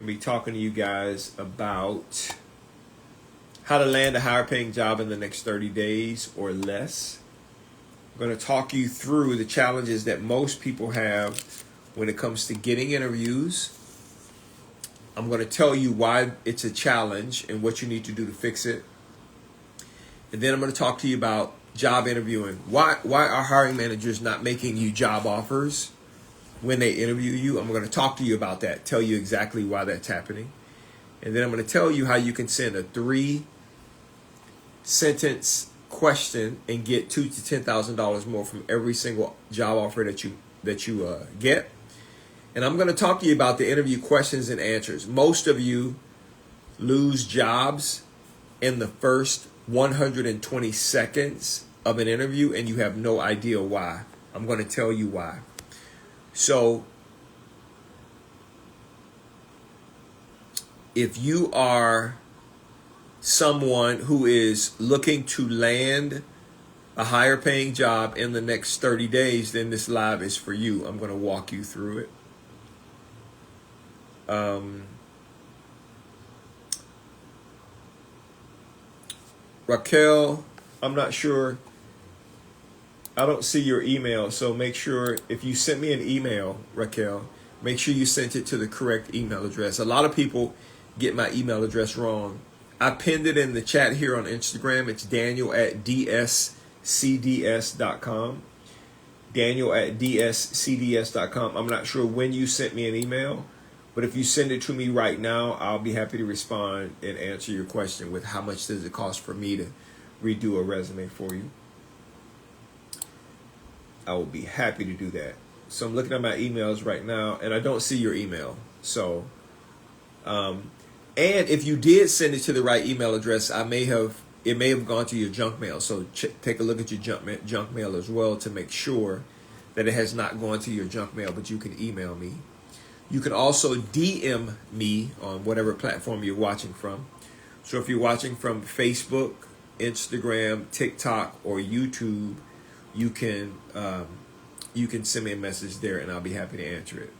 going to be talking to you guys about how to land a higher paying job in the next 30 days or less. I'm going to talk you through the challenges that most people have when it comes to getting interviews. I'm going to tell you why it's a challenge and what you need to do to fix it. And then I'm going to talk to you about job interviewing. Why are hiring managers not making you job offers when they interview you? I'm going to talk to you about that, tell you exactly why that's happening. And then I'm going to tell you how you can send a 3-sentence question and get $2,000 to $10,000 more from every single job offer that you get. And I'm going to talk to you about the interview questions and answers. Most of you lose jobs in the first 120 seconds of an interview, and you have no idea why. I'm going to tell you why. So, if you are someone who is looking to land a higher paying job in the next 30 days, then this live is for you. I'm going to walk you through it. Raquel, I'm not sure. I don't see your email, so make sure if you sent me an email, Raquel, make sure you sent it to the correct email address. A lot of people get my email address wrong. I pinned it in the chat here on Instagram. It's daniel@dscds.com. daniel@dscds.com. I'm not sure when you sent me an email, but if you send it to me right now, I'll be happy to respond and answer your question with how much does it cost for me to redo a resume for you. I will be happy to do that. So I'm looking at my emails right now, and I don't see your email. So, and if you did send it to the right email address, it may have gone to your junk mail. So take a look at your junk mail as well to make sure that it has not gone to your junk mail, but you can email me. You can also DM me on whatever platform you're watching from. So if you're watching from Facebook, Instagram, TikTok, or YouTube, you can send me a message there, and I'll be happy to answer it.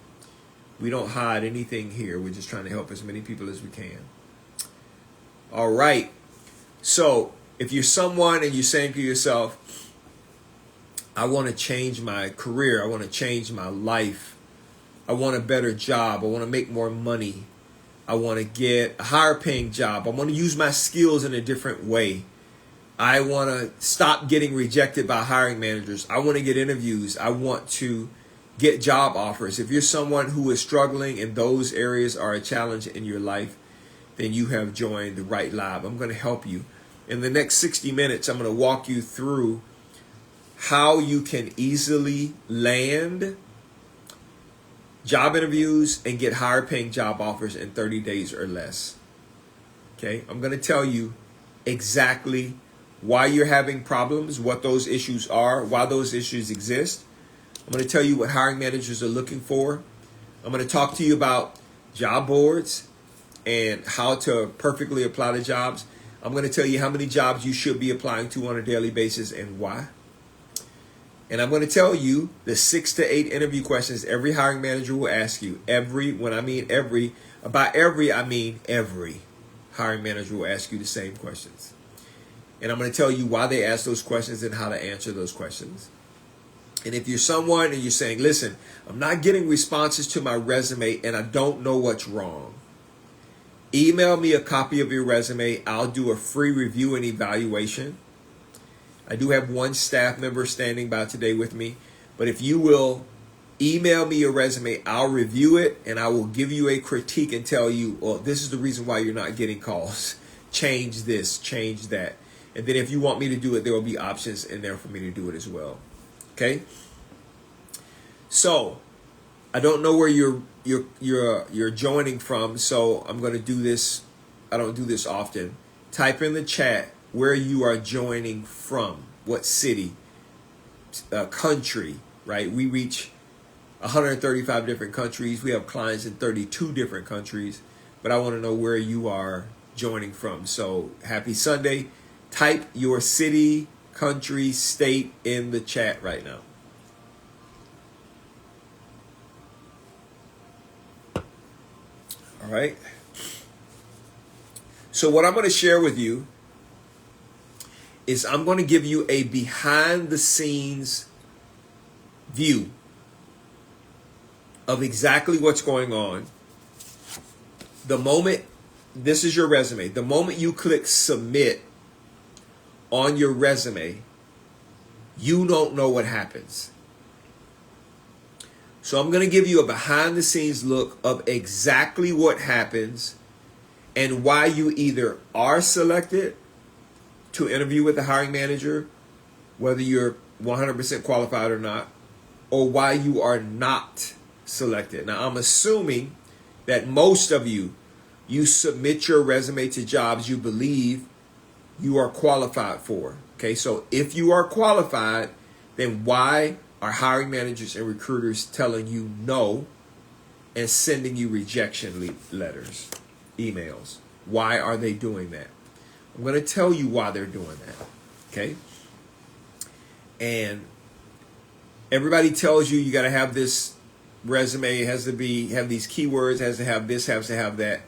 We don't hide anything here. We're just trying to help as many people as we can. All right. So if you're someone and you're saying to yourself, I want to change my career, I want to change my life, I want a better job, I want to make more money, I want to get a higher paying job, I want to use my skills in a different way, I want to stop getting rejected by hiring managers, I want to get interviews, I want to get job offers. If you're someone who is struggling and those areas are a challenge in your life, then you have joined the right live. I'm going to help you. In the next 60 minutes, I'm going to walk you through how you can easily land job interviews and get higher paying job offers in 30 days or less. Okay, I'm going to tell you exactly why you're having problems, what those issues are, why those issues exist. I'm going to tell you what hiring managers are looking for. I'm going to talk to you about job boards and how to perfectly apply to jobs. I'm going to tell you how many jobs you should be applying to on a daily basis and why. And I'm going to tell you the 6 to 8 interview questions every hiring manager will ask you. When I mean every, by every, I mean every hiring manager will ask you the same questions. And I'm going to tell you why they ask those questions and how to answer those questions. And if you're someone and you're saying, listen, I'm not getting responses to my resume and I don't know what's wrong, email me a copy of your resume. I'll do a free review and evaluation. I do have one staff member standing by today with me, but if you will email me your resume, I'll review it and I will give you a critique and tell you, well, this is the reason why you're not getting calls. Change this, change that. And then if you want me to do it, there will be options in there for me to do it as well. Okay? So, I don't know where you're joining from, so I'm going to do this. I don't do this often. Type in the chat where you are joining from, what city, country, right? We reach 135 different countries. We have clients in 32 different countries, but I want to know where you are joining from. So happy Sunday. Type your city, country, state in the chat right now. All right. So what I'm going to share with you is I'm going to give you a behind the scenes view of exactly what's going on. The moment, this is your resume, the moment you click submit on your resume, you don't know what happens. So I'm going to give you a behind the scenes look of exactly what happens and why you either are selected to interview with the hiring manager, whether you're 100% qualified or not, or why you are not selected. Now, I'm assuming that most of you submit your resume to jobs you believe you are qualified for. Okay, so if you are qualified, then why are hiring managers and recruiters telling you no and sending you rejection letters, emails? Why are they doing that? I'm going to tell you why they're doing that. Okay? And everybody tells you got to have this resume, it has to have these keywords, has to have this, has to have that.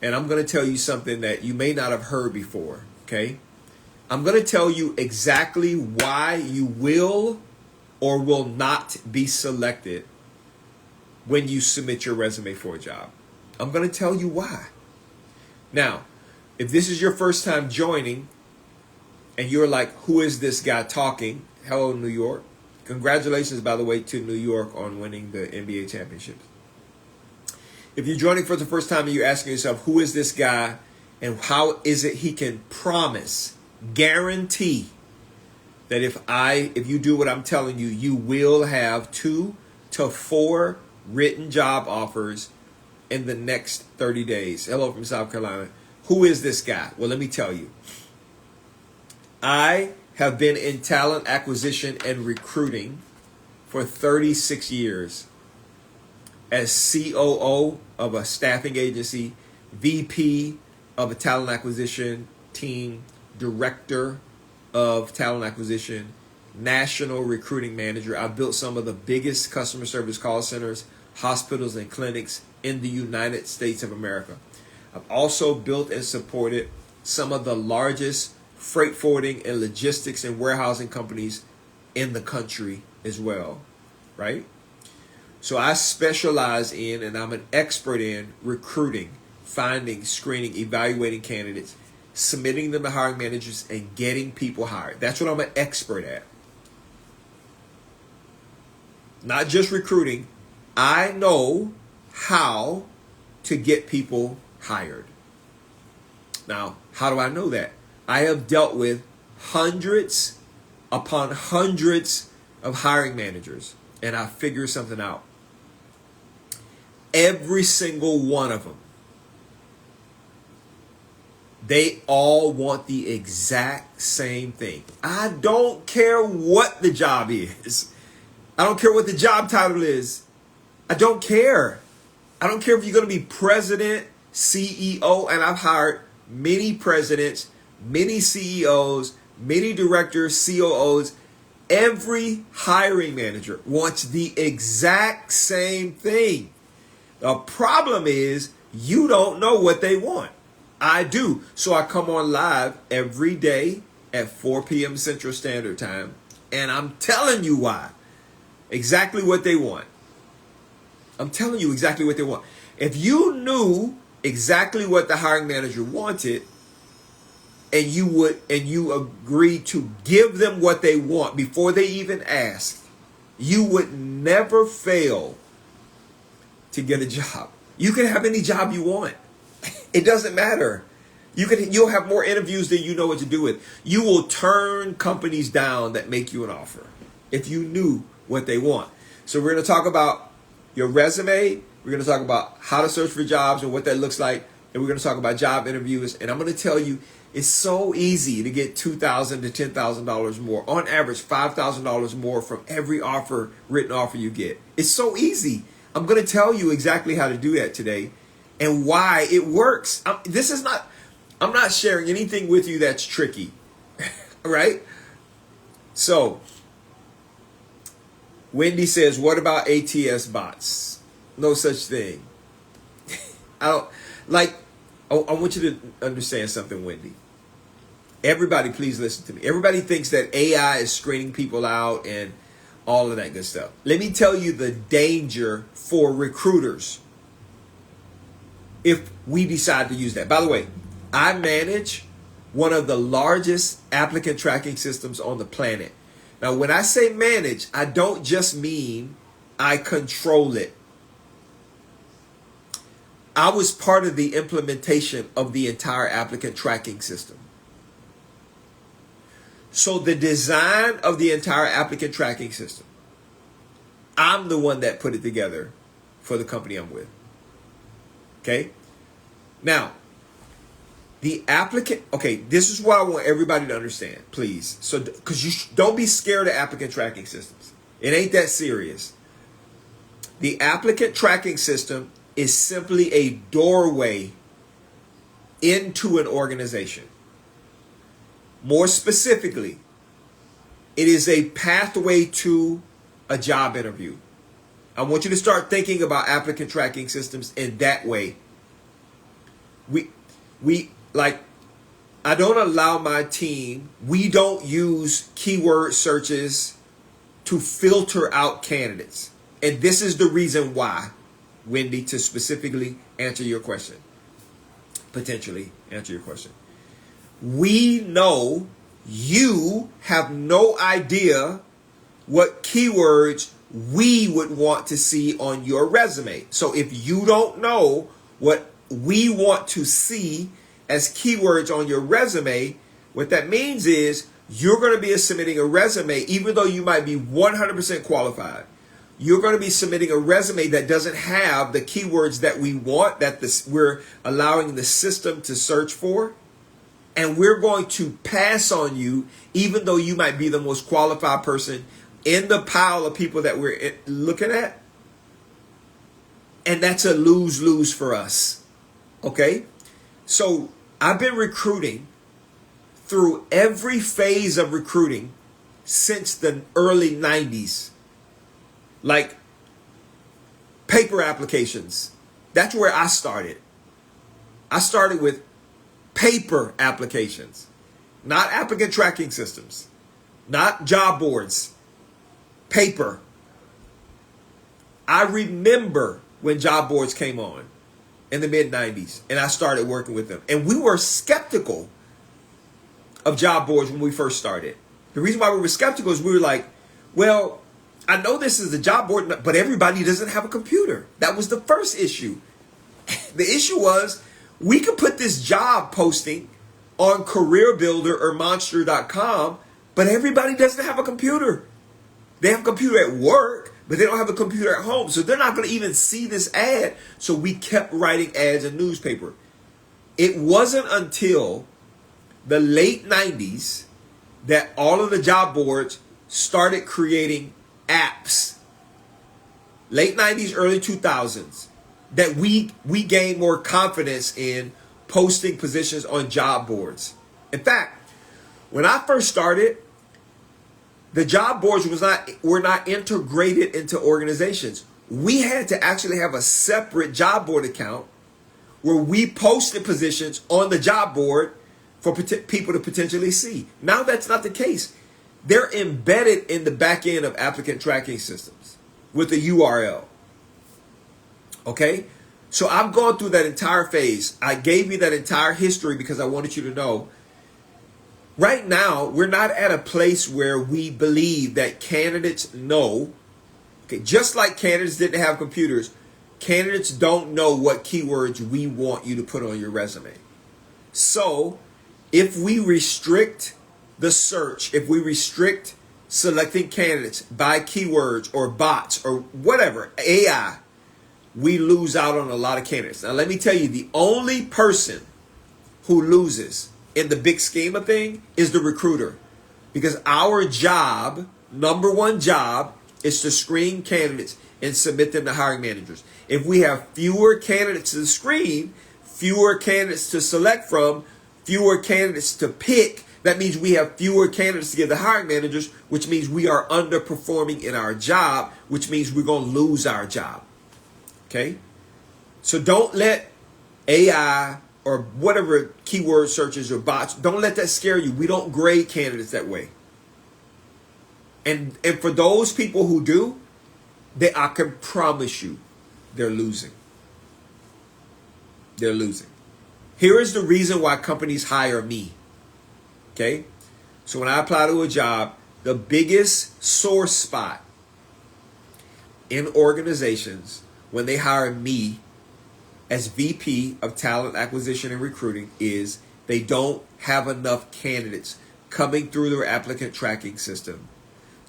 And I'm going to tell you something that you may not have heard before. Okay? I'm going to tell you exactly why you will or will not be selected when you submit your resume for a job. I'm going to tell you why. Now, if this is your first time joining and you're like, who is this guy talking? Hello, New York. Congratulations, by the way, to New York on winning the NBA championships. If you're joining for the first time and you're asking yourself, who is this guy and how is it he can promise, guarantee that if you do what I'm telling you, you will have 2 to 4 written job offers in the next 30 days. Hello from South Carolina. Who is this guy? Well, let me tell you. I have been in talent acquisition and recruiting for 36 years as COO of a staffing agency, VP of a talent acquisition team, director of talent acquisition, national recruiting manager. I've built some of the biggest customer service call centers, hospitals, and clinics in the United States of America. I've also built and supported some of the largest freight forwarding and logistics and warehousing companies in the country as well, right? So I specialize in, and I'm an expert in, recruiting, finding, screening, evaluating candidates, submitting them to hiring managers, and getting people hired. That's what I'm an expert at. Not just recruiting. I know how to get people hired. Now, how do I know that? I have dealt with hundreds upon hundreds of hiring managers, and I figured something out. Every single one of them, they all want the exact same thing. I don't care what the job is. I don't care what the job title is. I don't care. I don't care if you're going to be president, CEO, and I've hired many presidents, many CEOs, many directors, COOs. Every hiring manager wants the exact same thing. The problem is you don't know what they want. I do. So I come on live every day at 4 p.m. Central Standard Time, and I'm telling you why. Exactly what they want. I'm telling you exactly what they want. If you knew exactly what the hiring manager wanted, and you agreed to give them what they want before they even ask, you would never fail to get a job. You can have any job you want. It doesn't matter. You'll have more interviews than you know what to do with. You will turn companies down that make you an offer if you knew what they want. So we're going to talk about your resume. We're going to talk about how to search for jobs and what that looks like. And we're going to talk about job interviews. And I'm going to tell you, it's so easy to get $2,000 to $10,000 more. On average, $5,000 more from every written offer you get. It's so easy. I'm going to tell you exactly how to do that today and why it works. I'm not sharing anything with you that's tricky, right? So, Wendy says, what about ATS bots? No such thing. I don't like. I want you to understand something, Wendy. Everybody, please listen to me. Everybody thinks that AI is screening people out and all of that good stuff. Let me tell you the danger for recruiters if we decide to use that. By the way, I manage one of the largest applicant tracking systems on the planet. Now, when I say manage, I don't just mean I control it. I was part of the implementation of the entire applicant tracking system. So the design of the entire applicant tracking system, I'm the one that put it together for the company I'm with. Okay? Now, the applicant, okay, this is what I want everybody to understand, please. So, because you don't be scared of applicant tracking systems. It ain't that serious. The applicant tracking system is simply a doorway into an organization. More specifically, it is a pathway to a job interview. I want you to start thinking about applicant tracking systems in that way. We like, I don't allow my team, we don't use keyword searches to filter out candidates. And this is the reason why, Wendy, to specifically answer your question. Potentially answer your question. We know you have no idea what keywords we would want to see on your resume. So if you don't know what we want to see as keywords on your resume, what that means is you're going to be submitting a resume, even though you might be 100% qualified. You're going to be submitting a resume that doesn't have the keywords that we want, that we're allowing the system to search for. And we're going to pass on you, even though you might be the most qualified person in the pile of people that we're looking at. And that's a lose-lose for us. Okay? So I've been recruiting through every phase of recruiting since the early 90s. Like paper applications. That's where I started. I started with paper applications, not applicant tracking systems, not job boards, paper. I remember when job boards came on in the mid 90s and I started working with them. And we were skeptical of job boards when we first started. The reason why we were skeptical is we were like, well, I know this is a job board, but everybody doesn't have a computer. That was the first issue. The issue was we could put this job posting on CareerBuilder or Monster.com, but everybody doesn't have a computer. They have a computer at work, but they don't have a computer at home. So they're not going to even see this ad. So we kept writing ads in newspaper. It wasn't until the late 90s that all of the job boards started creating apps. Late 90s, early 2000s. That we gained more confidence in posting positions on job boards. In fact, when I first started, the job boards were not integrated into organizations. We had to actually have a separate job board account where we posted positions on the job board for people to potentially see. Now that's not the case. They're embedded in the back end of applicant tracking systems with the URL. Okay? So I've gone through that entire phase. I gave you that entire history because I wanted you to know. Right now, we're not at a place where we believe that candidates know. Okay, just like candidates didn't have computers, candidates don't know what keywords we want you to put on your resume. So if we restrict the search, if we restrict selecting candidates by keywords or bots or whatever, AI, we lose out on a lot of candidates. Now, let me tell you, the only person who loses in the big scheme of things is the recruiter. Because our job, number one job, is to screen candidates and submit them to hiring managers. If we have fewer candidates to screen, fewer candidates to select from, fewer candidates to pick, that means we have fewer candidates to give the hiring managers, which means we are underperforming in our job, which means we're going to lose our job. Okay? So don't let AI or whatever keyword searches or bots, don't let that scare you. We don't grade candidates that way. And for those people who do, I can promise you, they're losing. They're losing. Here is the reason why companies hire me. Okay? So when I apply to a job, the biggest sore spot in organizations when they hire me as VP of Talent Acquisition and Recruiting is they don't have enough candidates coming through their applicant tracking system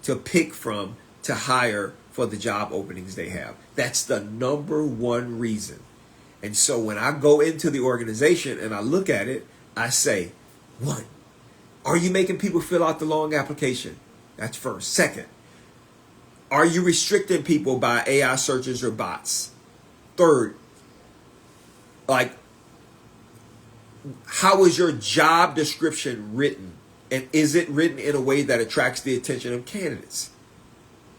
to pick from to hire for the job openings they have. That's the number one reason. And so when I go into the organization and I look at it, I say, one, are you making people fill out the long application? That's first. Second, are you restricting people by AI searches or bots? Third, like, how is your job description written? And is it written in a way that attracts the attention of candidates?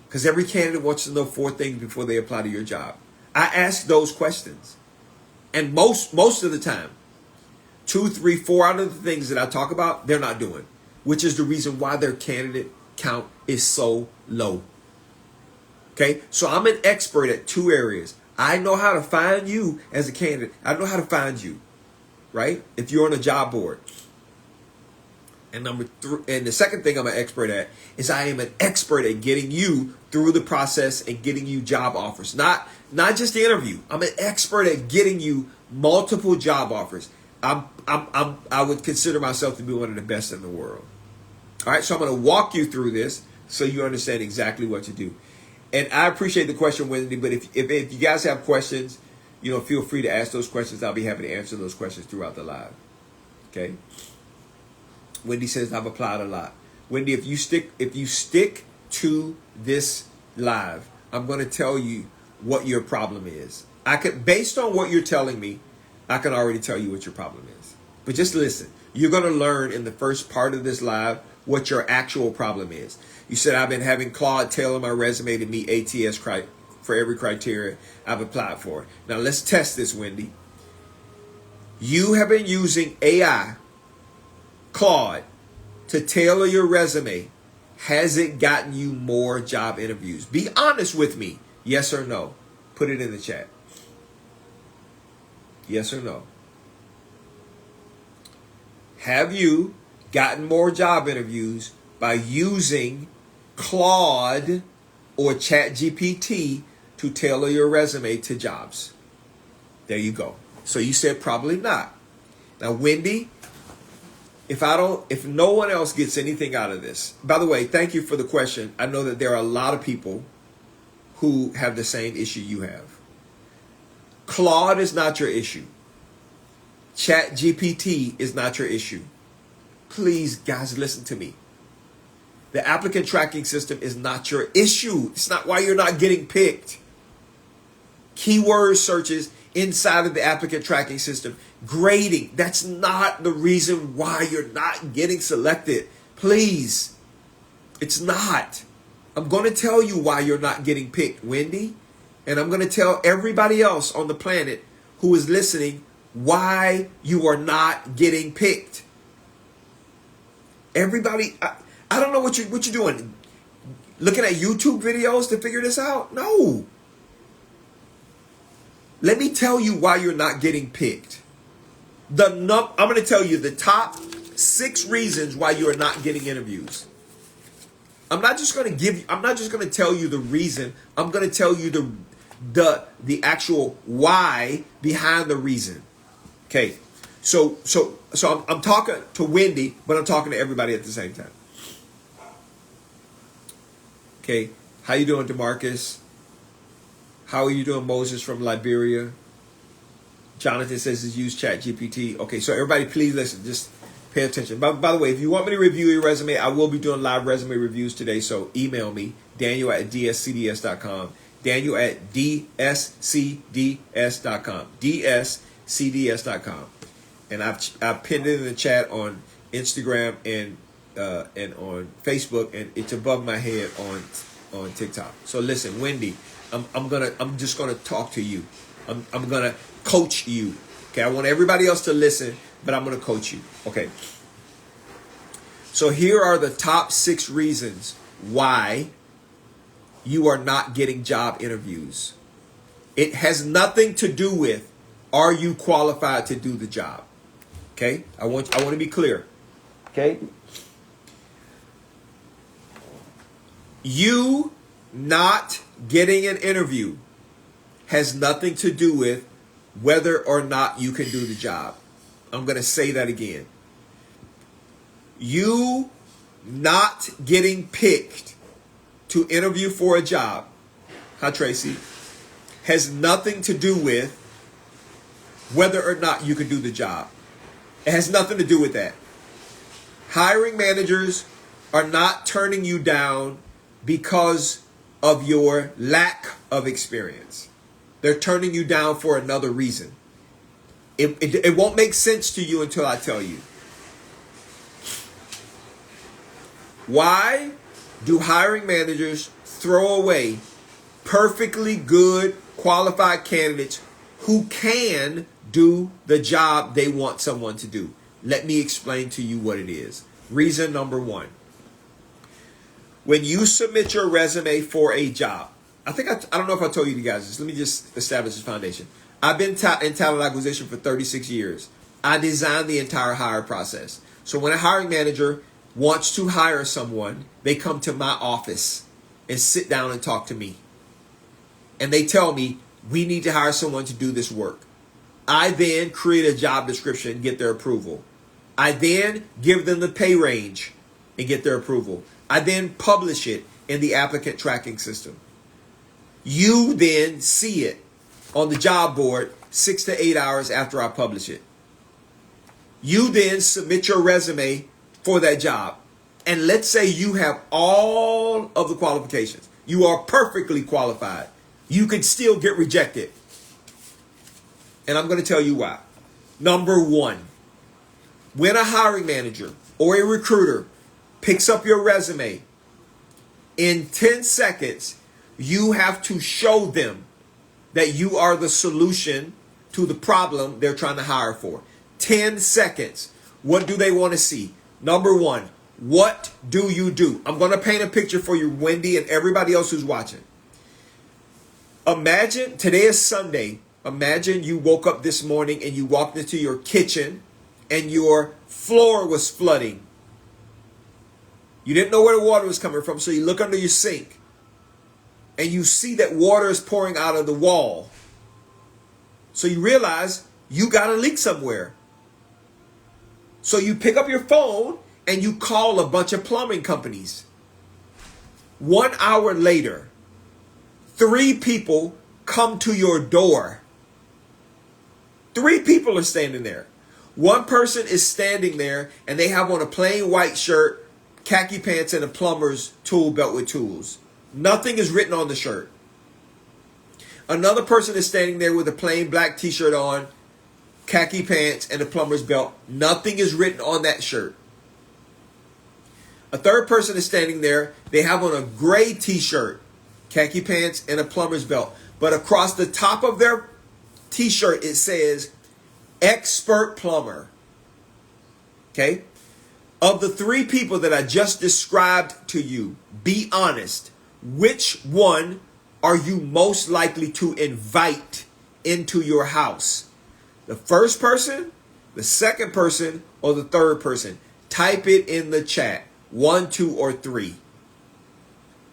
Because every candidate wants to know 4 things before they apply to your job. I ask those questions. And most of the time, 2, 3, 4 out of the things that I talk about, they're not doing. Which is the reason why their candidate count is so low. Okay? So I'm an expert at 2 areas. I know how to find you as a candidate. I know how to find you. Right? If you're on a job board. And and the second thing I'm an expert at is I am an expert at getting you through the process and getting you job offers. Not just the interview. I'm an expert at getting you multiple job offers. I would consider myself to be one of the best in the world. All right, so I'm going to walk you through this so you understand exactly what to do. And I appreciate the question, Wendy, but if you guys have questions, feel free to ask those questions. I'll be happy to answer those questions throughout the live. Okay? Wendy says, I've applied a lot. Wendy, if you stick to this live, I'm going to tell you what your problem is. Based on what you're telling me, I can already tell you what your problem is. But just listen. You're going to learn in the first part of this live what your actual problem is. You said, I've been having Claude tailor my resume to meet ATS for every criteria I've applied for. Now, let's test this, Wendy. You have been using AI, Claude, to tailor your resume. Has it gotten you more job interviews? Be honest with me. Yes or no? Put it in the chat. Yes or no? Have you gotten more job interviews by using Claude or ChatGPT to tailor your resume to jobs? There you go. So you said probably not. Now, Wendy, if no one else gets anything out of this, by the way, thank you for the question. I know that there are a lot of people who have the same issue you have. Claude is not your issue. ChatGPT is not your issue. Please, guys, listen to me. The applicant tracking system is not your issue. It's not why you're not getting picked. Keyword searches inside of the applicant tracking system, grading, that's not the reason why you're not getting selected. Please. It's not. I'm going to tell you why you're not getting picked, Wendy. And I'm going to tell everybody else on the planet who is listening why you are not getting picked. Everybody, I don't know what you're doing. Looking at YouTube videos to figure this out? No. Let me tell you why you're not getting picked. I'm going to tell you the top 6 reasons why you are not getting interviews. I'm not just going to tell you the reason. I'm going to tell you the actual why behind the reason. Okay. So I'm talking to Wendy, but I'm talking to everybody at the same time. Okay. How you doing, DeMarcus? How are you doing, Moses from Liberia? Jonathan says he's used ChatGPT. Okay, so everybody, please listen. Just pay attention. By the way, if you want me to review your resume, I will be doing live resume reviews today. So email me, Daniel@dscds.com. Daniel@dscds.com. dscds.com. And I've pinned it in the chat on Instagram and on Facebook, and it's above my head on TikTok. So listen, Wendy, I'm just gonna talk to you. I'm gonna coach you. Okay, I want everybody else to listen, but I'm going to coach you. Okay. So here are the top 6 reasons why you are not getting job interviews. It has nothing to do with, are you qualified to do the job? Okay? I want to be clear. Okay? You not getting an interview has nothing to do with whether or not you can do the job. I'm going to say that again. You not getting picked to interview for a job, hi Tracy, has nothing to do with whether or not you can do the job. It has nothing to do with that. Hiring managers are not turning you down because of your lack of experience. They're turning you down for another reason. It won't make sense to you until I tell you. Why do hiring managers throw away perfectly good, qualified candidates who can do the job they want someone to do? Let me explain to you what it is. Reason number 1. When you submit your resume for a job, I don't know if I told you guys this. Let me just establish this foundation. I've been in talent acquisition for 36 years. I designed the entire hire process. So when a hiring manager wants to hire someone, they come to my office and sit down and talk to me. And they tell me, we need to hire someone to do this work. I then create a job description and get their approval. I then give them the pay range and get their approval. I then publish it in the applicant tracking system. You then see it on the job board 6 to 8 hours after I publish it. You then submit your resume for that job. And let's say you have all of the qualifications. You are perfectly qualified. You could still get rejected. And I'm going to tell you why. Number 1, when a hiring manager or a recruiter picks up your resume, in 10 seconds, you have to show them that you are the solution to the problem they're trying to hire for. 10 seconds. What do they want to see? Number 1, what do you do? I'm going to paint a picture for you, Wendy, and everybody else who's watching. Imagine, today is Sunday. Imagine you woke up this morning and you walked into your kitchen and your floor was flooding. You didn't know where the water was coming from, so you look under your sink and you see that water is pouring out of the wall. So you realize you got a leak somewhere. So you pick up your phone and you call a bunch of plumbing companies. 1 hour later, 3 people come to your door. 3 people are standing there. One person is standing there and they have on a plain white shirt, khaki pants, and a plumber's tool belt with tools. Nothing is written on the shirt. Another person is standing there with a plain black t-shirt on, khaki pants, and a plumber's belt. Nothing is written on that shirt. A third person is standing there. They have on a gray t-shirt, khaki pants, and a plumber's belt. But across the top of their t-shirt, it says, expert plumber. Okay? Of the 3 people that I just described to you, be honest. Which one are you most likely to invite into your house? The first person, the second person, or the third person? Type it in the chat. 1, 2, or 3.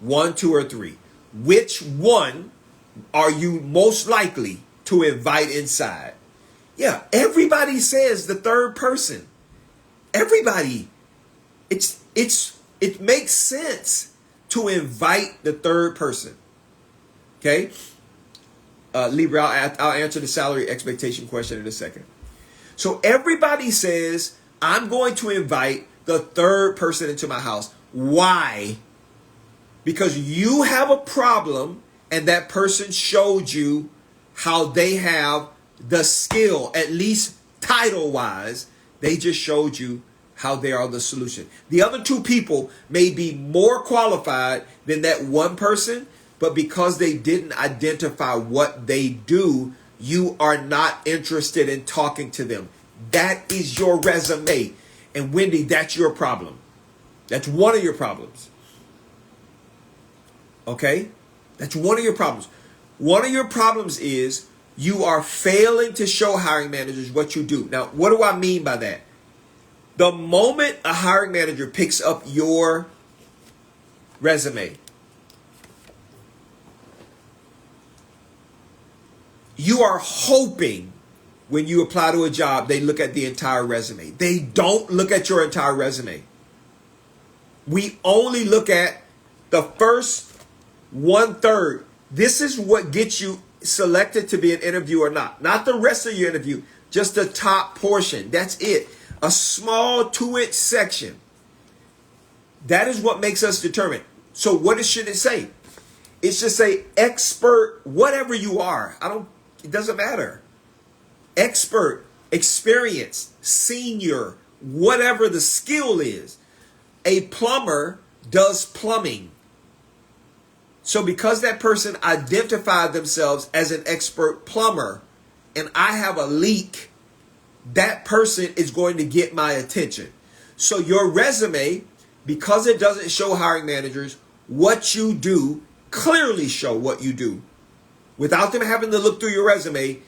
1, 2, or 3. Which one are you most likely to invite inside? Yeah, everybody says the third person. Everybody. It makes sense to invite the third person. Okay? Libra, I'll answer the salary expectation question in a second. So everybody says, I'm going to invite the third person into my house. Why? Because you have a problem and that person showed you how they have the skill, at least title-wise. They just showed you how they are the solution. The other 2 people may be more qualified than that one person, but because they didn't identify what they do, you are not interested in talking to them. That is your resume. And Wendy, that's your problem. That's one of your problems. Okay? That's one of your problems. One of your problems is you are failing to show hiring managers what you do. Now, what do I mean by that? The moment a hiring manager picks up your resume, you are hoping when you apply to a job, they look at the entire resume. They don't look at your entire resume. We only look at the first 1/3. This is what gets you selected to be an interview or not. Not the rest of your interview, just the top portion. That's it. A small 2-inch section. That is what makes us determine. So what should it say? It should say expert, whatever you are. It doesn't matter. Expert, experienced, senior, whatever the skill is. A plumber does plumbing. So because that person identified themselves as an expert plumber and I have a leak, that person is going to get my attention. So your resume, because it doesn't show hiring managers what you do, clearly show what you do. Without them having to look through your resume,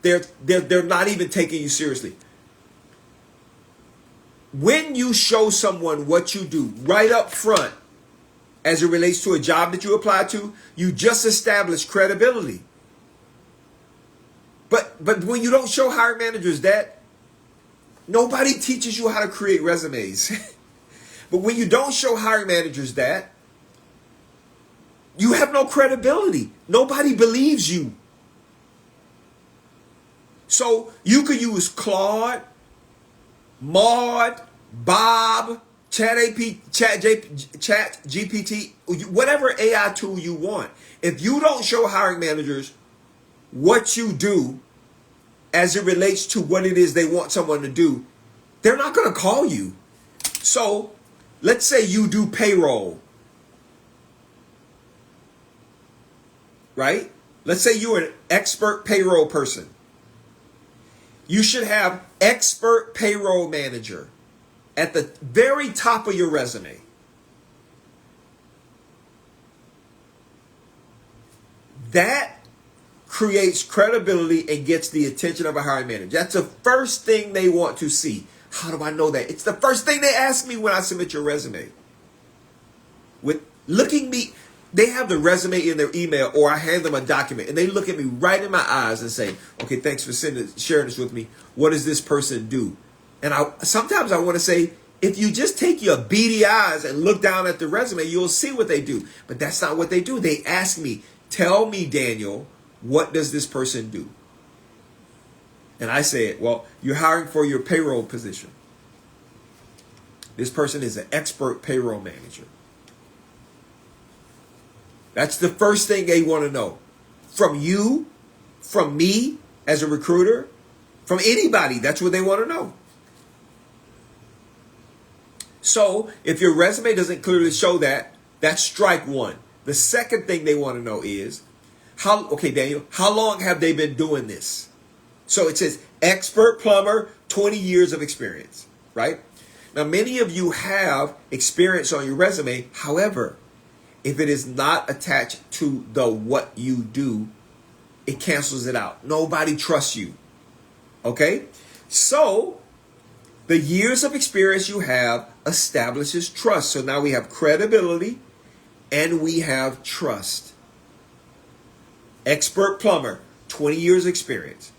they're not even taking you seriously. When you show someone what you do right up front, as it relates to a job that you apply to, you just establish credibility. But when you don't show hiring managers that, nobody teaches you how to create resumes. But when you don't show hiring managers that, you have no credibility. Nobody believes you. So you could use Claude, Maud, Bob, Chat GPT, whatever AI tool you want. If you don't show hiring managers what you do as it relates to what it is they want someone to do, they're not going to call you. So let's say you do payroll, right? Let's say you're an expert payroll person. You should have expert payroll manager at the very top of your resume. That creates credibility and gets the attention of a hiring manager. That's the first thing they want to see. How do I know that? It's the first thing they ask me when I submit your resume. They have the resume in their email, or I hand them a document and they look at me right in my eyes and say, okay, thanks for sharing this with me. What does this person do? And sometimes I want to say, if you just take your beady eyes and look down at the resume, you'll see what they do. But that's not what they do. They ask me, tell me, Daniel, what does this person do? And I said, well, you're hiring for your payroll position. This person is an expert payroll manager. That's the first thing they want to know. From you, from me as a recruiter, from anybody, that's what they want to know. So if your resume doesn't clearly show that, that's strike one. The second thing they want to know is, Daniel, how long have they been doing this? So it says expert plumber, 20 years of experience, right? Now, many of you have experience on your resume. However, if it is not attached to the what you do, it cancels it out. Nobody trusts you. Okay? So the years of experience you have establishes trust. So now we have credibility and we have trust. Expert plumber, 20 years experience.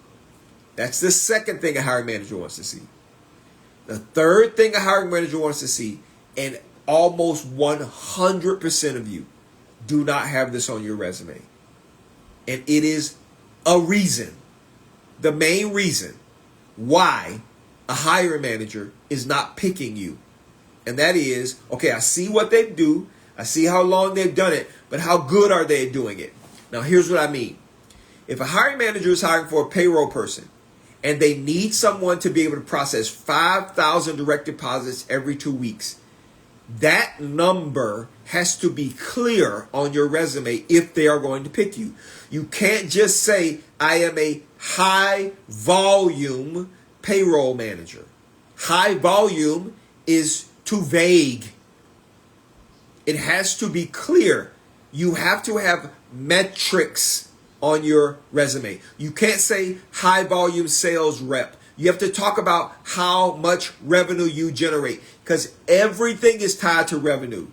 That's the second thing a hiring manager wants to see. The third thing a hiring manager wants to see, and almost 100% of you do not have this on your resume. And it is a reason, the main reason why a hiring manager is not picking you. And that is, okay, I see what they do. I see how long they've done it, but how good are they doing it? Now, here's what I mean. If a hiring manager is hiring for a payroll person and they need someone to be able to process 5,000 direct deposits every 2 weeks, that number has to be clear on your resume if they are going to pick you. You can't just say, I am a high volume payroll manager. High volume is too vague. It has to be clear. You have to have metrics on your resume. You can't say high volume sales rep. You have to talk about how much revenue you generate, because everything is tied to revenue,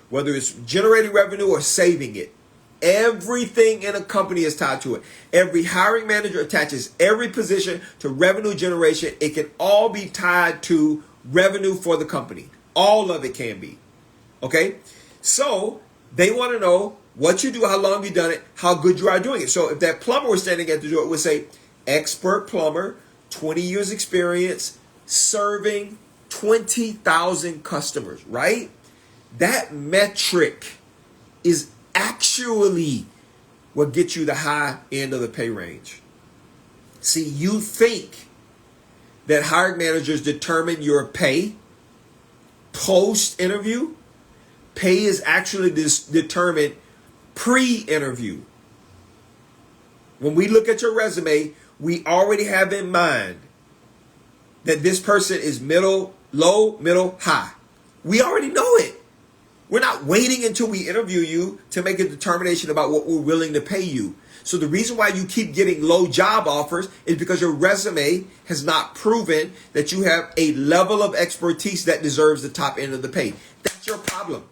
whether it's generating revenue or saving it. Everything in a company is tied to it. Every hiring manager attaches every position to revenue generation. It can all be tied to revenue for the company. All of it can be. Okay? So they want to know what you do, how long you've done it, how good you are doing it. So if that plumber was standing at the door, it would say, expert plumber, 20 years experience, serving 20,000 customers, right? That metric is actually what gets you the high end of the pay range. See, you think that hiring managers determine your pay post-interview. Pay is actually determined pre-interview. When we look at your resume, we already have in mind that this person is middle, low, middle, high. We already know it. We're not waiting until we interview you to make a determination about what we're willing to pay you. So the reason why you keep getting low job offers is because your resume has not proven that you have a level of expertise that deserves the top end of the pay. That's your problem.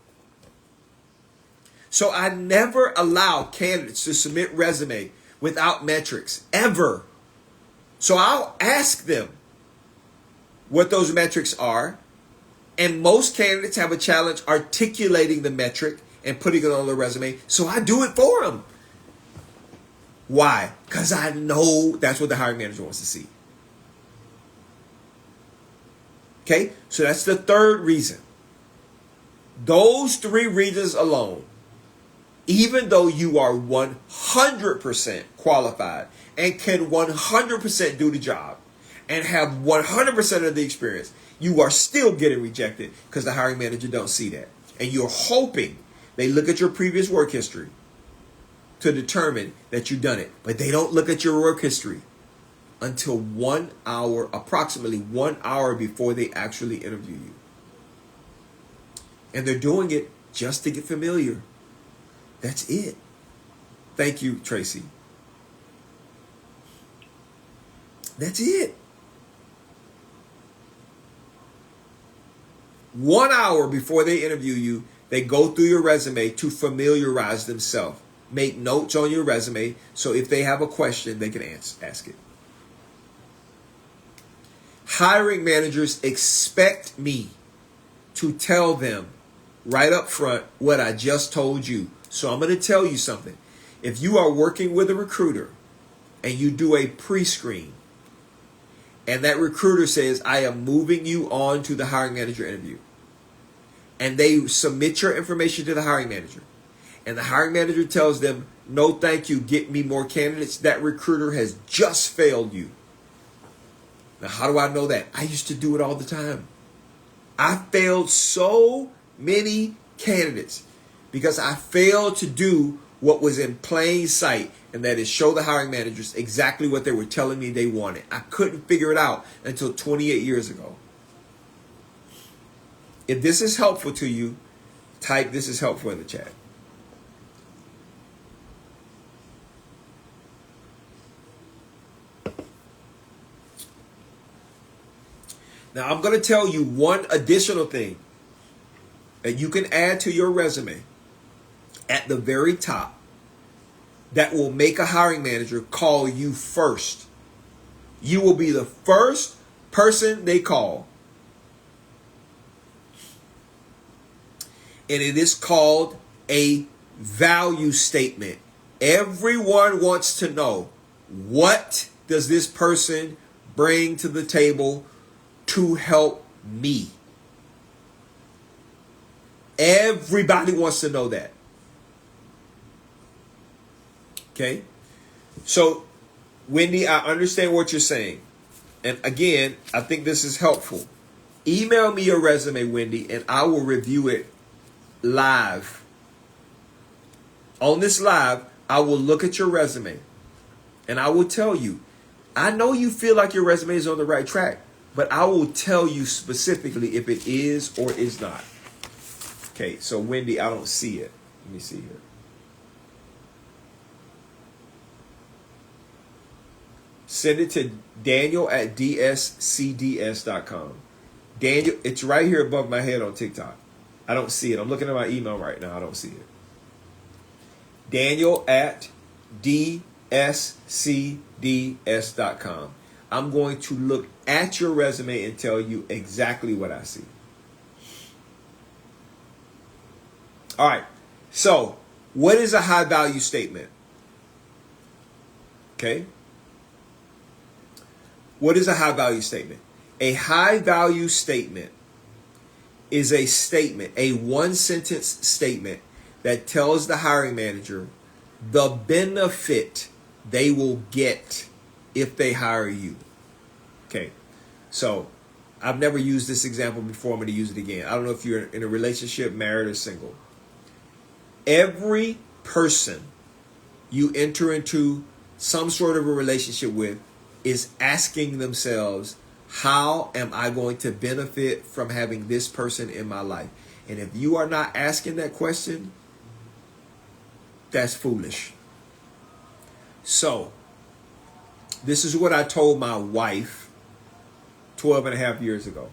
So I never allow candidates to submit resume without metrics, ever. So I'll ask them what those metrics are. And most candidates have a challenge articulating the metric and putting it on their resume. So I do it for them. Why? Because I know that's what the hiring manager wants to see. Okay? So that's the third reason. Those three reasons alone, even though you are 100% qualified and can 100% do the job and have 100% of the experience, you are still getting rejected because the hiring manager don't see that. And you're hoping they look at your previous work history to determine that you've done it. But they don't look at your work history until 1 hour, approximately 1 hour before they actually interview you. And they're doing it just to get familiar. That's it. Thank you, Tracy. That's it. 1 hour before they interview you, they go through your resume to familiarize themselves. Make notes on your resume so if they have a question, they can ask it. Hiring managers expect me to tell them right up front what I just told you. So I'm going to tell you something. If you are working with a recruiter and you do a pre-screen and that recruiter says, I am moving you on to the hiring manager interview, and they submit your information to the hiring manager, and the hiring manager tells them, no, thank you, get me more candidates, that recruiter has just failed you. Now, how do I know that? I used to do it all the time. I failed so many candidates because I failed to do what was in plain sight, and that is show the hiring managers exactly what they were telling me they wanted. I couldn't figure it out until 28 years ago. If this is helpful to you, type "this is helpful" in the chat. Now, I'm going to tell you one additional thing that you can add to your resume at the very top that will make a hiring manager call you first. You will be the first person they call. And it is called a value statement. Everyone wants to know, what does this person bring to the table to help me? Everybody wants to know that. Okay? So, Wendy, I understand what you're saying. And again, I think this is helpful. Email me your resume, Wendy, and I will review it live. On this live, I will look at your resume And I will tell you, I know you feel like your resume is on the right track, but I will tell you specifically if it is or is not. Okay, so Wendy, I don't see it. Let me see here. Send it to Daniel@dscds.com. Daniel, it's right here above my head on TikTok. I don't see it. I'm looking at my email right now. I don't see it. Daniel@dscds.com. I'm going to look at your resume and tell you exactly what I see. All right. So, what is a high value statement? Okay. What is a high value statement? A high value statement is a statement, a one sentence statement that tells the hiring manager the benefit they will get if they hire you. Okay. So I've never used this example before. I'm going to use it again. I don't know if you're in a relationship, married or single. Every person you enter into some sort of a relationship with is asking themselves, how am I going to benefit from having this person in my life? And if you are not asking that question, that's foolish. So, this is what I told my wife 12 and a half years ago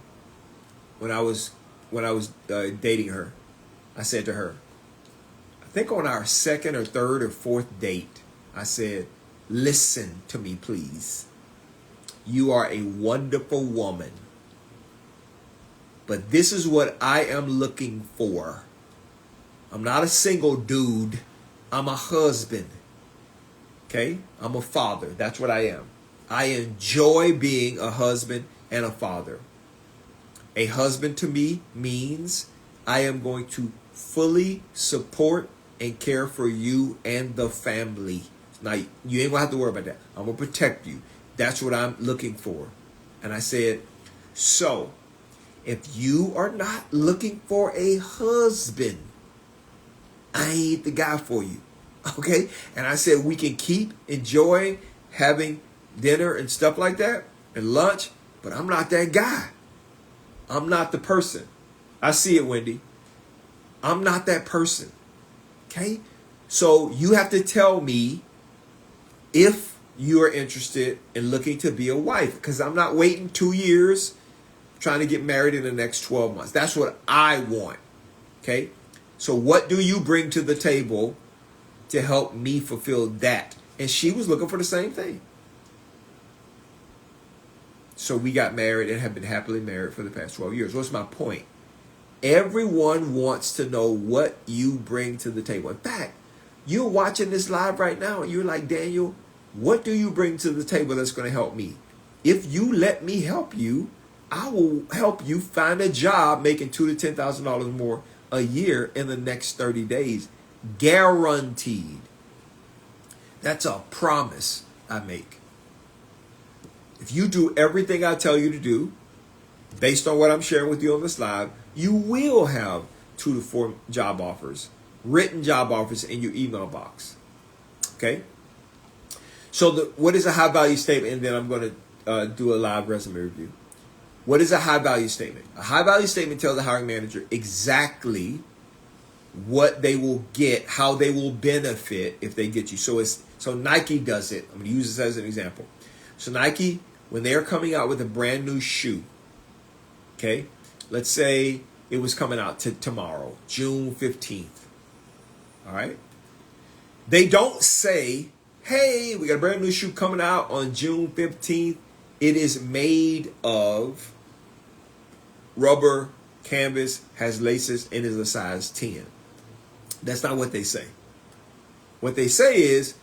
when I was dating her. I said to her, I think on our second or third or fourth date, I said, listen to me, please. You are a wonderful woman. But this is what I am looking for. I'm not a single dude. I'm a husband. Okay? I'm a father. That's what I am. I enjoy being a husband and a father. A husband to me means I am going to fully support and care for you and the family. Now, you ain't going to have to worry about that. I'm going to protect you. That's what I'm looking for. And I said, so if you are not looking for a husband, I ain't the guy for you. Okay? And I said, we can keep enjoying having dinner and stuff like that and lunch, but I'm not that guy. I'm not the person. I see it, Wendy. I'm not that person. Okay? So you have to tell me if you are interested in looking to be a wife, because I'm not waiting 2 years trying to get married in the next 12 months. That's what I want. Okay? So what do you bring to the table to help me fulfill that? And she was looking for the same thing. So we got married and have been happily married for the past 12 years. What's my point? Everyone wants to know what you bring to the table. In fact, you're watching this live right now and you're like, Daniel, what do you bring to the table that's going to help me? If you let me help you, I will help you find a job making $2,000 to $10,000 more a year in the next 30 days. Guaranteed. That's a promise I make. If you do everything I tell you to do, based on what I'm sharing with you on this live, you will have 2 to 4 job offers, written job offers in your email box. Okay? So what is a high value statement? And then I'm going to do a live resume review. What is a high value statement? A high value statement tells the hiring manager exactly what they will get, how they will benefit if they get you. So Nike does it. I'm going to use this as an example. So Nike, when they're coming out with a brand new shoe, okay, let's say it was coming out tomorrow, June 15th. All right. They don't say, hey, we got a brand new shoe coming out on June 15th. It is made of rubber, canvas, has laces, and is a size 10. That's not what they say. What they say is,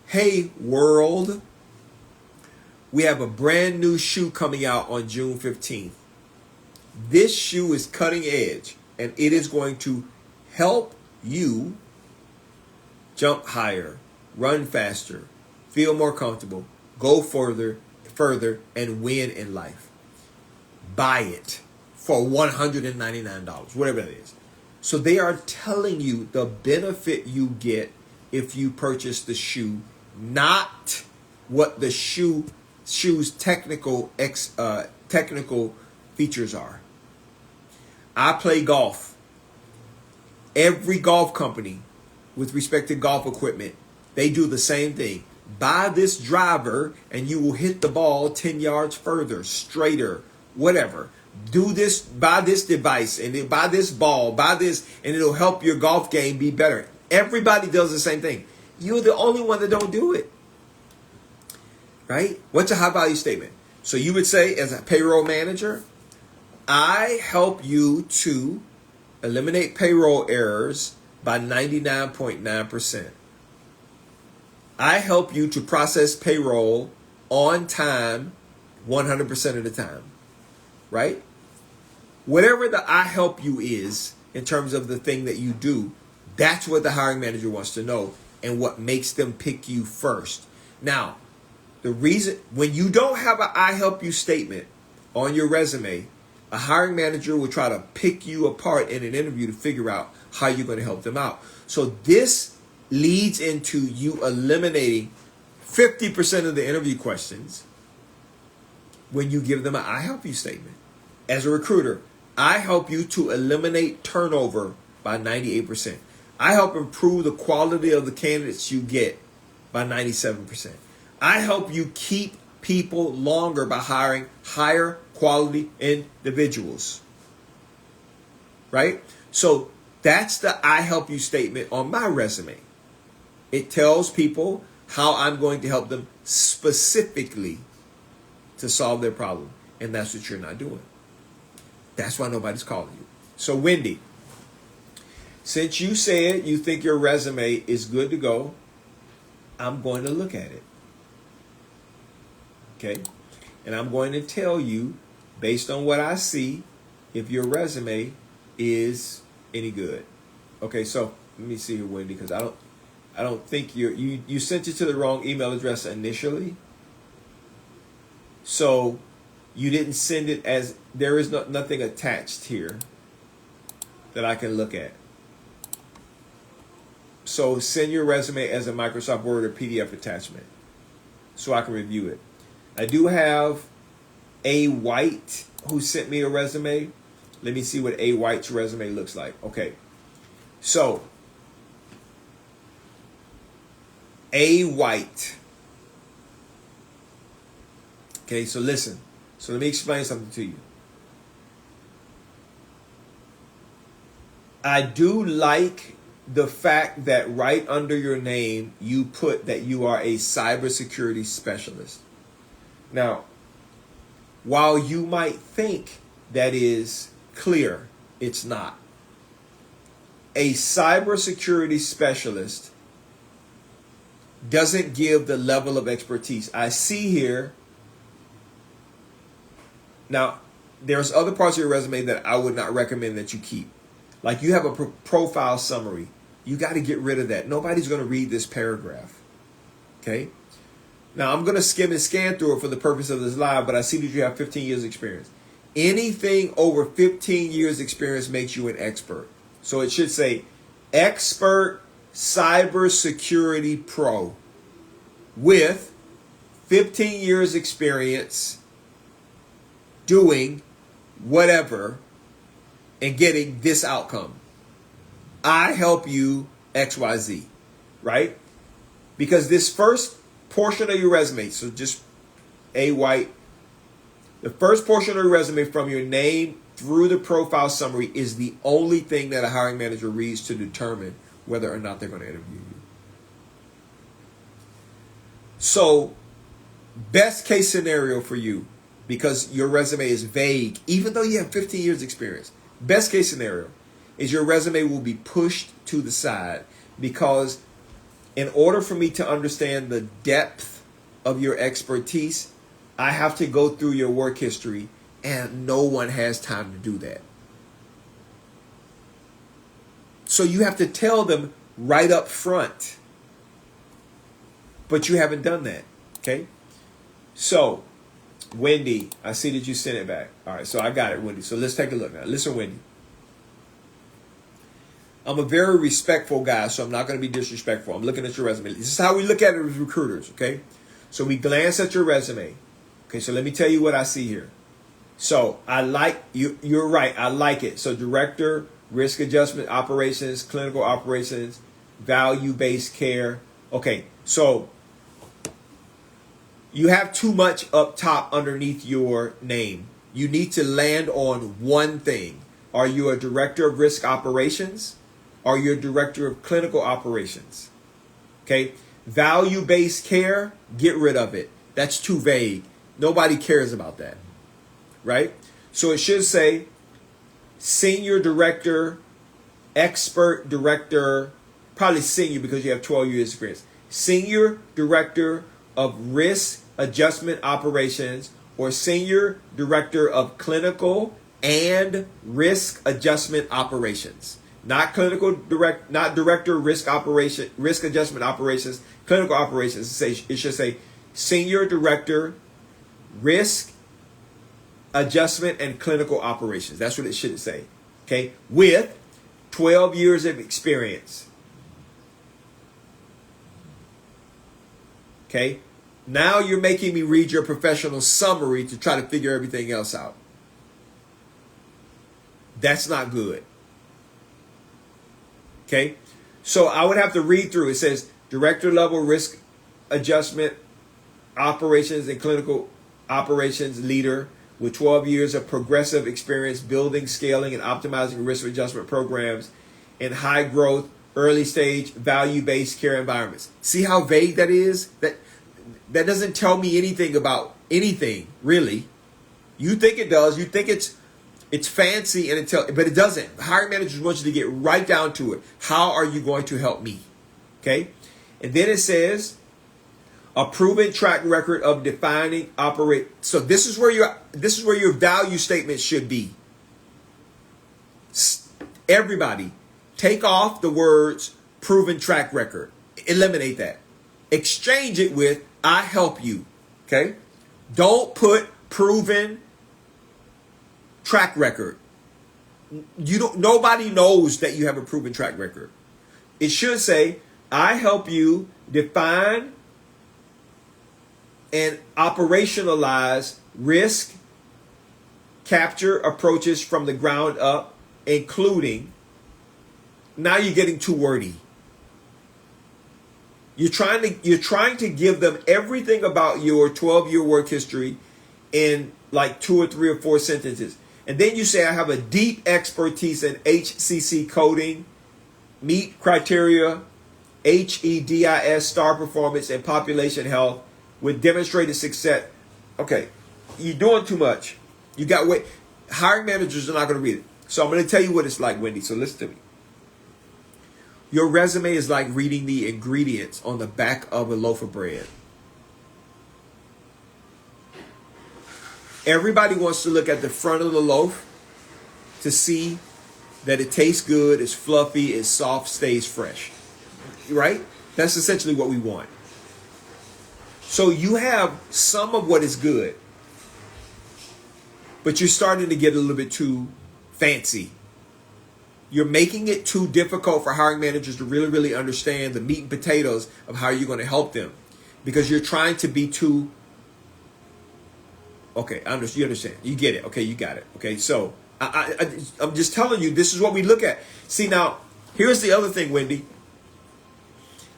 hey, world, we have a brand new shoe coming out on June 15th. This shoe is cutting edge, and it is going to help you jump higher, run faster, feel more comfortable, go further, and win in life. Buy it for $199, whatever it is. So they are telling you the benefit you get if you purchase the shoe, not what the shoe's technical features are. I play golf. Every golf company, with respect to golf equipment, they do the same thing. Buy this driver and you will hit the ball 10 yards further, straighter, whatever. Do this, buy this device, and then buy this ball, buy this, and it'll help your golf game be better. Everybody does the same thing. You're the only one that don't do it. Right? What's a high value statement? So you would say, as a payroll manager, I help you to eliminate payroll errors by 99.9%. I help you to process payroll on time 100% of the time. Right? Whatever the I help you is in terms of the thing that you do, that's what the hiring manager wants to know and what makes them pick you first. Now, the reason when you don't have an I help you statement on your resume, a hiring manager will try to pick you apart in an interview to figure out how you're going to help them out. So this leads into you eliminating 50% of the interview questions when you give them an I help you statement. As a recruiter, I help you to eliminate turnover by 98%. I help improve the quality of the candidates you get by 97%. I help you keep people longer by hiring higher quality individuals. Right? So that's the I help you statement on my resume. It tells people how I'm going to help them specifically to solve their problem. And that's what you're not doing. That's why nobody's calling you. So Wendy, since you said you think your resume is good to go, I'm going to look at it. Okay? And I'm going to tell you, based on what I see, if your resume is any good. Okay, so let me see here, Wendy, because I don't think you sent it to the wrong email address initially. So you didn't send it as, there is nothing attached here that I can look at. So send your resume as a Microsoft Word or PDF attachment so I can review it. I do have A. White who sent me a resume. Let me see what A. White's resume looks like. Okay. So A. White. Okay, so listen. So let me explain something to you. I do like the fact that right under your name, you put that you are a cybersecurity specialist. Now, while you might think that is clear, it's not. A cybersecurity specialist doesn't give the level of expertise. I see here. Now, there's other parts of your resume that I would not recommend that you keep. Like you have a profile summary. You got to get rid of that. Nobody's going to read this paragraph. Okay? Now, I'm going to skim and scan through it for the purpose of this live, but I see that you have 15 years experience. Anything over 15 years experience makes you an expert. So it should say expert cybersecurity pro with 15 years experience doing whatever and getting this outcome. I help you XYZ, right? Because this first portion of your resume, so just A. White, the first portion of your resume from your name through the profile summary is the only thing that a hiring manager reads to determine whether or not they're going to interview you. So, best case scenario for you, because your resume is vague, even though you have 15 years experience, best case scenario is your resume will be pushed to the side, because in order for me to understand the depth of your expertise, I have to go through your work history, and no one has time to do that. So you have to tell them right up front, but you haven't done that. Okay? So, Wendy, I see that you sent it back. All right, so I got it, Wendy. So let's take a look now. Listen, Wendy. I'm a very respectful guy, so I'm not going to be disrespectful. I'm looking at your resume. This is how we look at it as recruiters, okay? So we glance at your resume. Okay, so let me tell you what I see here. So I like you. You're right. I like it. So director, risk adjustment operations, clinical operations, value-based care. Okay, so you have too much up top underneath your name. You need to land on one thing. Are you a director of risk operations? Are you a director of clinical operations? Okay, value-based care, get rid of it. That's too vague. Nobody cares about that, right? So it should say senior director, expert director, probably senior because you have 12 years experience. Senior director of risk adjustment operations or senior director of clinical and risk adjustment operations. Not director risk adjustment operations, clinical operations. It should say senior director risk adjustment and clinical operations. That's what it should say. Okay, with 12 years of experience. Okay, now you're making me read your professional summary to try to figure everything else out. That's not good. Okay, so I would have to read through. It says director level risk adjustment operations and clinical operations leader with 12 years of progressive experience building, scaling, and optimizing risk adjustment programs in high growth, early stage, value-based care environments. See how vague that is? That doesn't tell me anything about anything, really. You think it does. You think it's fancy, but it doesn't. Hiring managers want you to get right down to it. How are you going to help me? Okay? And then it says a proven track record of defining operate. So this is where your value statement should be. Everybody, take off the words proven track record. Eliminate that. Exchange it with I help you. Okay? Don't put proven track record. Nobody knows that you have a proven track record. It should say I help you define and operationalize risk capture approaches from the ground up, including. Now you're getting too wordy. You're trying to give them everything about your 12-year work history in like 2 or 3 or 4 sentences. And then you say I have a deep expertise in HCC coding, meet criteria, HEDIS, star performance, and population health with demonstrated success. Okay, you're doing too much. You got wait. Hiring managers are not going to read it. So I'm going to tell you what it's like, Wendy. So listen to me. Your resume is like reading the ingredients on the back of a loaf of bread. Everybody wants to look at the front of the loaf to see that it tastes good, it's fluffy, it's soft, stays fresh. Right? That's essentially what we want. So you have some of what is good, but you're starting to get a little bit too fancy. You're making it too difficult for hiring managers to really, really understand the meat and potatoes of how you're going to help them, because you're trying to be too. Okay, you understand. You get it. Okay, you got it. Okay, so I'm just telling you, this is what we look at. See, now, here's the other thing, Wendy.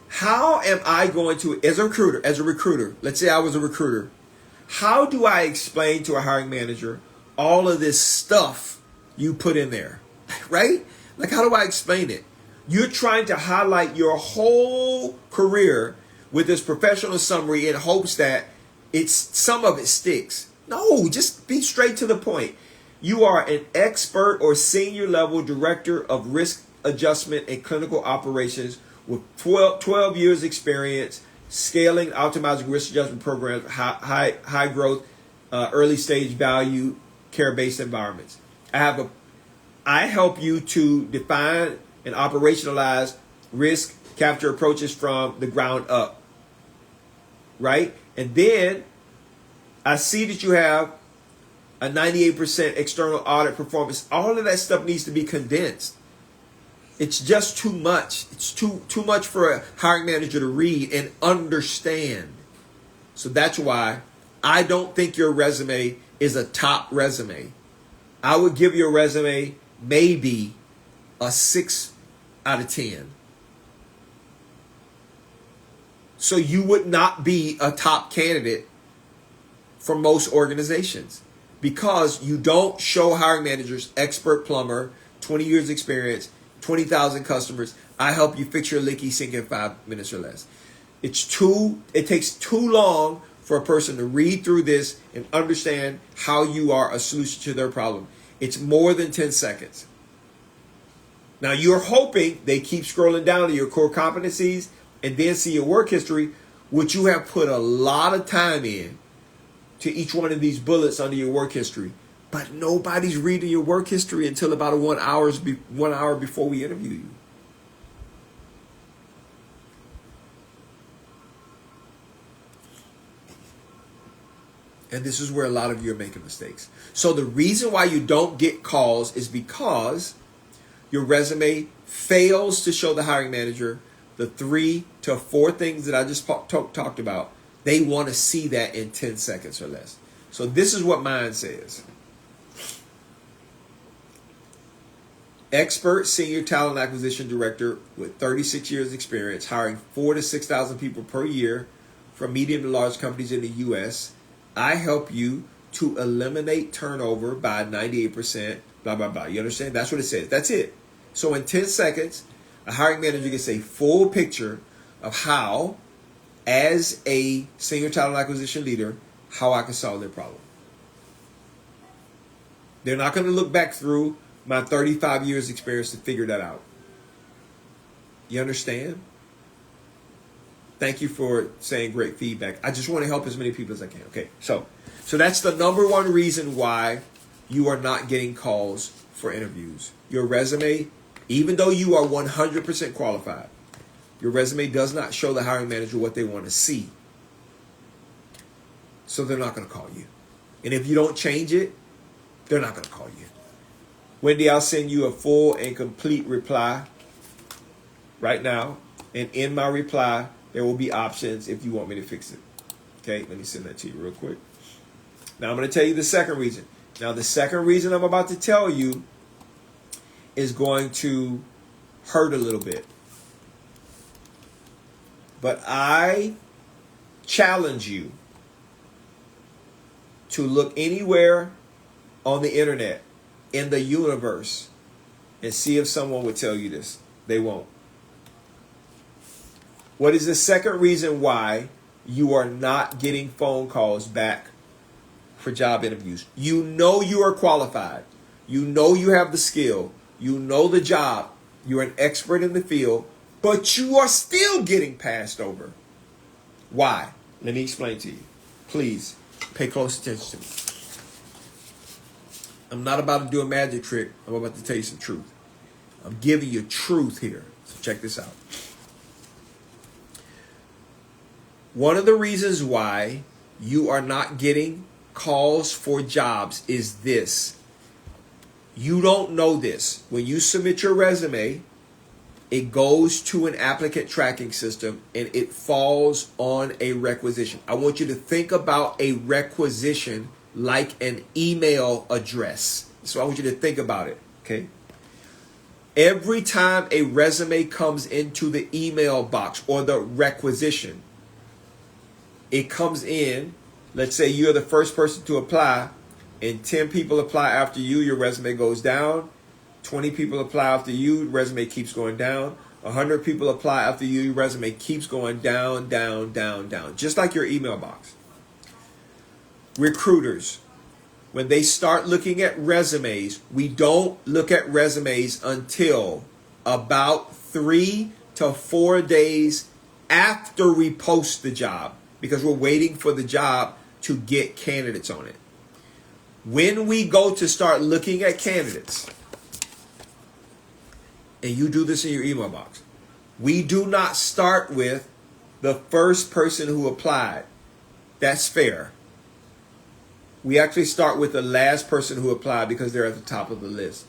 How am I going to, as a recruiter, let's say I was a recruiter, how do I explain to a hiring manager all of this stuff you put in there, right? Like, how do I explain it? You're trying to highlight your whole career with this professional summary in hopes that some of it sticks. No, just be straight to the point. You are an expert or senior level director of risk adjustment and clinical operations with 12 years experience, scaling, optimizing risk adjustment programs, high growth, early stage value, care-based environments. I help you to define and operationalize risk capture approaches from the ground up. Right? And then I see that you have a 98% external audit performance. All of that stuff needs to be condensed. It's just too much. It's too much for a hiring manager to read and understand. So that's why I don't think your resume is a top resume. I would give your resume maybe a 6 out of 10. So you would not be a top candidate for most organizations because you don't show hiring managers expert plumber, 20 years experience, 20,000 customers. I help you fix your leaky sink in 5 minutes or less. It takes too long for a person to read through this and understand how you are a solution to their problem. It's more than 10 seconds. Now you're hoping they keep scrolling down to your core competencies and then see your work history, which you have put a lot of time in to each one of these bullets under your work history. But nobody's reading your work history until about 1 hour before we interview you. And this is where a lot of you are making mistakes. So the reason why you don't get calls is because your resume fails to show the hiring manager the 3 to 4 things that I just talked about. They want to see that in 10 seconds or less. So this is what mine says. Expert senior talent acquisition director with 36 years experience, hiring 4,000 to 6,000 people per year from medium to large companies in the U.S. I help you to eliminate turnover by 98%, blah, blah, blah. You understand? That's what it says. That's it. So in 10 seconds, a hiring manager gets a full picture of how, as a senior talent acquisition leader, how I can solve their problem. They're not going to look back through my 35 years experience to figure that out. You understand? Thank you for saying great feedback. I just want to help as many people as I can. Okay, so that's the number one reason why you are not getting calls for interviews. Your resume, even though you are 100% qualified, your resume does not show the hiring manager what they want to see. So they're not going to call you. And if you don't change it, they're not going to call you. Wendy, I'll send you a full and complete reply right now. And in my reply, there will be options if you want me to fix it. Okay, let me send that to you real quick. Now I'm going to tell you the second reason. Now the second reason I'm about to tell you is going to hurt a little bit. But I challenge you to look anywhere on the internet, in the universe, and see if someone would tell you this. They won't. What is the second reason why you are not getting phone calls back for job interviews? You know you are qualified. You know you have the skill. You know the job. You're an expert in the field, but you are still getting passed over. Why? Let me explain to you. Please pay close attention to me. I'm not about to do a magic trick. I'm about to tell you some truth. I'm giving you truth here. So check this out. One of the reasons why you are not getting calls for jobs is this. You don't know this. When you submit your resume, it goes to an applicant tracking system and it falls on a requisition. I want you to think about a requisition like an email address. So I want you to think about it, okay? Every time a resume comes into the email box or the requisition, it comes in, let's say you're the first person to apply, and 10 people apply after you, your resume goes down. 20 people apply after you, resume keeps going down. 100 people apply after you, your resume keeps going down, down, down, down. Just like your email box. Recruiters, when they start looking at resumes, we don't look at resumes until about 3 to 4 days after we post the job, because we're waiting for the job to get candidates on it. When we go to start looking at candidates, and you do this in your email box, we do not start with the first person who applied. That's fair. We actually start with the last person who applied because they're at the top of the list.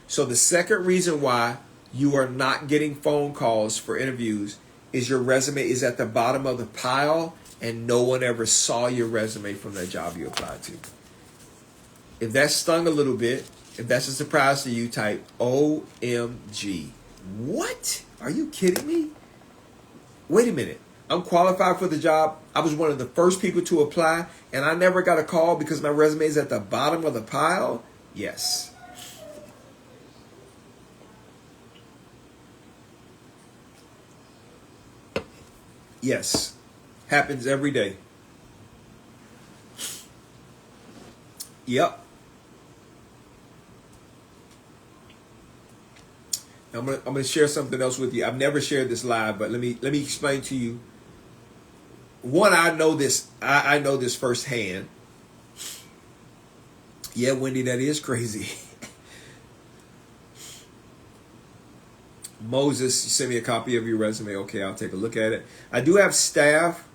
So the second reason why you are not getting phone calls for interviews is your resume is at the bottom of the pile and no one ever saw your resume from that job you applied to. If that stung a little bit, if that's a surprise to you, type OMG. What? Are you kidding me? Wait a minute. I'm qualified for the job. I was one of the first people to apply, and I never got a call because my resume is at the bottom of the pile? Yes. Yes. Happens every day. Yep. I'm gonna share something else with you. I've never shared this live, but let me explain to you. One, I know this firsthand. Yeah, Wendy, that is crazy. Moses, you send me a copy of your resume. Okay, I'll take a look at it. I do have staff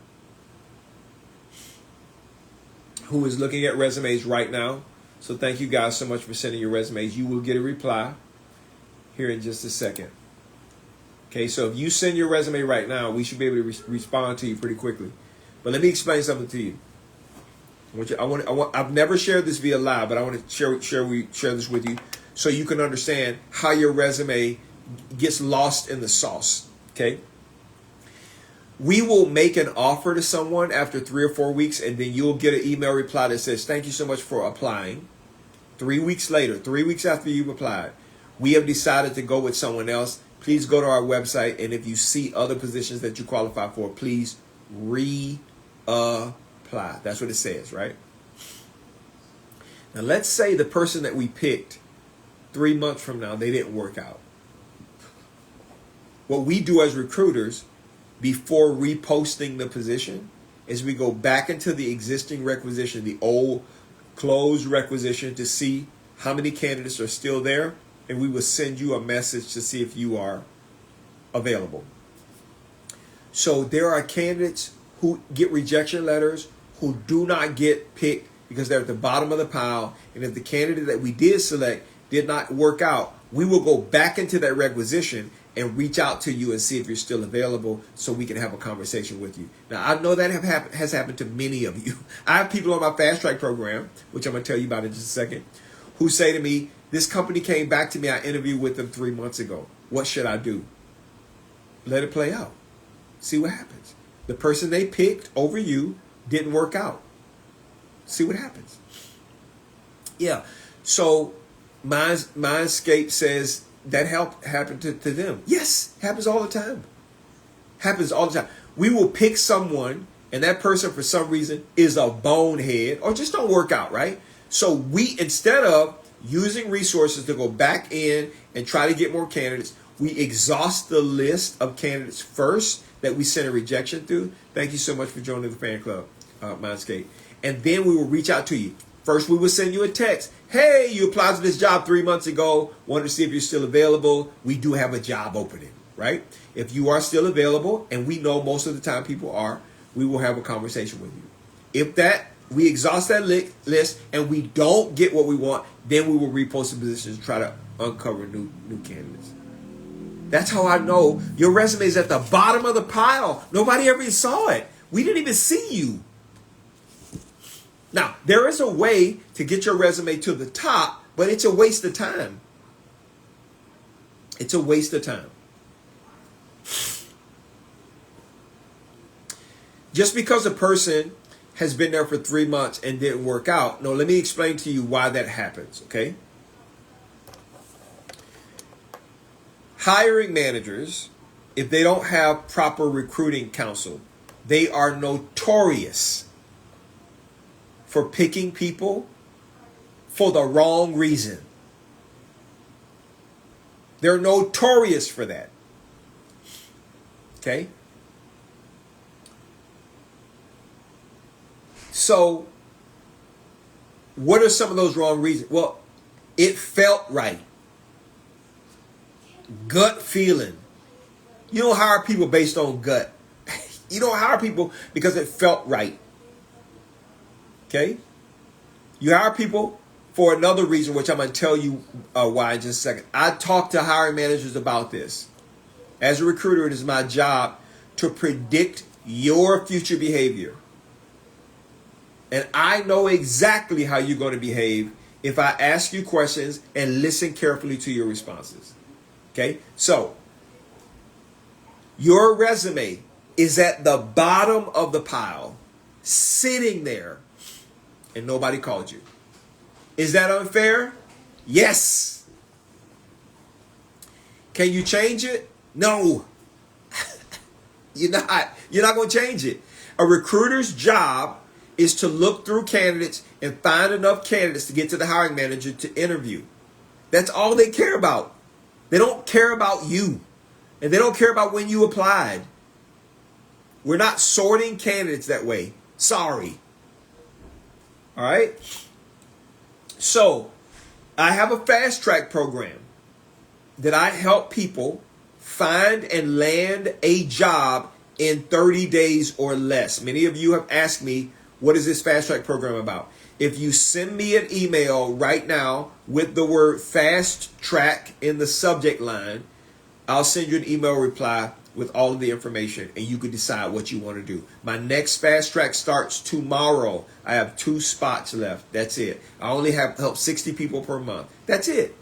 who is looking at resumes right now. So thank you guys so much for sending your resumes. You will get a reply here in just a second. Okay, so if you send your resume right now, we should be able to respond to you pretty quickly. But let me explain something to you. I've never shared this via live, but I want to share this with you so you can understand how your resume gets lost in the sauce. Okay, we will make an offer to someone after 3 or 4 weeks, and then you'll get an email reply that says, "Thank you so much for applying." 3 weeks later, 3 weeks after you've applied, we have decided to go with someone else. Please go to our website, and if you see other positions that you qualify for, please reapply. That's what it says, right? Now, let's say the person that we picked 3 months from now, they didn't work out. What we do as recruiters before reposting the position is we go back into the existing requisition, the old closed requisition, to see how many candidates are still there, and we will send you a message to see if you are available. So there are candidates who get rejection letters who do not get picked because they're at the bottom of the pile, and if the candidate that we did select did not work out, we will go back into that requisition and reach out to you and see if you're still available so we can have a conversation with you. Now, I know that has happened to many of you. I have people on my fast track program, which I'm going to tell you about in just a second, who say to me, "This company came back to me. I interviewed with them 3 months ago. What should I do?" Let it play out. See what happens. The person they picked over you didn't work out. See what happens. Yeah. So Mindscape says that happened to them. Yes, happens all the time. Happens all the time. We will pick someone, and that person for some reason is a bonehead or just don't work out, right? So we, instead of using resources to go back in and try to get more candidates, we exhaust the list of candidates first that we send a rejection through. Thank you so much for joining the fan club, Mindscape. And then we will reach out to you. First, we will send you a text. "Hey, you applied to this job 3 months ago. Wanted to see if you're still available. We do have a job opening," right? If you are still available, and we know most of the time people are, we will have a conversation with you. If we exhaust that list and we don't get what we want, then we will repost the positions and try to uncover new candidates. That's how I know your resume is at the bottom of the pile. Nobody ever saw it. We didn't even see you. Now, there is a way to get your resume to the top, but it's a waste of time. It's a waste of time. Just because a person has been there for 3 months and didn't work out, no, let me explain to you why that happens, okay? Hiring managers, if they don't have proper recruiting counsel, they are notorious for picking people for the wrong reason. They're notorious for that. Okay? So, what are some of those wrong reasons? Well, it felt right. Gut feeling. You don't hire people based on gut. You don't hire people because it felt right. Okay? You hire people for another reason, which I'm going to tell you why in just a second. I talk to hiring managers about this. As a recruiter, it is my job to predict your future behavior. And I know exactly how you're going to behave if I ask you questions and listen carefully to your responses. Okay? So, your resume is at the bottom of the pile, sitting there, and nobody called you. Is that unfair? Yes. Can you change it? No. You're not going to change it. A recruiter's job is to look through candidates and find enough candidates to get to the hiring manager to interview. That's all they care about. They don't care about you. And they don't care about when you applied. We're not sorting candidates that way. Sorry. All right? So, I have a fast track program that I help people find and land a job in 30 days or less. Many of you have asked me, what is this fast track program about? If you send me an email right now with the word fast track in the subject line, I'll send you an email reply with all of the information, and you can decide what you want to do. My next fast track starts tomorrow. I have 2 spots left. That's it. I only have help 60 people per month. That's it.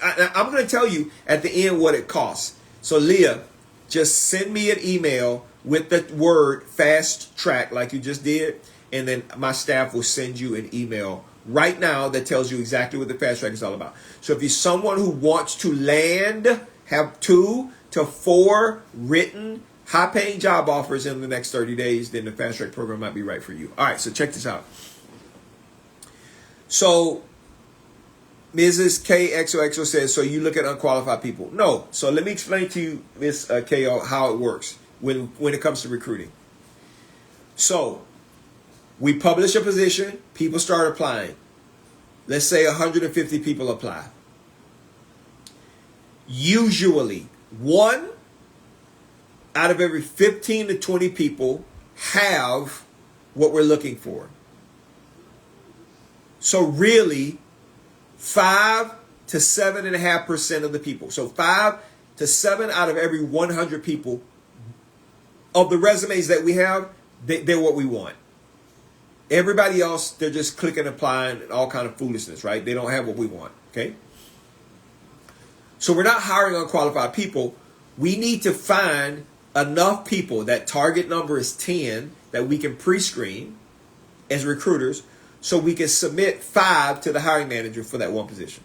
I'm going to tell you at the end what it costs. So Leah, just send me an email with the word fast track like you just did, and then my staff will send you an email right now that tells you exactly what the fast track is all about. So if you're someone who wants to land, have 2 to 4 written high-paying job offers in the next 30 days, then the fast track program might be right for you. All right, so check this out. So Mrs. KXOXO says, so you look at unqualified people. No. So let me explain to you, Ms. KO, how it works when it comes to recruiting. So we publish a position, people start applying. Let's say 150 people apply. Usually, 1 out of every 15 to 20 people have what we're looking for. So really, 5 to 7.5% of the people. So 5 to 7 out of every 100 people of the resumes that we have, they're what we want. Everybody else, they're just clicking, applying, and all kind of foolishness, right? They don't have what we want, okay? So we're not hiring unqualified people. We need to find enough people, that target number is 10, that we can pre-screen as recruiters, so we can submit 5 to the hiring manager for that one position.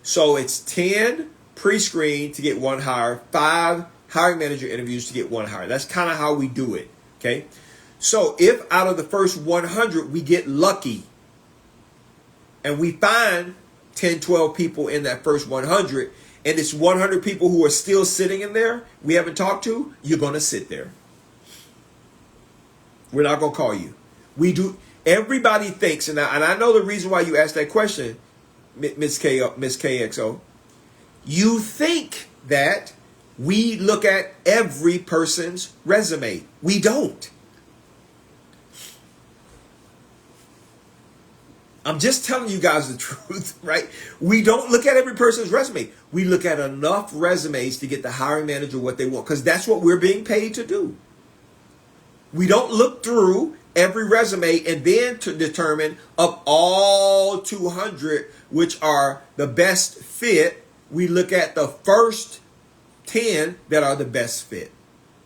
So it's 10 pre-screen to get 1 hire, 5 hiring manager interviews to get 1 hire. That's kind of how we do it, okay? So if out of the first 100 we get lucky and we find 10, 12 people in that first 100, and it's 100 people who are still sitting in there we haven't talked to, you're going to sit there. We're not going to call you. We do. Everybody thinks, and I know the reason why you asked that question, Miss KXO. You think that we look at every person's resume. We don't. I'm just telling you guys the truth, right? We don't look at every person's resume. We look at enough resumes to get the hiring manager what they want, because that's what we're being paid to do. We don't look through every resume and then to determine of all 200 which are the best fit. We look at the first 10 that are the best fit.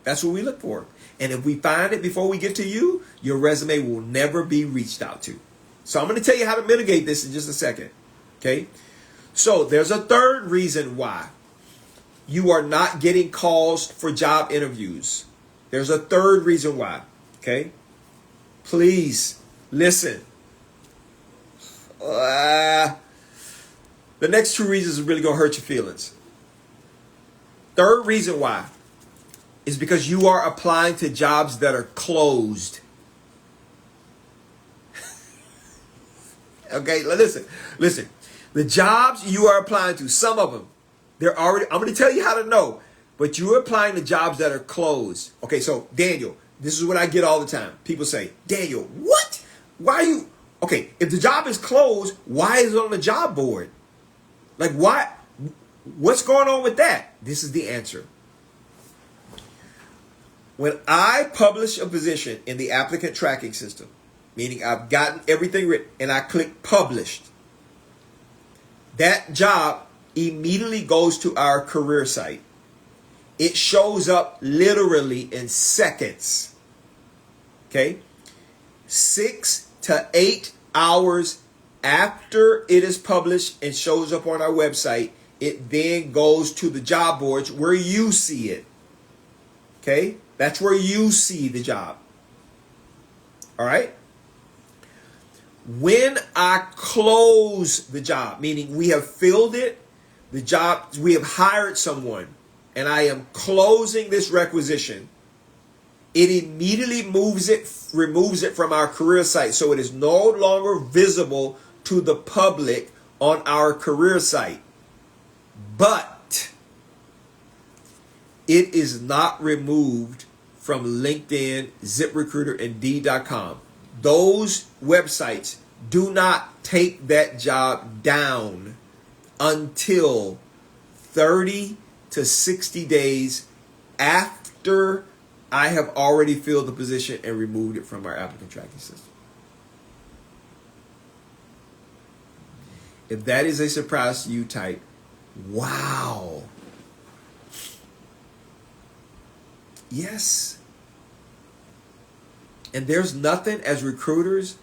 That's what we look for. And if we find it before we get to you, your resume will never be reached out to. So I'm going to tell you how to mitigate this in just a second. Okay? So there's a third reason why you are not getting calls for job interviews. There's a third reason why. Okay? Please listen. The next 2 reasons are really going to hurt your feelings. Third reason why is because you are applying to jobs that are closed. Okay, listen. The jobs you are applying to, some of them, they're already, I'm going to tell you how to know, but you're applying to jobs that are closed. Okay, so Daniel, this is what I get all the time. People say, Daniel, what? Why are you, okay, if the job is closed, why is it on the job board? Like, why? What's going on with that? This is the answer. When I publish a position in the applicant tracking system, meaning I've gotten everything written and I click published, that job immediately goes to our career site. It shows up literally in seconds. Okay? 6 to 8 hours after it is published and shows up on our website, it then goes to the job boards where you see it. Okay? That's where you see the job. All right? When I close the job, meaning we have filled it, the job, we have hired someone, and I am closing this requisition, it immediately removes it from our career site, so it is no longer visible to the public on our career site. But it is not removed from LinkedIn, ZipRecruiter, and Indeed.com. Those websites do not take that job down until 30 to 60 days after I have already filled the position and removed it from our applicant tracking system. If that is a surprise to you, type, wow. Yes. And there's nothing, as recruiters,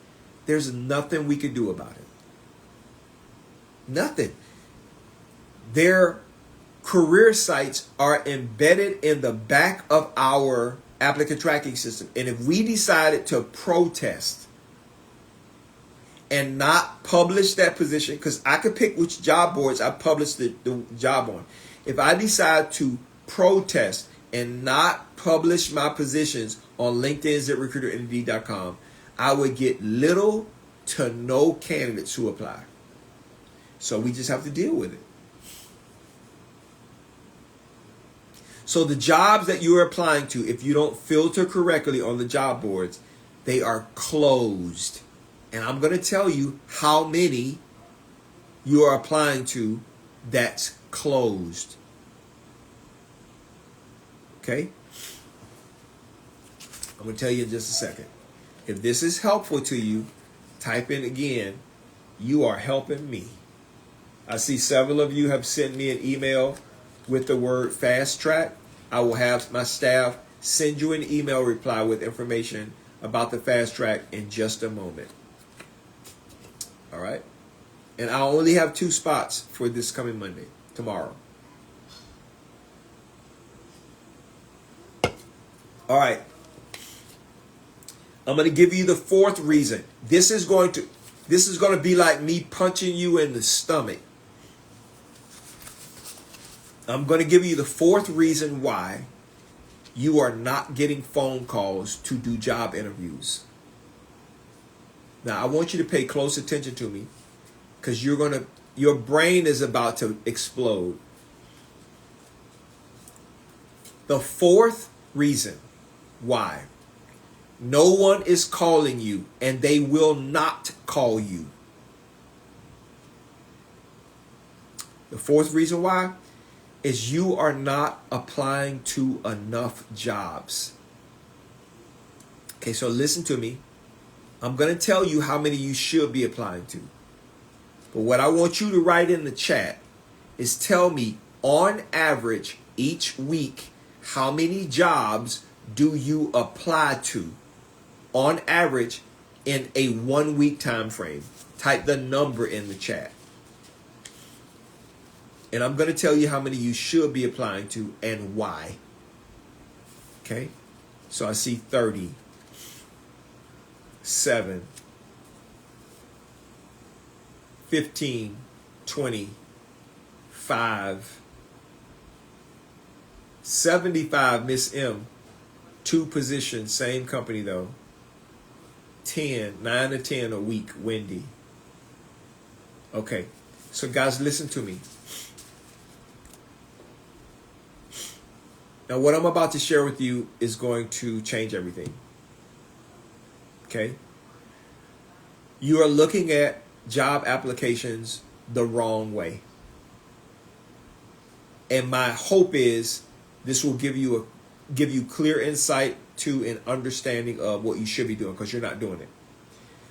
there's nothing we can do about it. Nothing. Their career sites are embedded in the back of our applicant tracking system. And if we decided to protest and not publish that position, because I could pick which job boards I publish the job on. If I decide to protest and not publish my positions on LinkedIn, ZipRecruiter, and Indeed.com, I would get little to no candidates who apply. So we just have to deal with it. So the jobs that you are applying to, if you don't filter correctly on the job boards, they are closed. And I'm going to tell you how many you are applying to that's closed. Okay? I'm going to tell you in just a second. If this is helpful to you, type in again, you are helping me. I see several of you have sent me an email with the word fast track. I will have my staff send you an email reply with information about the fast track in just a moment. All right? And I only have 2 spots for this coming Monday, tomorrow. All right. I'm going to give you the 4th reason. This is going to be like me punching you in the stomach. I'm going to give you the 4th reason why you are not getting phone calls to do job interviews. Now, I want you to pay close attention to me because your brain is about to explode. The 4th reason why no one is calling you and they will not call you. The 4th reason why is you are not applying to enough jobs. Okay, so listen to me. I'm going to tell you how many you should be applying to. But what I want you to write in the chat is tell me on average each week how many jobs do you apply to on average in a 1 week time frame. Type the number in the chat. And I'm going to tell you how many you should be applying to and why. Okay? So I see 30, 7, 15, 20, 5, 75, Miss M. 2 positions, same company though. 10, 9 to 10 a week, Wendy. Okay, so guys, listen to me. Now, what I'm about to share with you is going to change everything. Okay? You are looking at job applications the wrong way. And my hope is this will give you give you clear insight to an understanding of what you should be doing, because you're not doing it.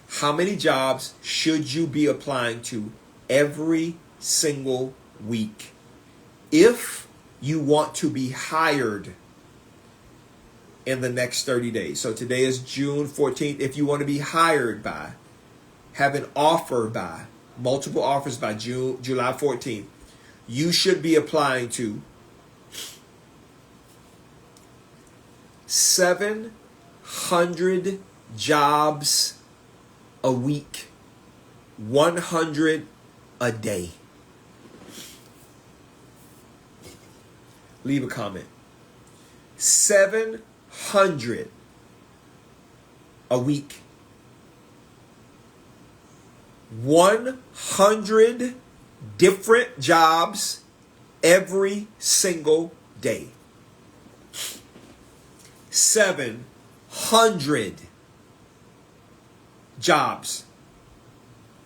How many jobs should you be applying to every single week if you want to be hired in the next 30 days? So today is June 14th. If you want to be hired by, have an offer by, multiple offers by July 14th, you should be applying to 700 jobs a week, 100 a day. Leave a comment. 700 a week, 100 different jobs every single day. 700 jobs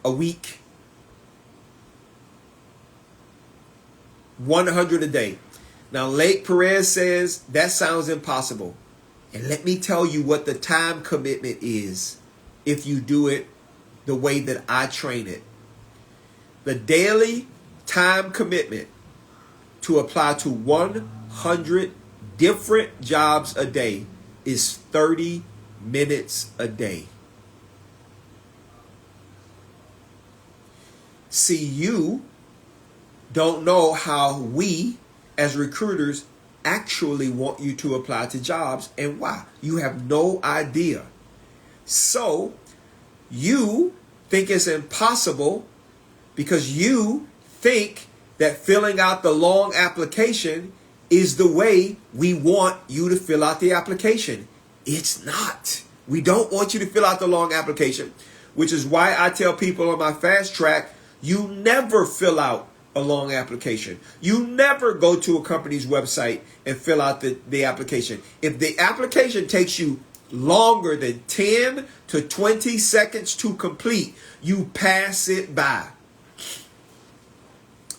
a week, 100 a day. Now, Lake Perez says that sounds impossible. And let me tell you what the time commitment is if you do it the way that I train it. The daily time commitment to apply to 100 different jobs a day is 30 minutes a day. See, you don't know how we as recruiters actually want you to apply to jobs and why. You have no idea. So you think it's impossible because you think that filling out the long application is the way we want you to fill out the application. It's not. We don't want you to fill out the long application, which is why I tell people on my fast track, you never fill out a long application. You never go to a company's website and fill out the application. If the application takes you longer than 10 to 20 seconds to complete, you pass it by.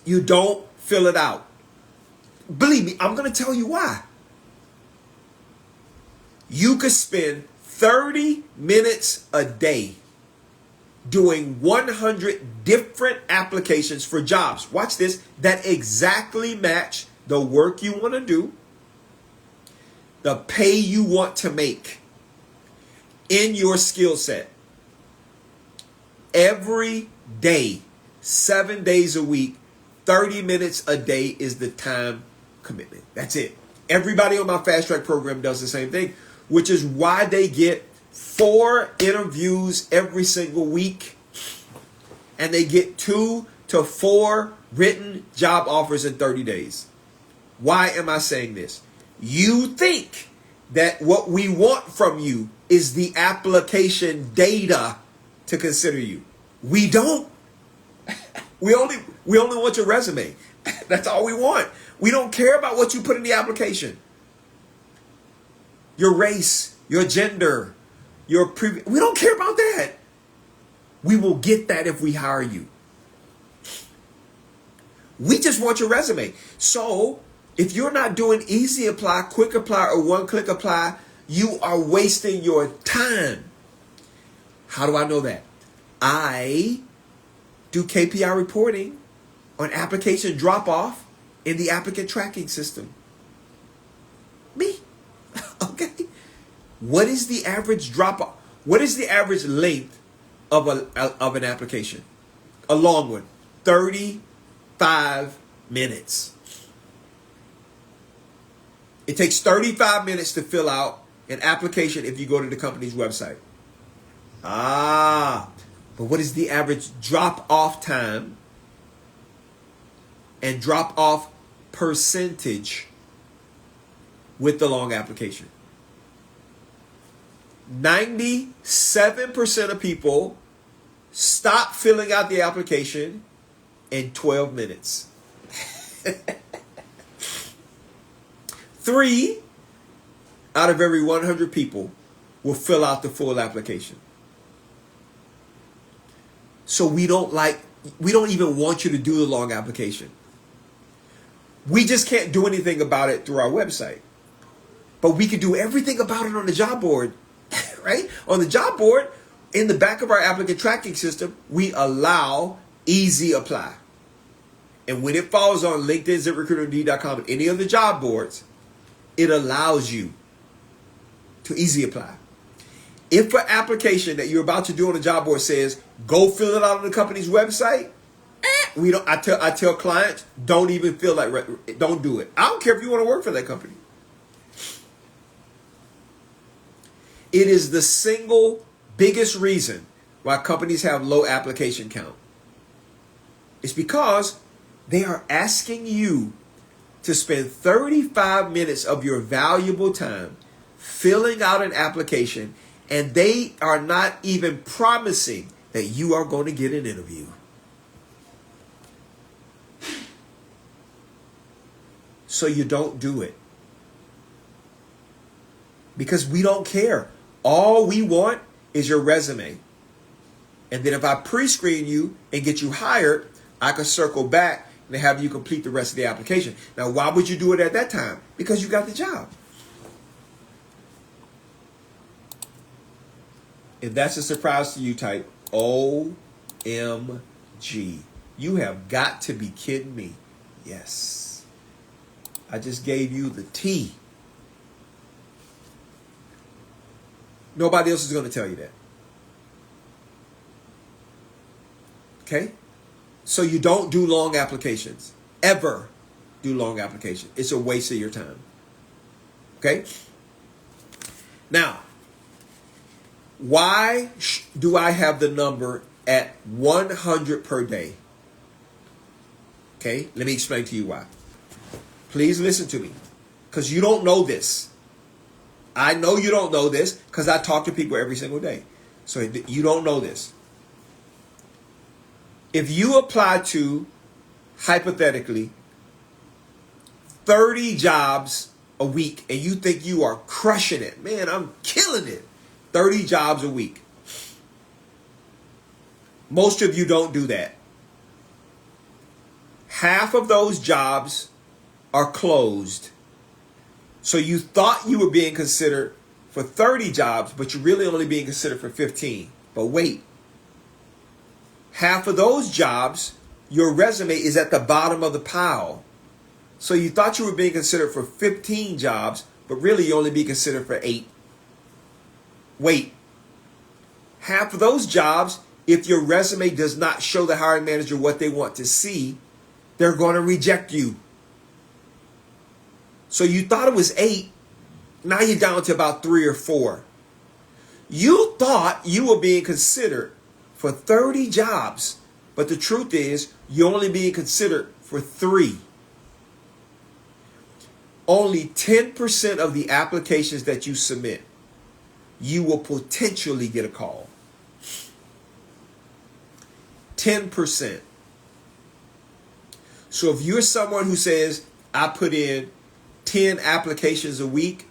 You don't fill it out. Believe me, I'm going to tell you why. You could spend 30 minutes a day doing 100 different applications for jobs. Watch this. That exactly match the work you want to do, the pay you want to make in your skill set. Every day, 7 days a week, 30 minutes a day is the time commitment. That's it. Everybody on my fast track program does the same thing, which is why they get 4 interviews every single week, and they get 2 to 4 written job offers in 30 days. Why am I saying this? You think that what we want from you is the application data to consider you. We don't. We only want your resume. That's all we want. We don't care about what you put in the application. Your race, your gender, we don't care about that. We will get that if we hire you. We just want your resume. So if you're not doing easy apply, quick apply, or one-click apply, you are wasting your time. How do I know that? I do KPI reporting on application drop-off in the applicant tracking system. Me. Okay. What is the average drop-off? What is the average length of an application? A long one. 35 minutes. It takes 35 minutes to fill out an application if you go to the company's website. But what is the average drop-off time and drop-off percentage with the long application? 97% of people stop filling out the application in 12 minutes. 3 out of every 100 people will fill out the full application. So we don't even want you to do the long application. We just can't do anything about it through our website. But we can do everything about it on the job board, right? On the job board, in the back of our applicant tracking system, we allow easy apply. And when it falls on LinkedIn, ZipRecruiter.com, and any of the job boards, it allows you to easy apply. If an application that you're about to do on the job board says, go fill it out on the company's website, I tell clients, don't even feel like, don't do it. I don't care if you want to work for that company. It is the single biggest reason why companies have low application count. It's because they are asking you to spend 35 minutes of your valuable time filling out an application, and they are not even promising that you are going to get an interview. So you don't do it. Because we don't care. All we want is your resume. And then if I pre-screen you and get you hired, I can circle back and have you complete the rest of the application. Now, why would you do it at that time? Because you got the job. If that's a surprise to you, type OMG. You have got to be kidding me. Yes. I just gave you the T. Nobody else is going to tell you that. Okay? So you don't do long applications. Ever do long applications. It's a waste of your time. Okay? Now, why do I have the number at 100 per day? Okay? Let me explain to you why. Please listen to me. Because you don't know this. I know you don't know this because I talk to people every single day. So you don't know this. If you apply to, hypothetically, 30 jobs a week and you think you are crushing it, man, I'm killing it. 30 jobs a week. Most of you don't do that. Half of those jobs are closed. So you thought you were being considered for 30 jobs, but you're really only being considered for 15. But wait. Half of those jobs, your resume is at the bottom of the pile. So you thought you were being considered for 15 jobs, but really you only be considered for 8. Wait. Half of those jobs, if your resume does not show the hiring manager what they want to see, they're going to reject you. So you thought it was 8. Now you're down to about 3 or 4. You thought you were being considered for 30 jobs. But the truth is, you're only being considered for 3. Only 10% of the applications that you submit, you will potentially get a call. 10%. So if you're someone who says, I put in 10 applications a week,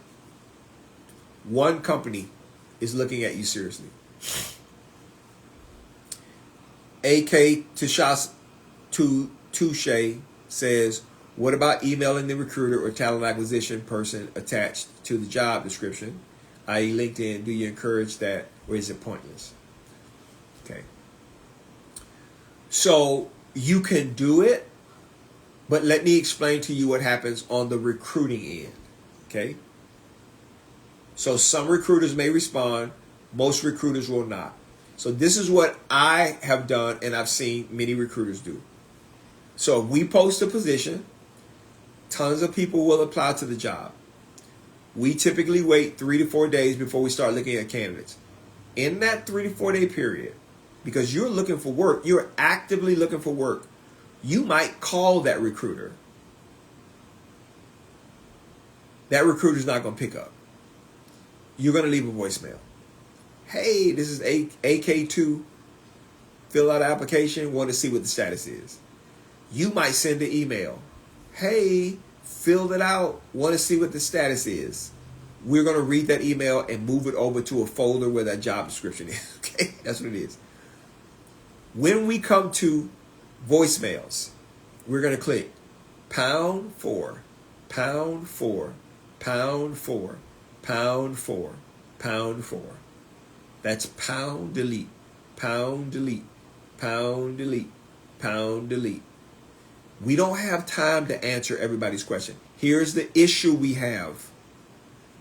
one company is looking at you seriously. AK Touche says, what about emailing the recruiter or talent acquisition person attached to the job description, i.e. LinkedIn? Do you encourage that, or is it pointless? Okay. So you can do it, but let me explain to you what happens on the recruiting end. Okay? So some recruiters may respond, most recruiters will not. So this is what I have done and I've seen many recruiters do. So if we post a position, tons of people will apply to the job. We typically wait 3 to 4 days before we start looking at candidates. In that 3 to 4 day period, because you're looking for work, you're actively looking for work, you might call that recruiter. That recruiter's not going to pick up. You're going to leave a voicemail. Hey, this is AK2. Fill out an application. Want to see what the status is. You might send an email. Hey, filled it out. Want to see what the status is. We're going to read that email and move it over to a folder where that job description is. Okay, that's what it is. When we come to voicemails, we're going to click #4, pound 4, pound 4, pound 4. That's pound delete, pound delete, pound delete, pound delete. We don't have time to answer everybody's question. Here's the issue we have.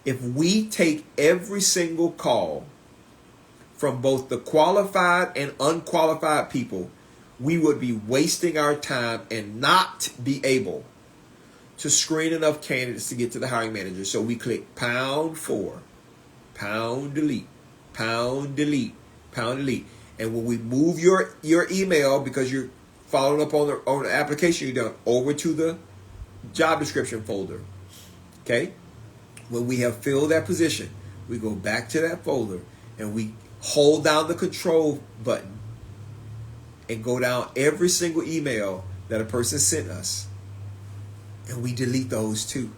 If we take every single call from both the qualified and unqualified people, we would be wasting our time and not be able to screen enough candidates to get to the hiring manager. So we click pound 4, pound delete, pound delete, pound delete. And when we move your email, because you're following up on the application you've done, over to the job description folder. Okay? When we have filled that position, we go back to that folder and we hold down the control button and go down every single email that a person sent us. And we delete those too.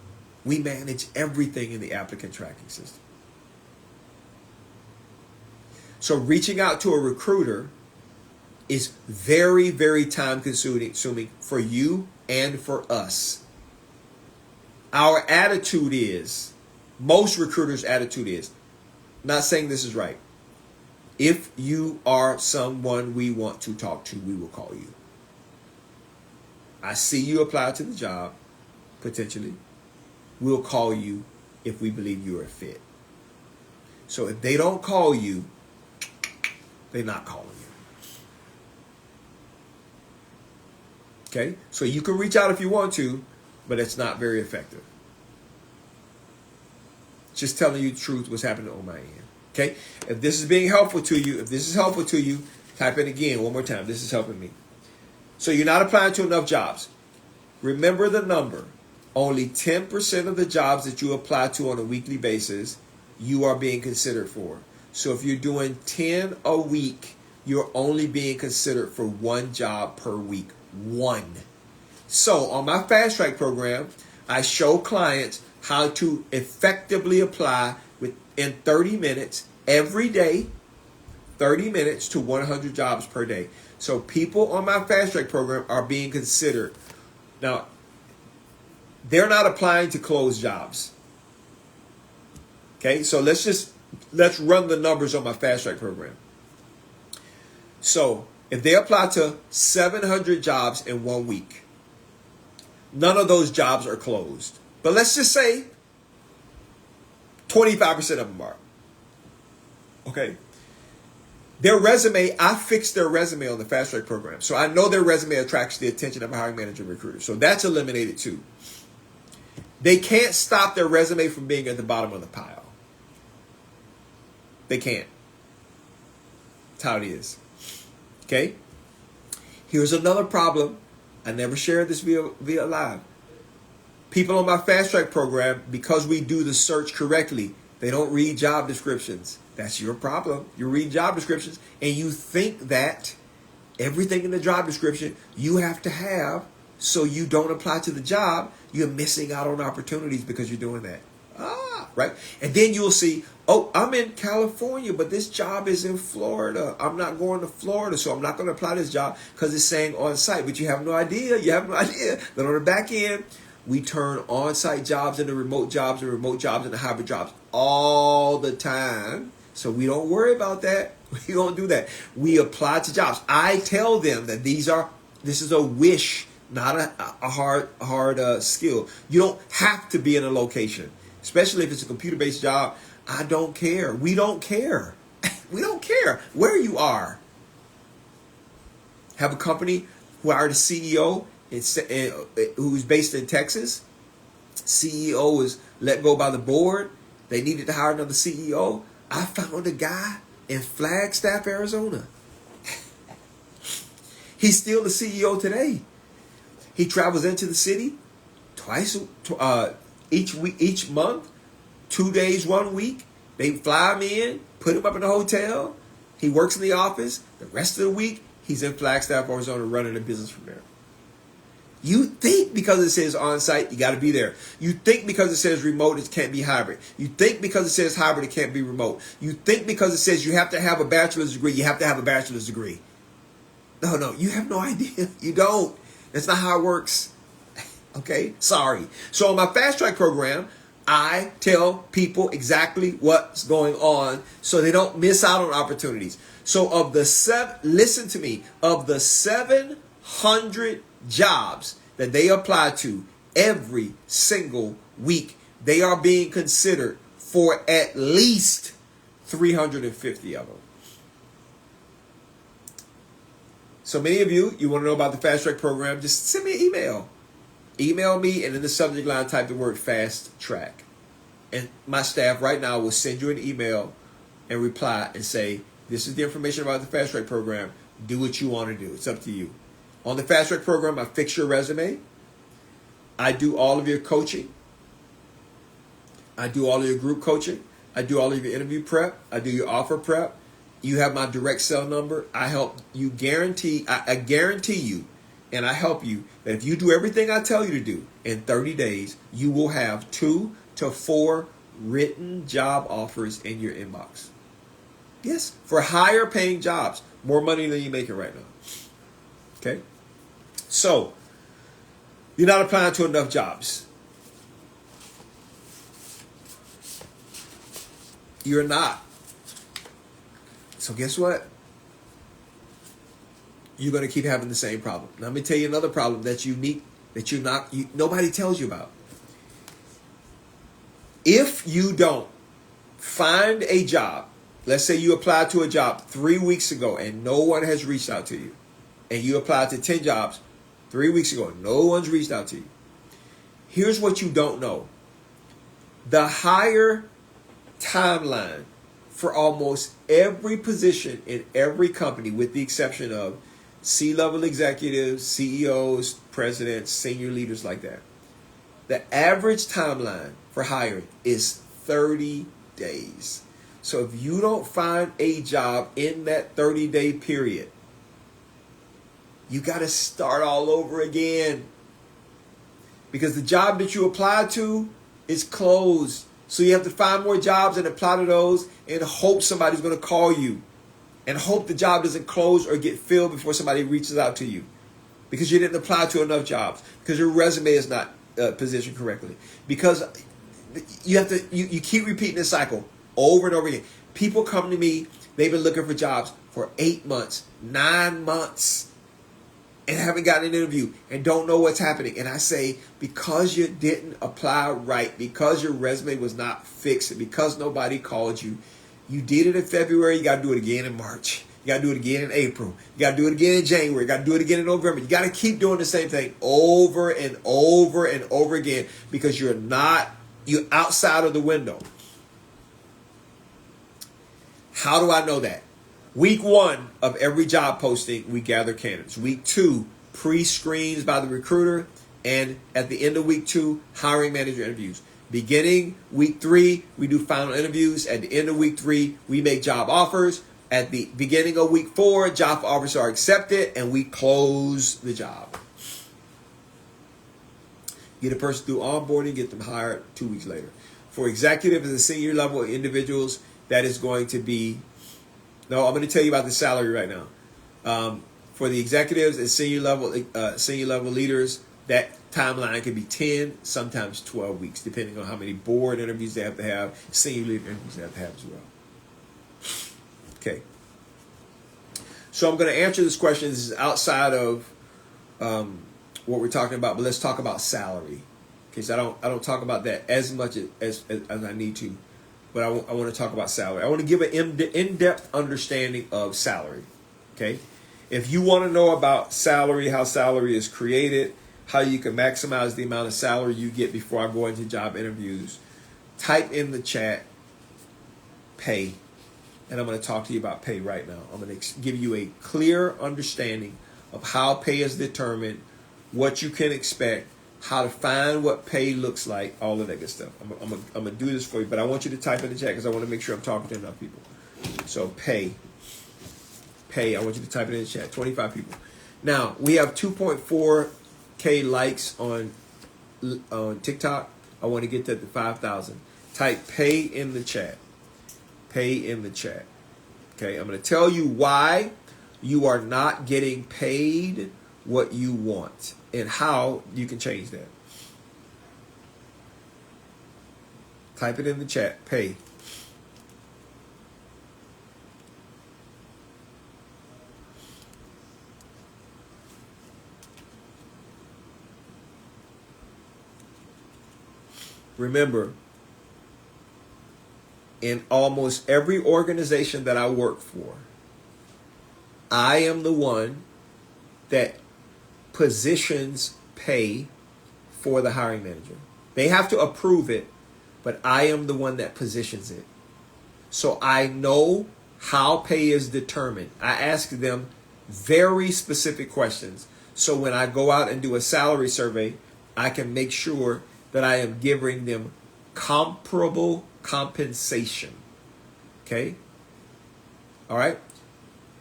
We manage everything in the applicant tracking system. So reaching out to a recruiter is very, very time consuming for you and for us. Our attitude is, most recruiters' attitude is, not saying this is right, if you are someone we want to talk to, we will call you. I see you apply to the job, potentially. We'll call you if we believe you're a fit. So if they don't call you, they're not calling you. Okay? So you can reach out if you want to, but it's not very effective. Just telling you the truth, what's happening on my end. Okay? If this is being helpful to you, type in again one more time. This is helping me. So you're not applying to enough jobs. Remember the number. Only 10% of the jobs that you apply to on a weekly basis, you are being considered for. So if you're doing 10 a week, you're only being considered for one job per week. One. So on my Fast Track program, I show clients how to effectively apply within 30 minutes every day, 30 minutes to 100 jobs per day. So people on my Fast Track program are being considered. Now, they're not applying to close jobs. Okay, so let's run the numbers on my Fast Track program. So if they apply to 700 jobs in 1 week, none of those jobs are closed. But let's just say 25% of them are. Okay. Their resume, I fixed their resume on the Fast Track program. So I know their resume attracts the attention of a hiring manager recruiter. So that's eliminated too. They can't stop their resume from being at the bottom of the pile. They can't. That's how it is. Okay? Here's another problem. I never shared this via live. People on my Fast Track program, because we do the search correctly, they don't read job descriptions. That's your problem. You read job descriptions and you think that everything in the job description you have to have so you don't apply to the job. You're missing out on opportunities because you're doing that. Right? And then you'll see, oh, I'm in California, but this job is in Florida. I'm not going to Florida, so I'm not going to apply this job because it's saying on site. But you have no idea. You have no idea that on the back end, we turn on-site jobs into remote jobs and remote jobs into hybrid jobs all the time. So we don't worry about that. We don't do that. We apply to jobs. I tell them that this is a wish, not a hard skill. You don't have to be in a location, especially if it's a computer-based job. I don't care. We don't care. We don't care where you are. Have a company who hired a CEO who's based in Texas. CEO was let go by the board. They needed to hire another CEO. I found a guy in Flagstaff, Arizona. He's still the CEO today. He travels into the city each month, 2 days, 1 week. They fly him in, put him up in a hotel. He works in the office. The rest of the week, he's in Flagstaff, Arizona, running a business from there. You think because it says on-site, you got to be there. You think because it says remote, it can't be hybrid. You think because it says hybrid, it can't be remote. You think because it says you have to have a bachelor's degree, you have to have a bachelor's degree. No, you have no idea. You don't. That's not how it works. Okay? Sorry. So on my Fast Track program, I tell people exactly what's going on so they don't miss out on opportunities. So of the listen to me, of the 700 jobs that they apply to every single week, they are being considered for at least 350 of them. So many of you want to know about the Fast Track program, just send me an email. Email me, and in the subject line type the word Fast Track. And my staff right now will send you an email and reply and say, this is the information about the Fast Track program. Do what you want to do. It's up to you. On the Fast Track program, I fix your resume. I do all of your coaching. I do all of your group coaching. I do all of your interview prep. I do your offer prep. You have my direct cell number. I help you guarantee, I guarantee you, and I help you that if you do everything I tell you to do in 30 days, you will have 2 to 4 written job offers in your inbox. Yes, for higher paying jobs, more money than you're making right now. Okay? So, you're not applying to enough jobs. You're not. So guess what? You're going to keep having the same problem. Now, let me tell you another problem that's unique, that nobody tells you about. If you don't find a job, let's say you applied to a job 3 weeks ago and no one has reached out to you, and you applied to 10 jobs 3 weeks ago and no one's reached out to you. Here's what you don't know. The higher timeline for almost every position in every company, with the exception of C-level executives, CEOs, presidents, senior leaders like that. The average timeline for hiring is 30 days. So if you don't find a job in that 30-day period, you got to start all over again. Because the job that you applied to is closed. So you have to find more jobs and apply to those and hope somebody's going to call you. And hope the job doesn't close or get filled before somebody reaches out to you. Because you didn't apply to enough jobs. Because your resume is not positioned correctly. Because you keep repeating this cycle over and over again. People come to me, they've been looking for jobs for 8 months, 9 months, and haven't gotten an interview and don't know what's happening. And I say, because you didn't apply right, because your resume was not fixed, because nobody called you, you did it in February, you got to do it again in March. You got to do it again in April. You got to do it again in January. You got to do it again in November. You got to keep doing the same thing over and over and over again, because you're outside of the window. How do I know that? Week 1 of every job posting, we gather candidates. Week 2, pre-screens by the recruiter. And at the end of week 2, hiring manager interviews. Beginning week 3, we do final interviews. At the end of week 3, we make job offers. At the beginning of week 4, job offers are accepted and we close the job. Get a person through onboarding, get them hired 2 weeks later. For executives and senior level individuals, that is going to be... No, I'm going to tell you about the salary right now. For the executives and senior level leaders, that timeline can be 10, sometimes 12 weeks, depending on how many board interviews they have, senior leader interviews they have to have as well. Okay. So I'm going to answer this question. This is outside of what we're talking about, but let's talk about salary. Okay, so I don't talk about that as much as I need to. But I want to talk about salary. I want to give an in-depth understanding of salary. Okay? If you want to know about salary, how salary is created, how you can maximize the amount of salary you get before I go into job interviews, type in the chat, pay. And I'm going to talk to you about pay right now. I'm going to give you a clear understanding of how pay is determined, what you can expect, how to find what pay looks like, all of that good stuff. I'm going to do this for you, but I want you to type in the chat because I want to make sure I'm talking to enough people. So pay, I want you to type it in the chat, 25 people. Now, we have 2.4K likes on TikTok. I want to get that to 5,000. Type pay in the chat. Pay in the chat. Okay, I'm going to tell you why you are not getting paid what you want and how you can change that. Type it in the chat. Pay. Remember, in almost every organization that I work for, I am the one that positions pay for the hiring manager. They have to approve it, but I am the one that positions it. So I know how pay is determined. I ask them very specific questions. So when I go out and do a salary survey, I can make sure that I am giving them comparable compensation. Okay? All right?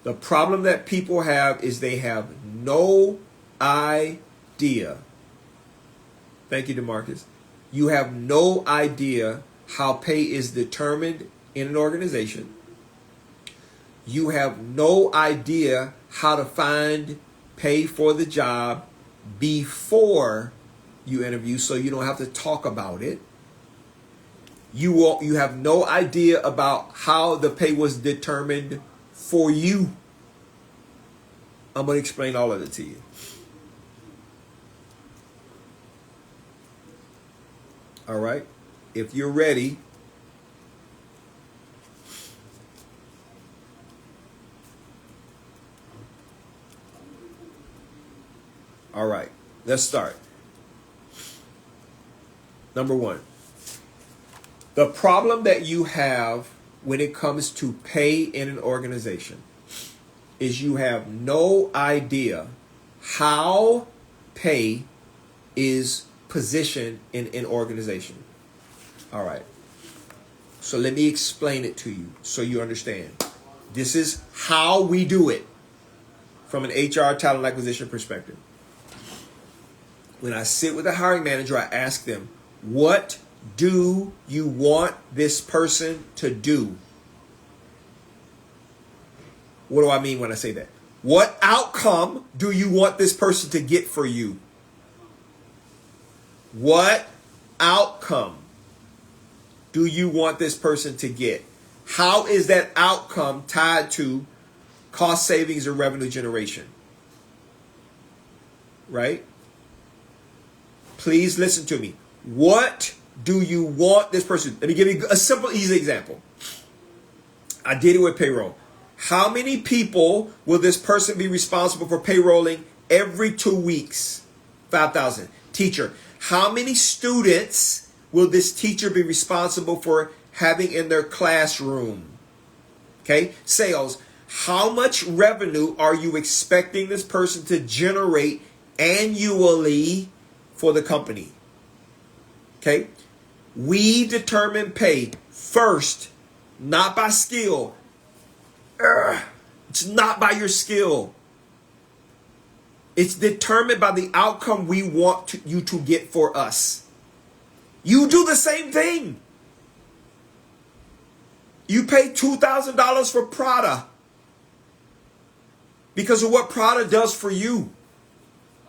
The problem that people have is they have no idea. Thank you, DeMarcus. You have no idea how pay is determined in an organization. You have no idea how to find pay for the job before you interview, so you don't have to talk about it. You have no idea about how the pay was determined for you. I'm going to explain all of it to you. All right? If you're ready, all right, let's start. Number one, the problem that you have when it comes to pay in an organization is you have no idea how pay is positioned in an organization. All right. So let me explain it to you so you understand. This is how we do it from an HR talent acquisition perspective. When I sit with a hiring manager, I ask them, what do you want this person to do? What do I mean when I say that? What outcome do you want this person to get for you? What outcome do you want this person to get? How is that outcome tied to cost savings or revenue generation? Right? Please listen to me. What do you want this person? Let me give you a simple, easy example. I did it with payroll. How many people will this person be responsible for payrolling every 2 weeks? 5,000. Teacher. How many students will this teacher be responsible for having in their classroom? Okay. Sales. How much revenue are you expecting this person to generate annually for the company? Okay. We determine pay first, not by skill. It's not by your skill. It's determined by the outcome we want you to get for us. You do the same thing. You pay $2,000 for Prada because of what Prada does for you.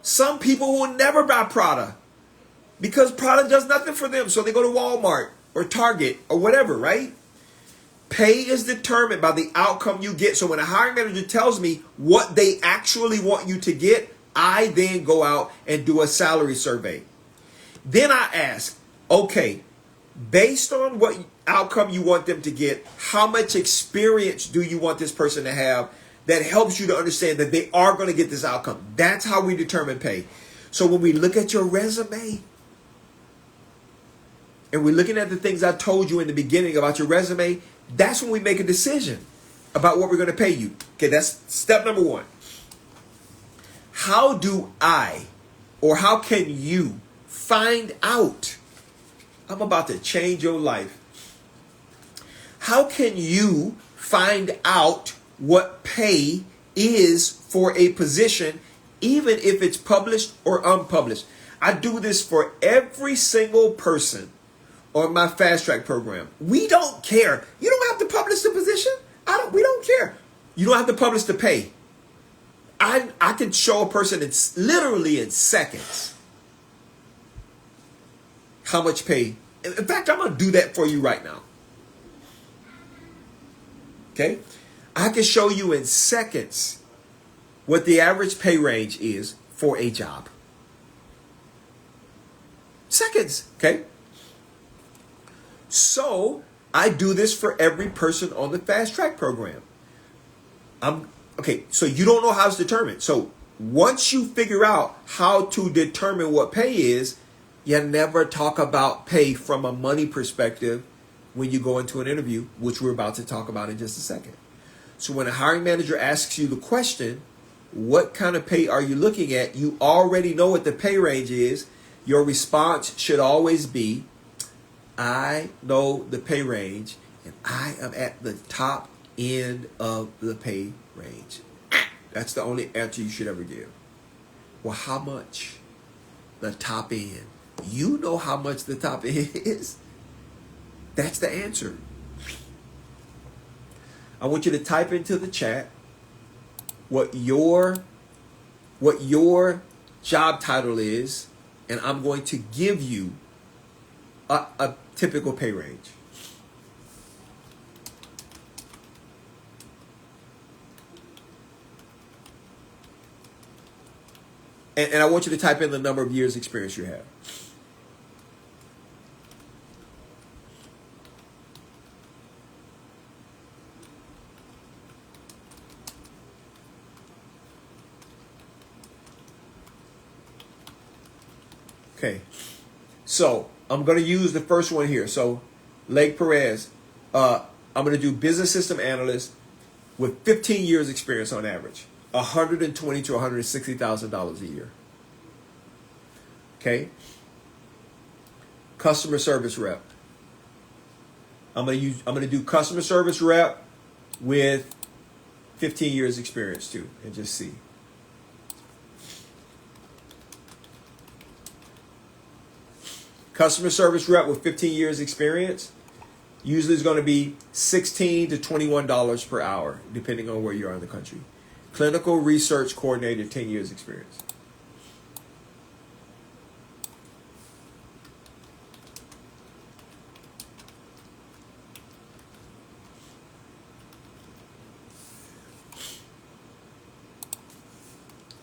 Some people will never buy Prada because Prada does nothing for them. So they go to Walmart or Target or whatever, right? Pay is determined by the outcome you get. So when a hiring manager tells me what they actually want you to get, I then go out and do a salary survey. Then I ask, okay, based on what outcome you want them to get, how much experience do you want this person to have that helps you to understand that they are going to get this outcome? That's how we determine pay. So when we look at your resume, and we're looking at the things I told you in the beginning about your resume, that's when we make a decision about what we're going to pay you. Okay, that's step number one. How do I, or how can you find out? I'm about to change your life. How can you find out what pay is for a position, even if it's published or unpublished? I do this for every single person on my fast track program. We don't care. You don't have to publish the position. We don't care. You don't have to publish the pay. I can show a person it's literally in seconds how much pay In fact, I'm going to do that for you right now. Okay? I can show you in seconds what the average pay range is for a job. Seconds, okay? So, I do this for every person on the Fast Track program. Okay, so you don't know how it's determined. So, once you figure out how to determine what pay is, you never talk about pay from a money perspective when you go into an interview, which we're about to talk about in just a second. So when a hiring manager asks you the question, what kind of pay are you looking at? You already know what the pay range is. Your response should always be, I know the pay range and I am at the top end of the pay range. That's the only answer you should ever give. Well, how much? The top end. You know how much the top end is. That's the answer. I want you to type into the chat what your job title is, and I'm going to give you a typical pay range. And I want you to type in the number of years experience you have. Okay, so I'm going to use the first one here. So, Lake Perez, I'm going to do business system analyst with 15 years experience on average, $120,000 to $160,000 a year. Okay, customer service rep. I'm going to do customer service rep with 15 years experience too, and just see. Customer service rep with 15 years experience usually is going to be $16 to $21 per hour, depending on where you are in the country. Clinical research coordinator, 10 years experience.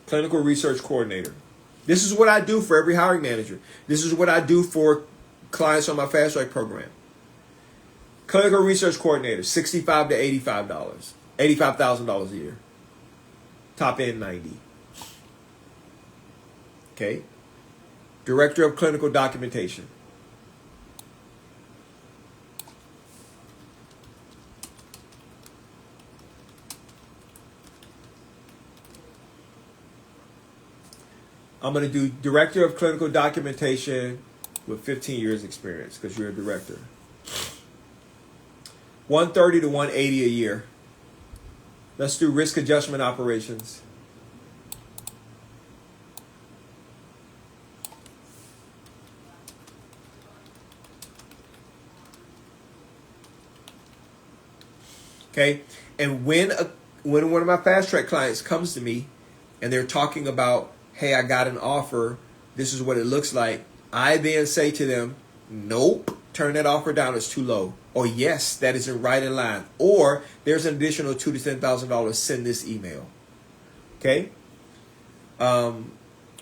Clinical research coordinator. This is what I do for every hiring manager. This is what I do for clients on my Fast Track program. Clinical research coordinator, $65,000 to $85, $85,000 a year. Top end, 90. Okay. Director of clinical documentation. I'm going to do director of clinical documentation with 15 years experience because you're a director. 130 to 180 a year. Let's do risk adjustment operations. Okay, and when one of my Fast Track clients comes to me and they're talking about, hey, I got an offer, this is what it looks like, I then say to them, nope, turn that offer down, it's too low. Or yes, that isn't right in line. Or there's an additional $2,000 to $10,000, send this email. Okay?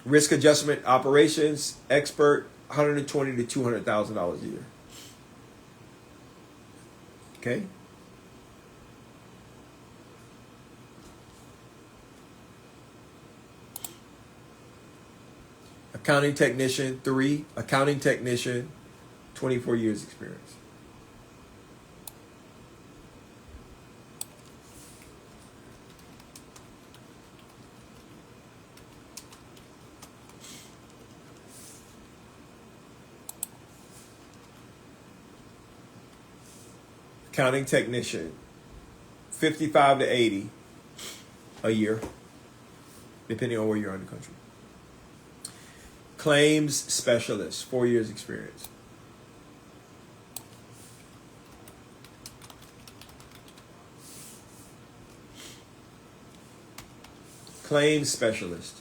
Risk adjustment operations expert, $120,000 to $200,000 a year. Okay? Accounting technician, 3. Accounting technician, 24 years experience. Accounting technician, 55 to 80 a year, depending on where you are in the country. Claims specialist, 4 years experience. Claims specialist,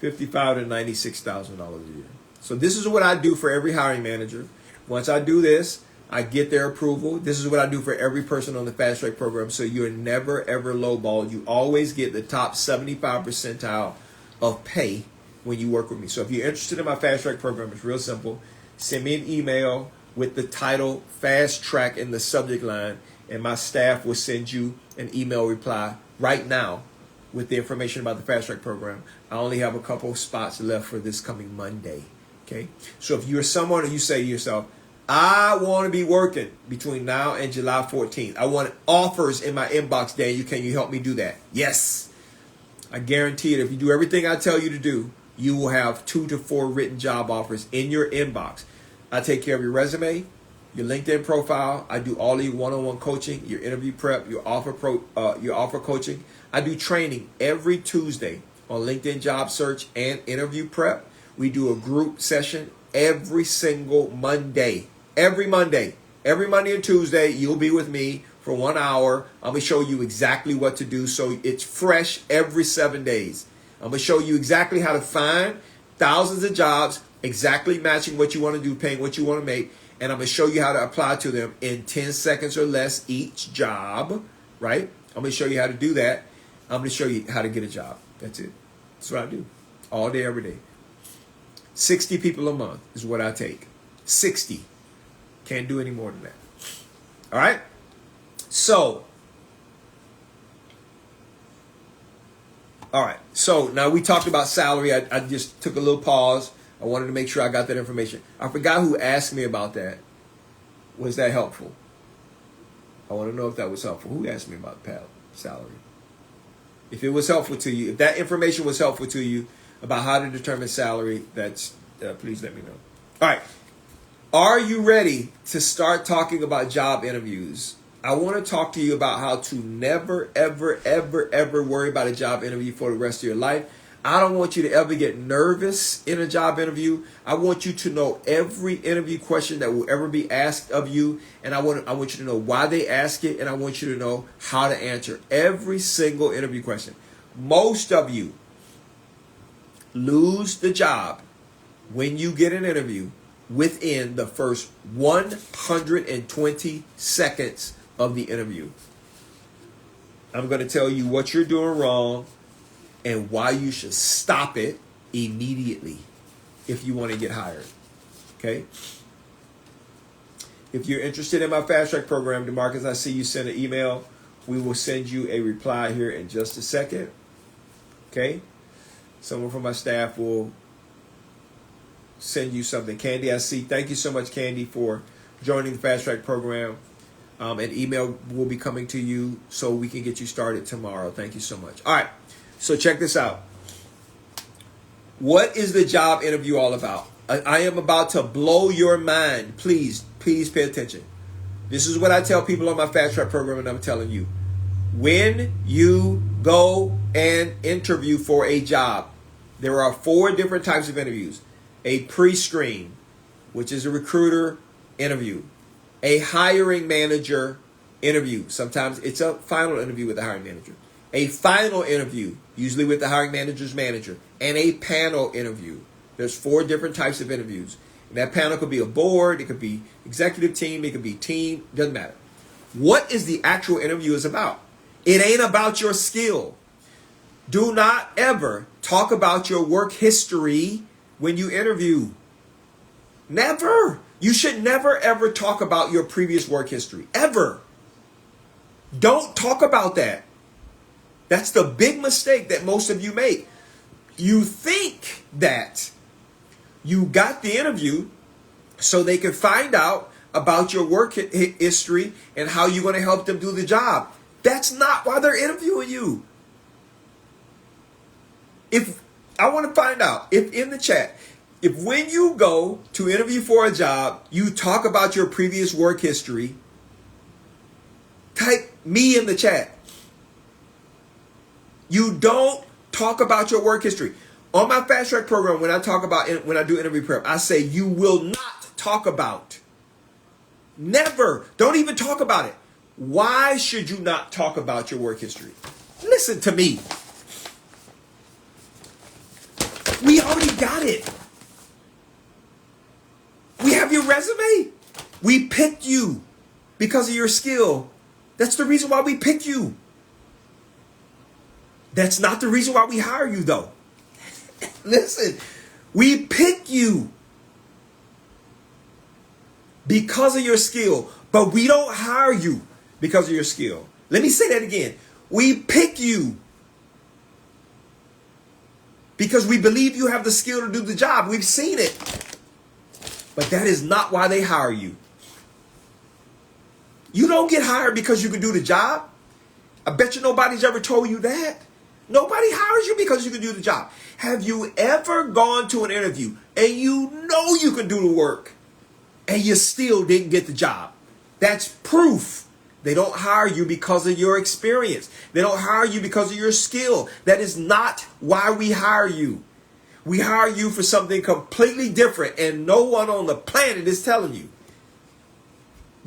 $55,000 to $96,000 a year. So this is what I do for every hiring manager. Once I do this, I get their approval. This is what I do for every person on the Fast Track program. So you're never, ever lowballed. You always get the top 75 percentile of pay when you work with me. So if you're interested in my Fast Track program, it's real simple. Send me an email with the title Fast Track in the subject line, and my staff will send you an email reply right now with the information about the Fast Track program. I only have a couple of spots left for this coming Monday. Okay? So if you're someone and you say to yourself, I want to be working between now and July 14th. I want offers in my inbox, Daniel. Can you help me do that? Yes. I guarantee it. If you do everything I tell you to do, you will have 2 to 4 written job offers in your inbox. I take care of your resume, your LinkedIn profile. I do all of your one-on-one coaching, your interview prep, your offer coaching. I do training every Tuesday on LinkedIn job search and interview prep. We do a group session every single Monday. Every Monday and Tuesday, you'll be with me for 1 hour. I'm going to show you exactly what to do so it's fresh every 7 days. I'm going to show you exactly how to find thousands of jobs, exactly matching what you want to do, paying what you want to make. And I'm going to show you how to apply to them in 10 seconds or less each job, right? I'm going to show you how to do that. I'm going to show you how to get a job. That's it. That's what I do all day, every day. 60 people a month is what I take. 60. Can't do any more than that. All right? So now we talked about salary. I just took a little pause. I wanted to make sure I got that information. I forgot who asked me about that. Was that helpful? I want to know if that was helpful. Who asked me about salary? If it was helpful to you, if that information was helpful to you about how to determine salary, that's please let me know. All right. Are you ready to start talking about job interviews? I want to talk to you about how to never, ever, ever, ever worry about a job interview for the rest of your life. I don't want you to ever get nervous in a job interview. I want you to know every interview question that will ever be asked of you. And I want you to know why they ask it. And I want you to know how to answer every single interview question. Most of you lose the job when you get an interview within the first 120 seconds of the interview. I'm going to tell you what you're doing wrong and why you should stop it immediately if you want to get hired. Okay? If you're interested in my Fast Track program, DeMarcus, I see you send an email. We will send you a reply here in just a second. Okay? Someone from my staff will send you something. Candy, I see. Thank you so much, Candy, for joining the Fast Track program. An email will be coming to you so we can get you started tomorrow. Thank you so much. All right. So check this out. What is the job interview all about? I am about to blow your mind. Please pay attention. This is what I tell people on my Fast Track program, and I'm telling you. When you go and interview for a job, there are 4 different types of interviews. A pre-screen, which is a recruiter interview. A hiring manager interview. Sometimes it's a final interview with the hiring manager. A final interview, usually with the hiring manager's manager. And a panel interview. There's 4 different types of interviews. And that panel could be a board, it could be executive team, it could be team, doesn't matter. What is the actual interview is about? It ain't about your skill. Do not ever talk about your work history when you interview. Never. You should never, ever talk about your previous work history. Ever. Don't talk about that. That's the big mistake that most of you make. You think that you got the interview so they can find out about your work history and how you're going to help them do the job. That's not why they're interviewing you. If I want to find out, if in the chat, if when you go to interview for a job, you talk about your previous work history, type me in the chat. You don't talk about your work history. On my Fast Track program, when I do interview prep, I say you will not talk about. Never. Don't even talk about it. Why should you not talk about your work history? Listen to me. We already got it. We have your resume. resume? We picked you because of your skill. That's the reason why we picked you. That's not the reason why we hire you, though. Listen, we pick you because of your skill, but we don't hire you because of your skill. Let me say that again. We pick you because we believe you have the skill to do the job. We've seen it. But that is not why they hire you. You don't get hired because you can do the job. I bet you nobody's ever told you that. Nobody hires you because you can do the job. Have you ever gone to an interview and you know you can do the work and you still didn't get the job? That's proof. They don't hire you because of your experience. They don't hire you because of your skill. That is not why we hire you. We hire you for something completely different, and no one on the planet is telling you.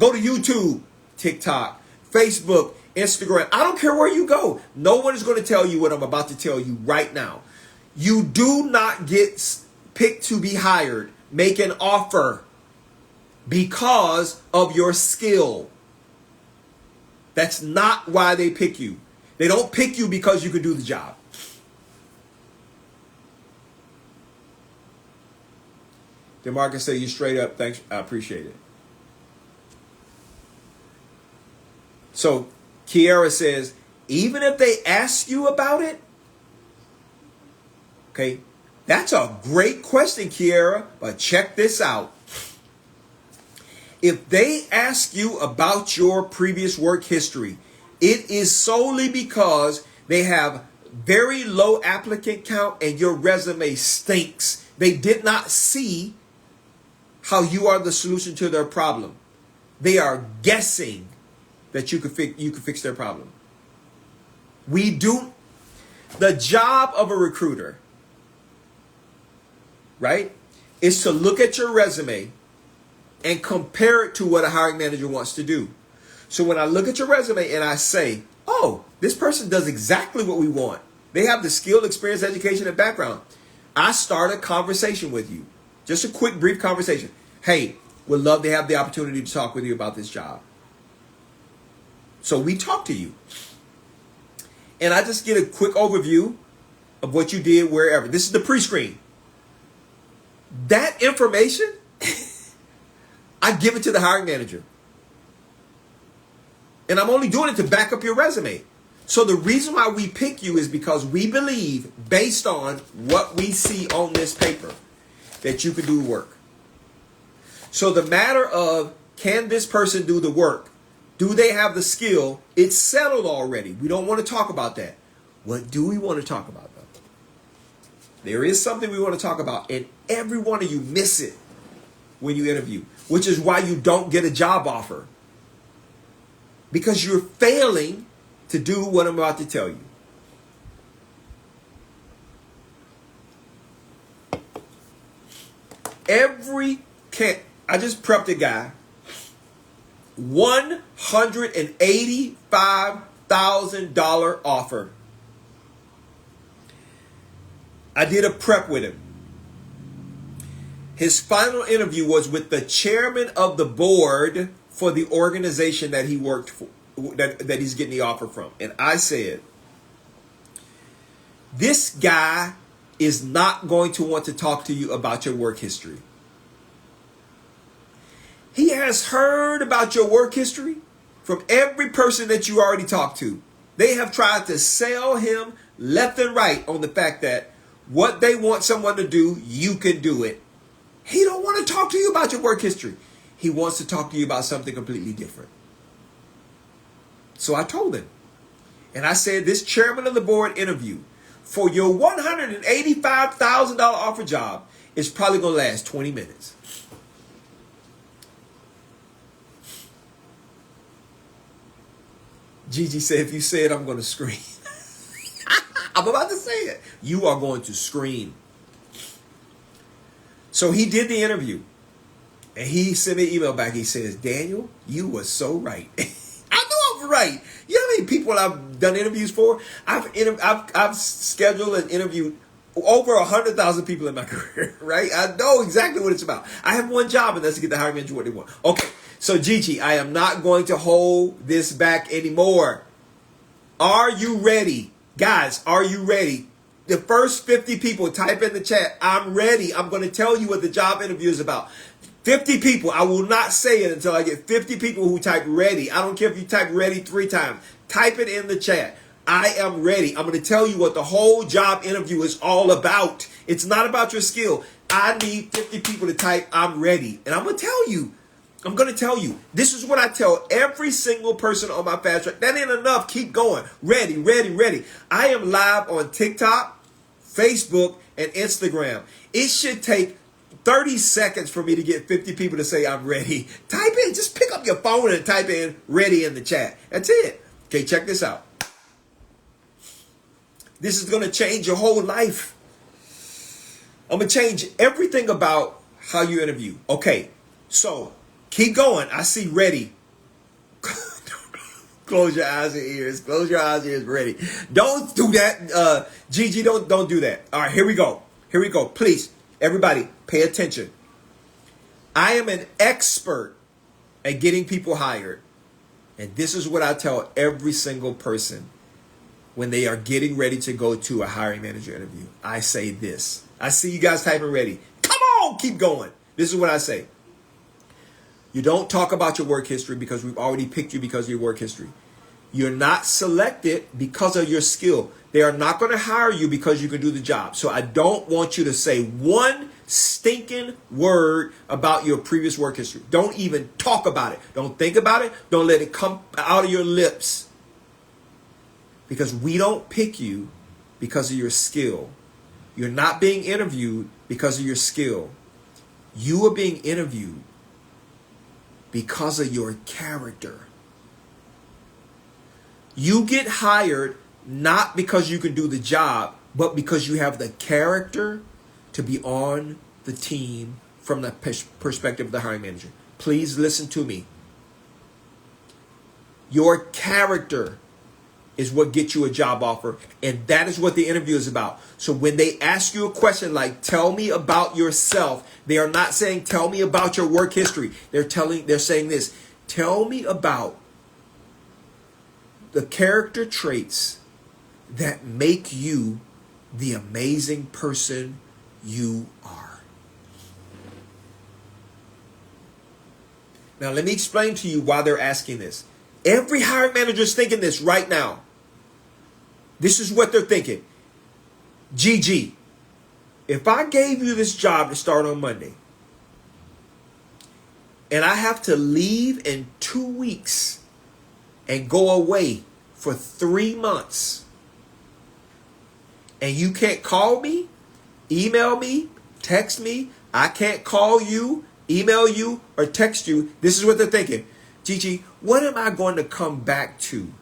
Go to YouTube, TikTok, Facebook, Instagram. I don't care where you go. No one is going to tell you what I'm about to tell you right now. You do not get picked to be hired, make an offer because of your skill. That's not why they pick you. They don't pick you because you can do the job. DeMarcus said you straight up. Thanks. I appreciate it. So Kiara says, even if they ask you about it, okay, that's a great question, Kiara, but check this out. If they ask you about your previous work history, it is solely because they have very low applicant count and your resume stinks. They did not see how you are the solution to their problem. They are guessing that you could fix their problem. The job of a recruiter, right, is to look at your resume and compare it to what a hiring manager wants to do. So when I look at your resume and I say, oh, this person does exactly what we want. They have the skill, experience, education, and background. I start a conversation with you. Just a quick, brief conversation. Hey, would love to have the opportunity to talk with you about this job. So we talk to you. And I just get a quick overview of what you did wherever. This is the pre-screen. That information, I give it to the hiring manager. And I'm only doing it to back up your resume. So the reason why we pick you is because we believe, based on what we see on this paper, that you can do the work. So the matter of, can this person do the work? Do they have the skill? It's settled already. We don't want to talk about that. What do we want to talk about, though? There is something we want to talk about, and every one of you miss it when you interview, which is why you don't get a job offer. Because you're failing to do what I'm about to tell you. I just prepped a guy, $185,000 offer. I did a prep with him. His final interview was with the chairman of the board for the organization that he worked for, that he's getting the offer from. And I said, this guy is not going to want to talk to you about your work history. He has heard about your work history from every person that you already talked to. They have tried to sell him left and right on the fact that what they want someone to do, you can do it. He don't want to talk to you about your work history. He wants to talk to you about something completely different. So I told him. And I said, this chairman of the board interview for your $185,000 offer job is probably going to last 20 minutes. Gigi said, if you say it, I'm going to scream. I'm about to say it. You are going to scream. So he did the interview. And he sent me an email back. He says, Daniel, you were so right. I know I'm right. You know how many people I've done interviews for? I've scheduled and interviewed over 100,000 people in my career, right? I know exactly what it's about. I have one job, and that's to get the hiring manager what they want. Okay, so Gigi, I am not going to hold this back anymore. Are you ready? Guys, are you ready? The first 50 people, type in the chat, I'm ready. I'm going to tell you what the job interview is about. 50 people. I will not say it until I get 50 people who type ready. I don't care if you type ready 3 times. Type it in the chat. I am ready. I'm going to tell you what the whole job interview is all about. It's not about your skill. I need 50 people to type I'm ready. And I'm going to tell you. I'm going to tell you. This is what I tell every single person on my fast track. That ain't enough. Keep going. Ready, ready, ready. I am live on TikTok, Facebook, and Instagram. It should take 30 seconds for me to get 50 people to say I'm ready. Type in. Just pick up your phone and type in ready in the chat. That's it. Okay, check this out. This is going to change your whole life. I'm going to change everything about how you interview. Okay, so keep going. I see ready. Close your eyes and ears. Close your eyes and ears. Ready. Don't do that. Gigi, don't do that. All right, here we go. Here we go. Please, everybody, pay attention. I am an expert at getting people hired. And this is what I tell every single person when they are getting ready to go to a hiring manager interview. I say this. I see you guys typing ready. Come on, keep going. This is what I say. You don't talk about your work history because we've already picked you because of your work history. You're not selected because of your skill. They are not going to hire you because you can do the job. So I don't want you to say one stinking word about your previous work history. Don't even talk about it. Don't think about it. Don't let it come out of your lips. Because we don't pick you because of your skill. You're not being interviewed because of your skill. You are being interviewed because of your character. You get hired not because you can do the job, but because you have the character to be on the team from the perspective of the hiring manager. Please listen to me. Your character is what gets you a job offer, and that is what the interview is about. So when they ask you a question like, tell me about yourself, they are not saying, tell me about your work history. They're saying this, tell me about the character traits that make you the amazing person you are. Now, let me explain to you why they're asking this. Every hiring manager is thinking this right now. This is what they're thinking. Gigi, if I gave you this job to start on Monday, and I have to leave in 2 weeks and go away for 3 months, and you can't call me, email me, text me, I can't call you, email you, or text you, this is what they're thinking. Gigi, what am I going to come back to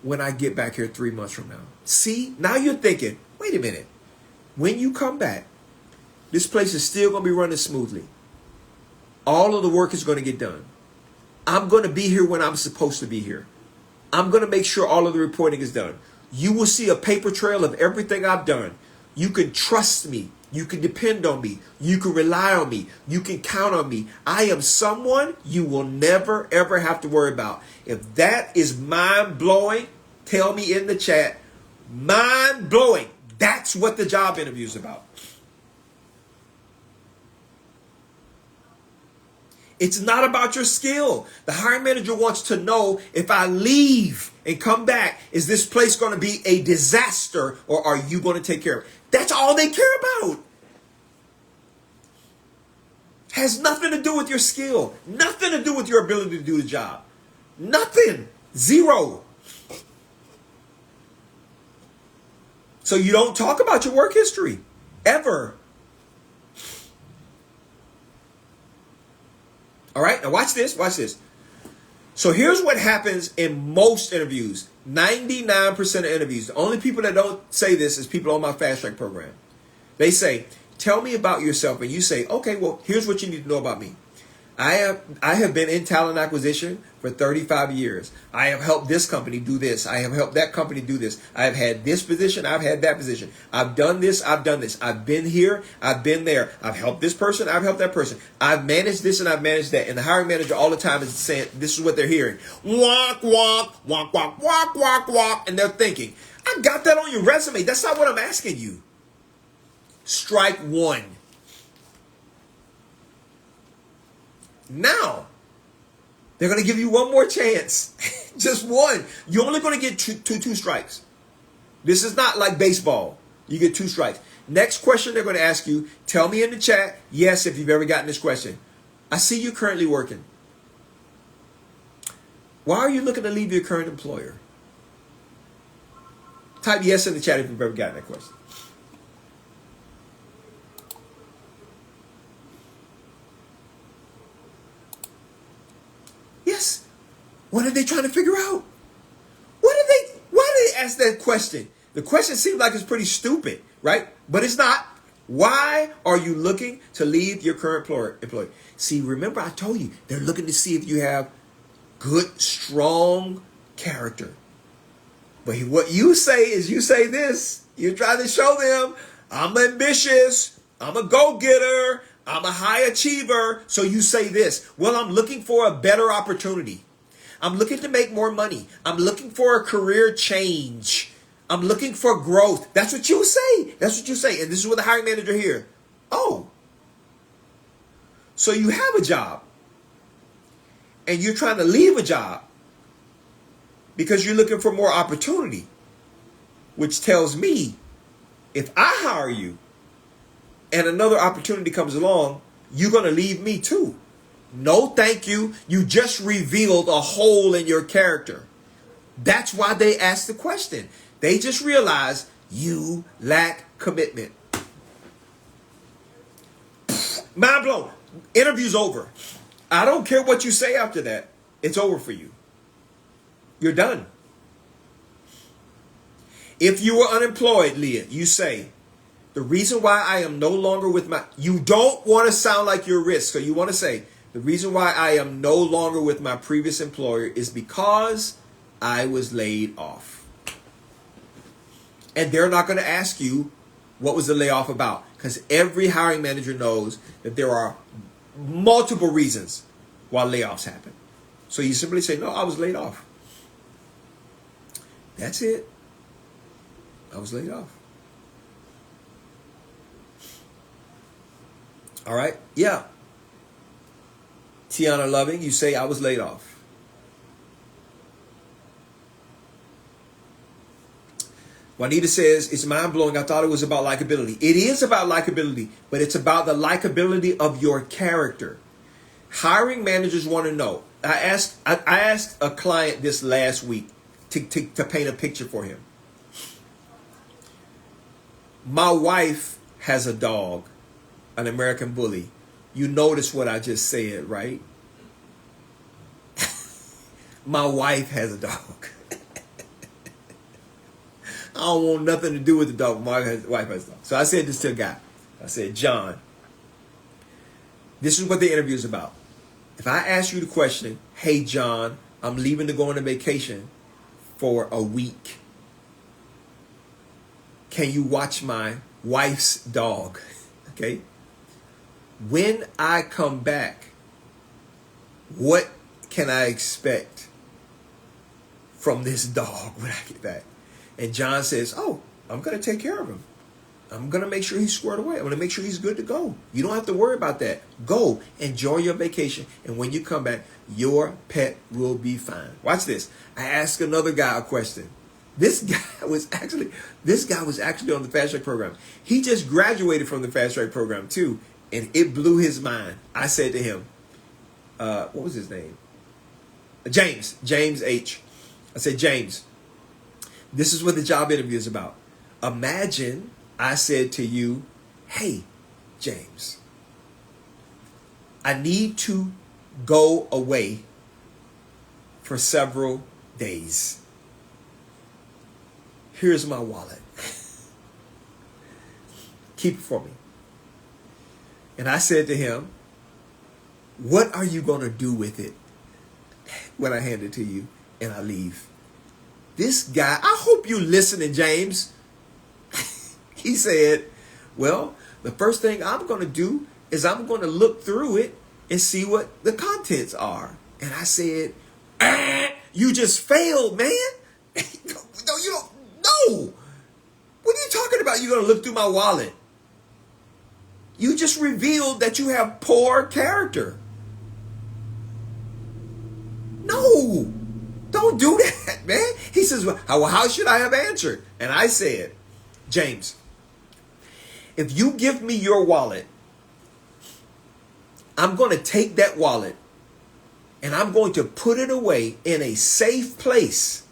when I get back here 3 months from now? See, now you're thinking, wait a minute. When you come back, this place is still going to be running smoothly. All of the work is going to get done. I'm going to be here when I'm supposed to be here. I'm going to make sure all of the reporting is done. You will see a paper trail of everything I've done. You can trust me. You can depend on me. You can rely on me. You can count on me. I am someone you will never, ever have to worry about. If that is mind-blowing, tell me in the chat. Mind-blowing. That's what the job interview is about. It's not about your skill. The hiring manager wants to know, if I leave and come back, is this place going to be a disaster, or are you going to take care of it? That's all they care about. Has nothing to do with your skill. Nothing to do with your ability to do the job. Nothing. Zero. So you don't talk about your work history. Ever. All right, now watch this, watch this. So here's what happens in most interviews. 99% of interviews. The only people that don't say this is people on my fast track program. They say, tell me about yourself. And you say, okay, well, here's what you need to know about me. I have been in talent acquisition for 35 years. I have helped this company do this. I have helped that company do this. I have had this position. I've had that position. I've done this. I've done this. I've been here. I've been there. I've helped this person. I've helped that person. I've managed this and I've managed that. And the hiring manager all the time is saying, this is what they're hearing. Walk, walk, walk, walk, walk, walk, walk. And they're thinking, I got that on your resume. That's not what I'm asking you. Strike one. Now, they're going to give you one more chance. Just one. You're only going to get two strikes. This is not like baseball. You get 2 strikes. Next question they're going to ask you, tell me in the chat, yes, if you've ever gotten this question. I see you currently working. Why are you looking to leave your current employer? Type yes in the chat if you've ever gotten that question. Yes. What are they trying to figure out? Why do they ask that question? The question seems like it's pretty stupid, right? But it's not. Why are you looking to leave your current employer? See, remember I told you, they're looking to see if you have good, strong character. But what you say is you say this. You try to show them, I'm ambitious, I'm a go-getter, I'm a high achiever. So you say this. Well, I'm looking for a better opportunity. I'm looking to make more money. I'm looking for a career change. I'm looking for growth. That's what you say. That's what you say. And this is what the hiring manager here. Oh, so you have a job and you're trying to leave a job because you're looking for more opportunity, which tells me if I hire you and another opportunity comes along, you're going to leave me too. No, thank you. You just revealed a hole in your character. That's why they asked the question. They just realized you lack commitment. Mind blown. Interview's over. I don't care what you say after that. It's over for you. You're done. If you were unemployed, Leah, you say, the reason why I am no longer with my... You don't want to sound like you're a risk. So you want to say, the reason why I am no longer with my previous employer is because I was laid off. And they're not going to ask you what was the layoff about. Because every hiring manager knows that there are multiple reasons why layoffs happen. So you simply say, no, I was laid off. That's it. I was laid off. All right. Yeah. Tiana Loving, you say I was laid off. Juanita says, it's mind-blowing. I thought it was about likability. It is about likability, but it's about the likability of your character. Hiring managers want to know. I asked a client this last week to paint a picture for him. My wife has a dog, an American Bully. You notice what I just said, right? My wife has a dog. I don't want nothing to do with the dog. My wife has a dog. So I said this to a guy. I said, John, this is what the interview is about. If I ask you the question, hey, John, I'm leaving to go on a vacation for a week. Can you watch my wife's dog? Okay. When I come back, what can I expect from this dog when I get back? And John says, oh, I'm going to take care of him. I'm going to make sure he's squared away. I'm going to make sure he's good to go. You don't have to worry about that. Go. Enjoy your vacation. And when you come back, your pet will be fine. Watch this. I asked another guy a question. This guy was actually on the Fast Track program. He just graduated from the Fast Track program too. And it blew his mind. I said to him, what was his name? James H. I said, James, this is what the job interview is about. Imagine I said to you, hey, James, I need to go away for several days. Here's my wallet. Keep it for me. And I said to him, What are you going to do with it when I hand it to you and I leave? This guy, I hope you listening, James. He said, well, the first thing I'm going to do is I'm going to look through it and see what the contents are. And I said, you just failed, man. No, you don't. No. What are you talking about? You're going to look through my wallet. You just revealed that you have poor character. No. Don't do that, man. He says, well, how should I have answered? And I said, James, if you give me your wallet, I'm going to take that wallet and I'm going to put it away in a safe place.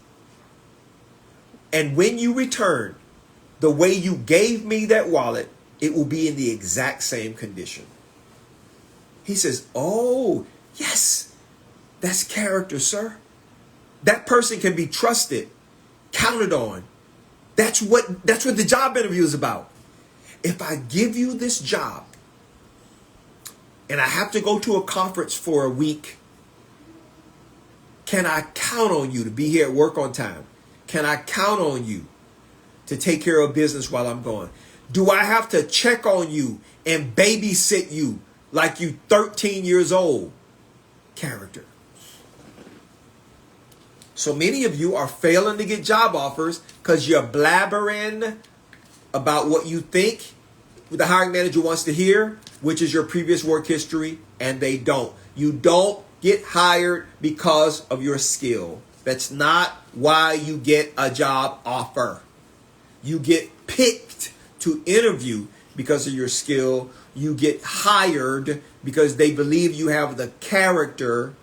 And when you return, the way you gave me that wallet, it will be in the exact same condition. He says, oh, yes, that's character, sir. That person can be trusted, counted on. That's what the job interview is about. If I give you this job and I have to go to a conference for a week, can I count on you to be here at work on time? Can I count on you to take care of business while I'm gone? Do I have to check on you and babysit you like you 13 years old? Character. So many of you are failing to get job offers because you're blabbering about what you think the hiring manager wants to hear, which is your previous work history, and they don't. You don't get hired because of your skill. That's not why you get a job offer. You get picked to interview because of your skill. You get hired because they believe you have the character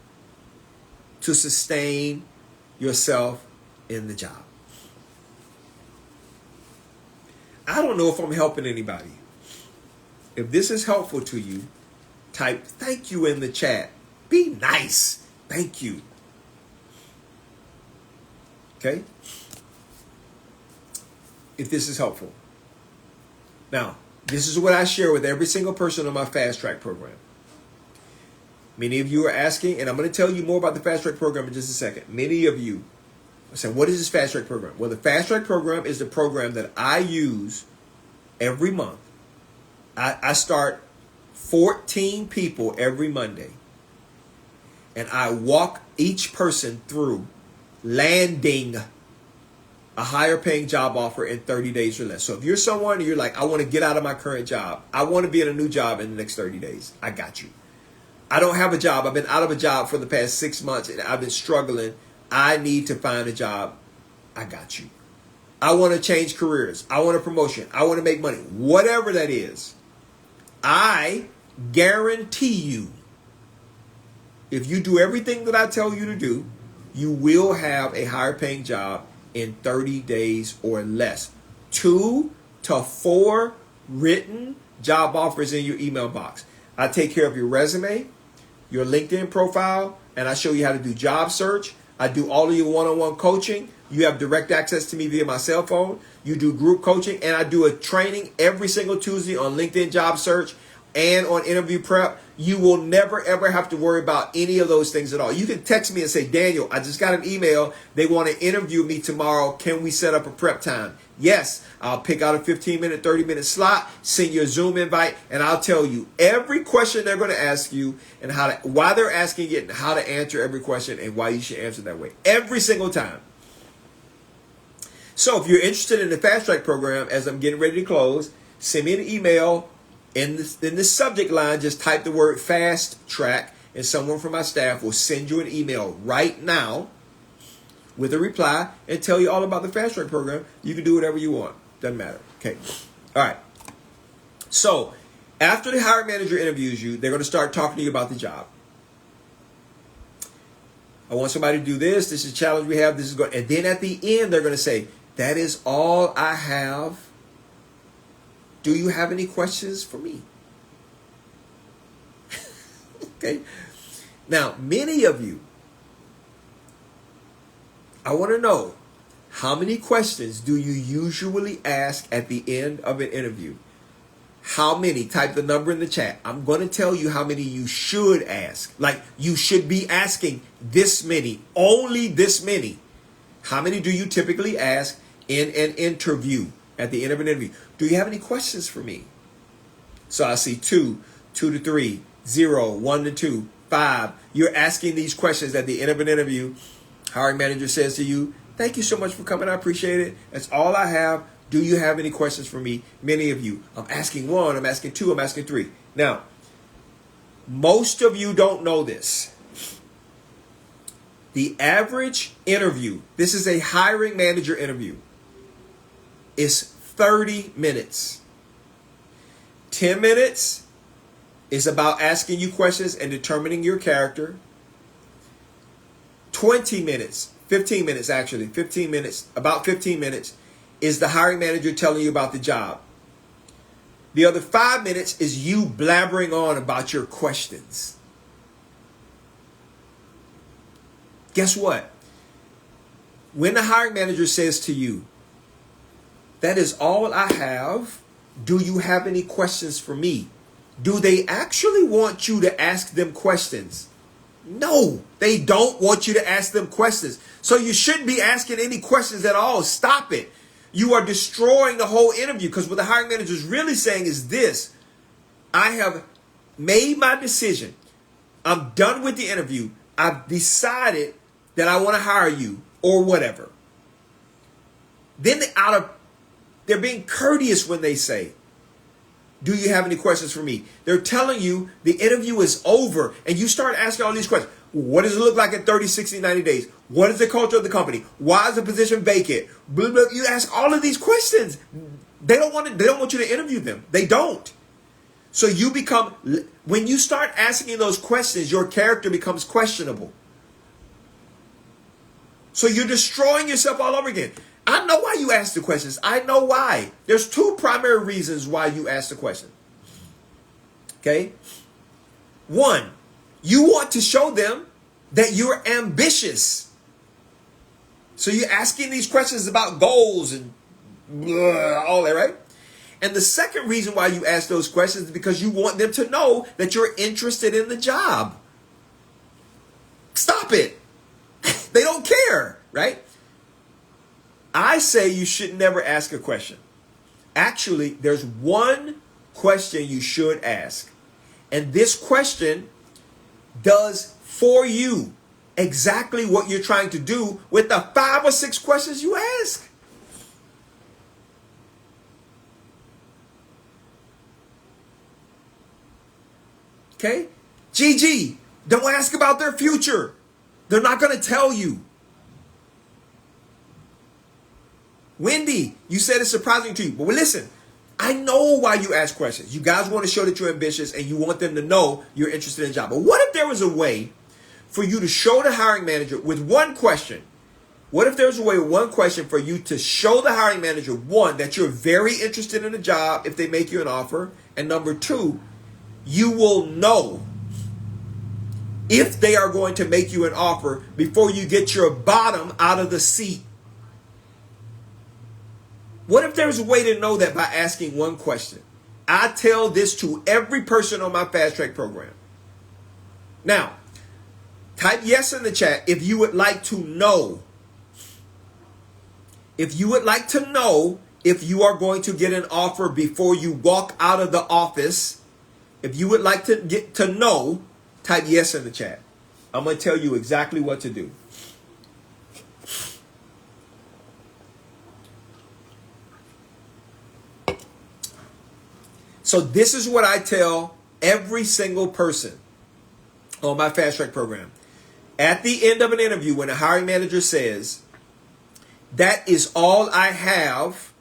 to sustain yourself in the job. I don't know if I'm helping anybody. If this is helpful to you, type thank you in the chat. Be nice. Thank you. Okay? If this is helpful. Now, this is what I share with every single person on my Fast Track program. Many of you are asking, and I'm going to tell you more about the Fast Track program in just a second. Many of you are saying, what is this Fast Track program? Well, the Fast Track program is the program that I use every month. I start 14 people every Monday. And I walk each person through landing a higher paying job offer in 30 days or less. So if you're someone and you're like, I want to get out of my current job. I want to be in a new job in the next 30 days. I got you. I don't have a job. I've been out of a job for the past 6 months and I've been struggling. I need to find a job. I got you. I want to change careers. I want a promotion. I want to make money. Whatever that is, I guarantee you, if you do everything that I tell you to do, you will have a higher paying job in 30 days or less. 2 to 4 written job offers in your email box. I take care of your resume, your LinkedIn profile, and I show you how to do job search. I do all of your one-on-one coaching. You have direct access to me via my cell phone. You do group coaching, and I do a training every single Tuesday on LinkedIn job search and on interview prep. You will never, ever have to worry about any of those things at all. You can text me and say, Daniel, I just got an email. They want to interview me tomorrow. Can we set up a prep time? Yes, I'll pick out a 15-minute, 30-minute slot, send you a Zoom invite, and I'll tell you every question they're going to ask you and why they're asking it and how to answer every question and why you should answer that way. Every single time. So if you're interested in the Fast Track program, as I'm getting ready to close, send me an email. In the subject line, just type the word Fast Track, and someone from my staff will send you an email right now with a reply and tell you all about the Fast Track program. You can do whatever you want. Doesn't matter. Okay. All right. So after the hiring manager interviews you, they're going to start talking to you about the job. I want somebody to do this. This is a challenge we have. This is going, and then at the end, they're going to say, that is all I have. Do you have any questions for me? Okay. Now, many of you, I want to know, how many questions do you usually ask at the end of an interview? how many, type the number in the chat. I'm going to tell you how many you should ask. Like, you should be asking this many, only this many. How many do you typically ask in an interview, at the end of an interview? Do you have any questions for me? So I see 2, 2 to 3, 0, 1 to 2, 5. You're asking these questions at the end of an interview. Hiring manager says to you, thank you so much for coming. I appreciate it. That's all I have. Do you have any questions for me? Many of you. I'm asking 1, I'm asking 2, I'm asking 3. Now, most of you don't know this. The average interview, this is a hiring manager interview, is 30 minutes. 10 minutes is about asking you questions and determining your character. 20 minutes, 15 minutes actually, 15 minutes, about 15 minutes is the hiring manager telling you about the job. The other 5 minutes is you blabbering on about your questions. Guess what? When the hiring manager says to you, that is all I have, do you have any questions for me? Do they actually want you to ask them questions? No, they don't want you to ask them questions. So you shouldn't be asking any questions at all. Stop it. You are destroying the whole interview, because what the hiring manager is really saying is this: I have made my decision. I'm done with the interview. I've decided that I want to hire you, or whatever. Then they're being courteous when they say, do you have any questions for me? They're telling you the interview is over, and you start asking all these questions. What does it look like in 30, 60, 90 days? What is the culture of the company? Why is the position vacant? Blah, blah. You ask all of these questions. They don't want you to interview them. They don't. So when you start asking those questions, your character becomes questionable. So you're destroying yourself all over again. I know why you ask the questions. I know why. There's 2 primary reasons why you ask the question. Okay? 1, you want to show them that you're ambitious. So you're asking these questions about goals and all that, right? And the second reason why you ask those questions is because you want them to know that you're interested in the job. Stop it. They don't care, right? I say you should never ask a question. Actually, there's one question you should ask. And this question does for you exactly what you're trying to do with the 5 or 6 questions you ask. Okay? GG, don't ask about their future. They're not going to tell you. Wendy, you said it's surprising to you. But listen, I know why you ask questions. You guys want to show that you're ambitious and you want them to know you're interested in the job. But what if there was a way for you to show the hiring manager with one question? What if there's a way with one question for you to show the hiring manager, 1, that you're very interested in the job if they make you an offer, and number 2, you will know if they are going to make you an offer before you get your bottom out of the seat. What if there's a way to know that by asking one question? I tell this to every person on my fast track program. Now, type yes in the chat if you would like to know. If you would like to know if you are going to get an offer before you walk out of the office, if you would like to get to know, type yes in the chat. I'm going to tell you exactly what to do. So this is what I tell every single person on my fast track program. At the end of an interview, when a hiring manager says, that is all I have,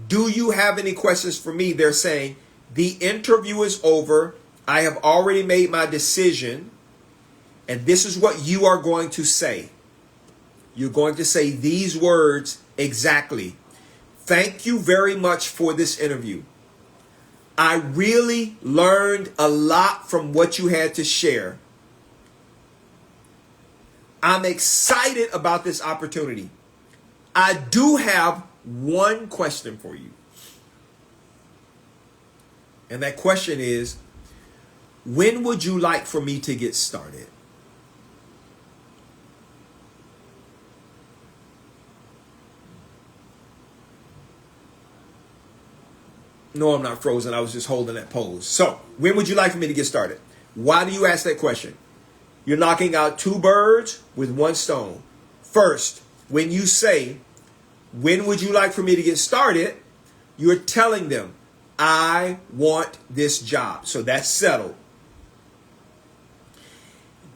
do you have any questions for me? They're saying, the interview is over. I have already made my decision. And this is what you are going to say. You're going to say these words exactly. Thank you very much for this interview. I really learned a lot from what you had to share. I'm excited about this opportunity. I do have one question for you. And that question is, when would you like for me to get started? No, I'm not frozen. I was just holding that pose. So, when would you like for me to get started? Why do you ask that question? You're knocking out two birds with one stone. First, when you say, when would you like for me to get started? You're telling them, I want this job. So that's settled.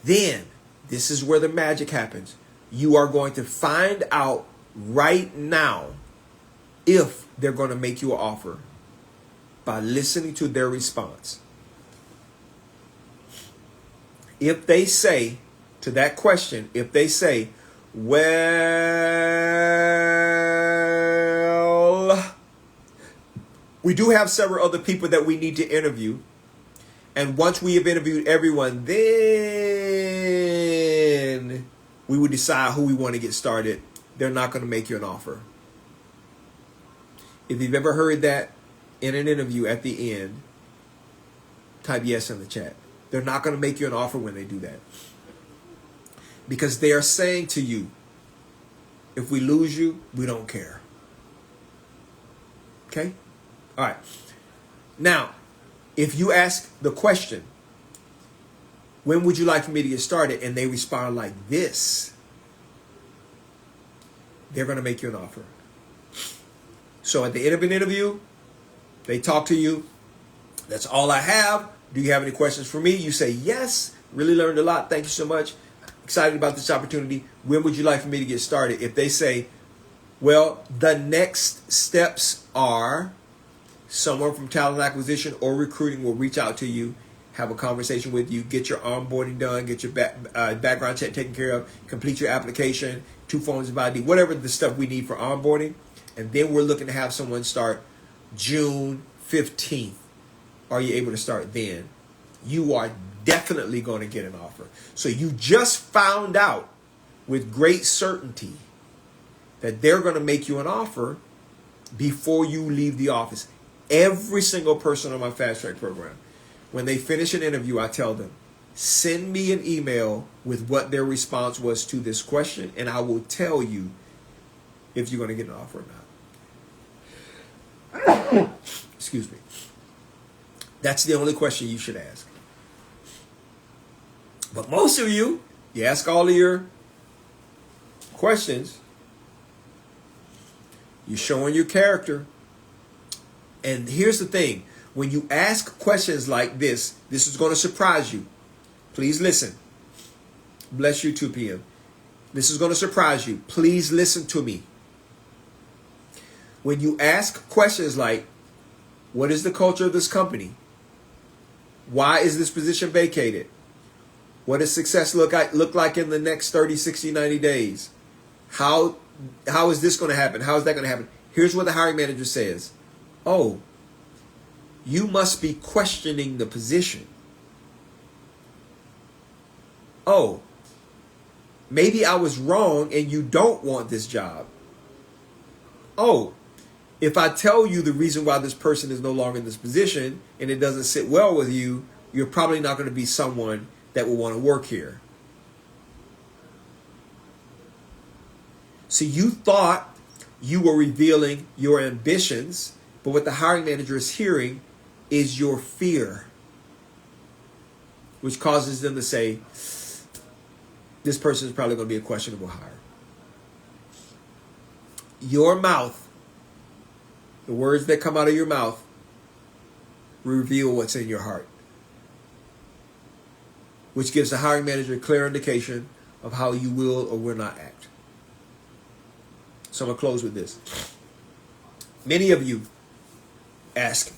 Then, this is where the magic happens. You are going to find out right now if they're going to make you an offer by listening to their response. If they say to that question, if they say, well, we do have several other people that we need to interview. And once we have interviewed everyone, then we will decide who we want to get started. They're not going to make you an offer. If you've ever heard that in an interview at the end, type yes in the chat. They're not going to make you an offer when they do that. Because they are saying to you, if we lose you, we don't care. Okay? All right. Now, if you ask the question, when would you like for me to get started? And they respond like this, they're going to make you an offer. So at the end of an interview, they talk to you. That's all I have. Do you have any questions for me? You say, yes, really learned a lot. Thank you so much. Excited about this opportunity. When would you like for me to get started? If they say, well, the next steps are someone from talent acquisition or recruiting will reach out to you, have a conversation with you, get your onboarding done, get your background check taken care of, complete your application, 2 forms of ID, whatever the stuff we need for onboarding. And then we're looking to have someone start June 15th. Are you able to start then? You are definitely going to get an offer. So you just found out with great certainty that they're going to make you an offer before you leave the office. Every single person on my Fast Track program, when they finish an interview, I tell them, send me an email with what their response was to this question, and I will tell you if you're going to get an offer or not. Excuse me. That's the only question you should ask. But most of you ask all of your questions. You're showing your character. And here's the thing. When you ask questions like this is going to surprise you. Please listen. Bless you, 2 p.m. This is going to surprise you. Please listen to me. When you ask questions like, what is the culture of this company? Why is this position vacated? What does success look like in the next 30, 60, 90 days? How is this going to happen? How is that going to happen? Here's what the hiring manager says. Oh, you must be questioning the position. Oh, maybe I was wrong and you don't want this job. Oh, if I tell you the reason why this person is no longer in this position and it doesn't sit well with you, you're probably not going to be someone that will want to work here. So you thought you were revealing your ambitions, but what the hiring manager is hearing is your fear, which causes them to say, this person is probably going to be a questionable hire. Your mouth, the words that come out of your mouth, reveal what's in your heart, which gives the hiring manager a clear indication of how you will or will not act. So I'm going to close with this. Many of you ask,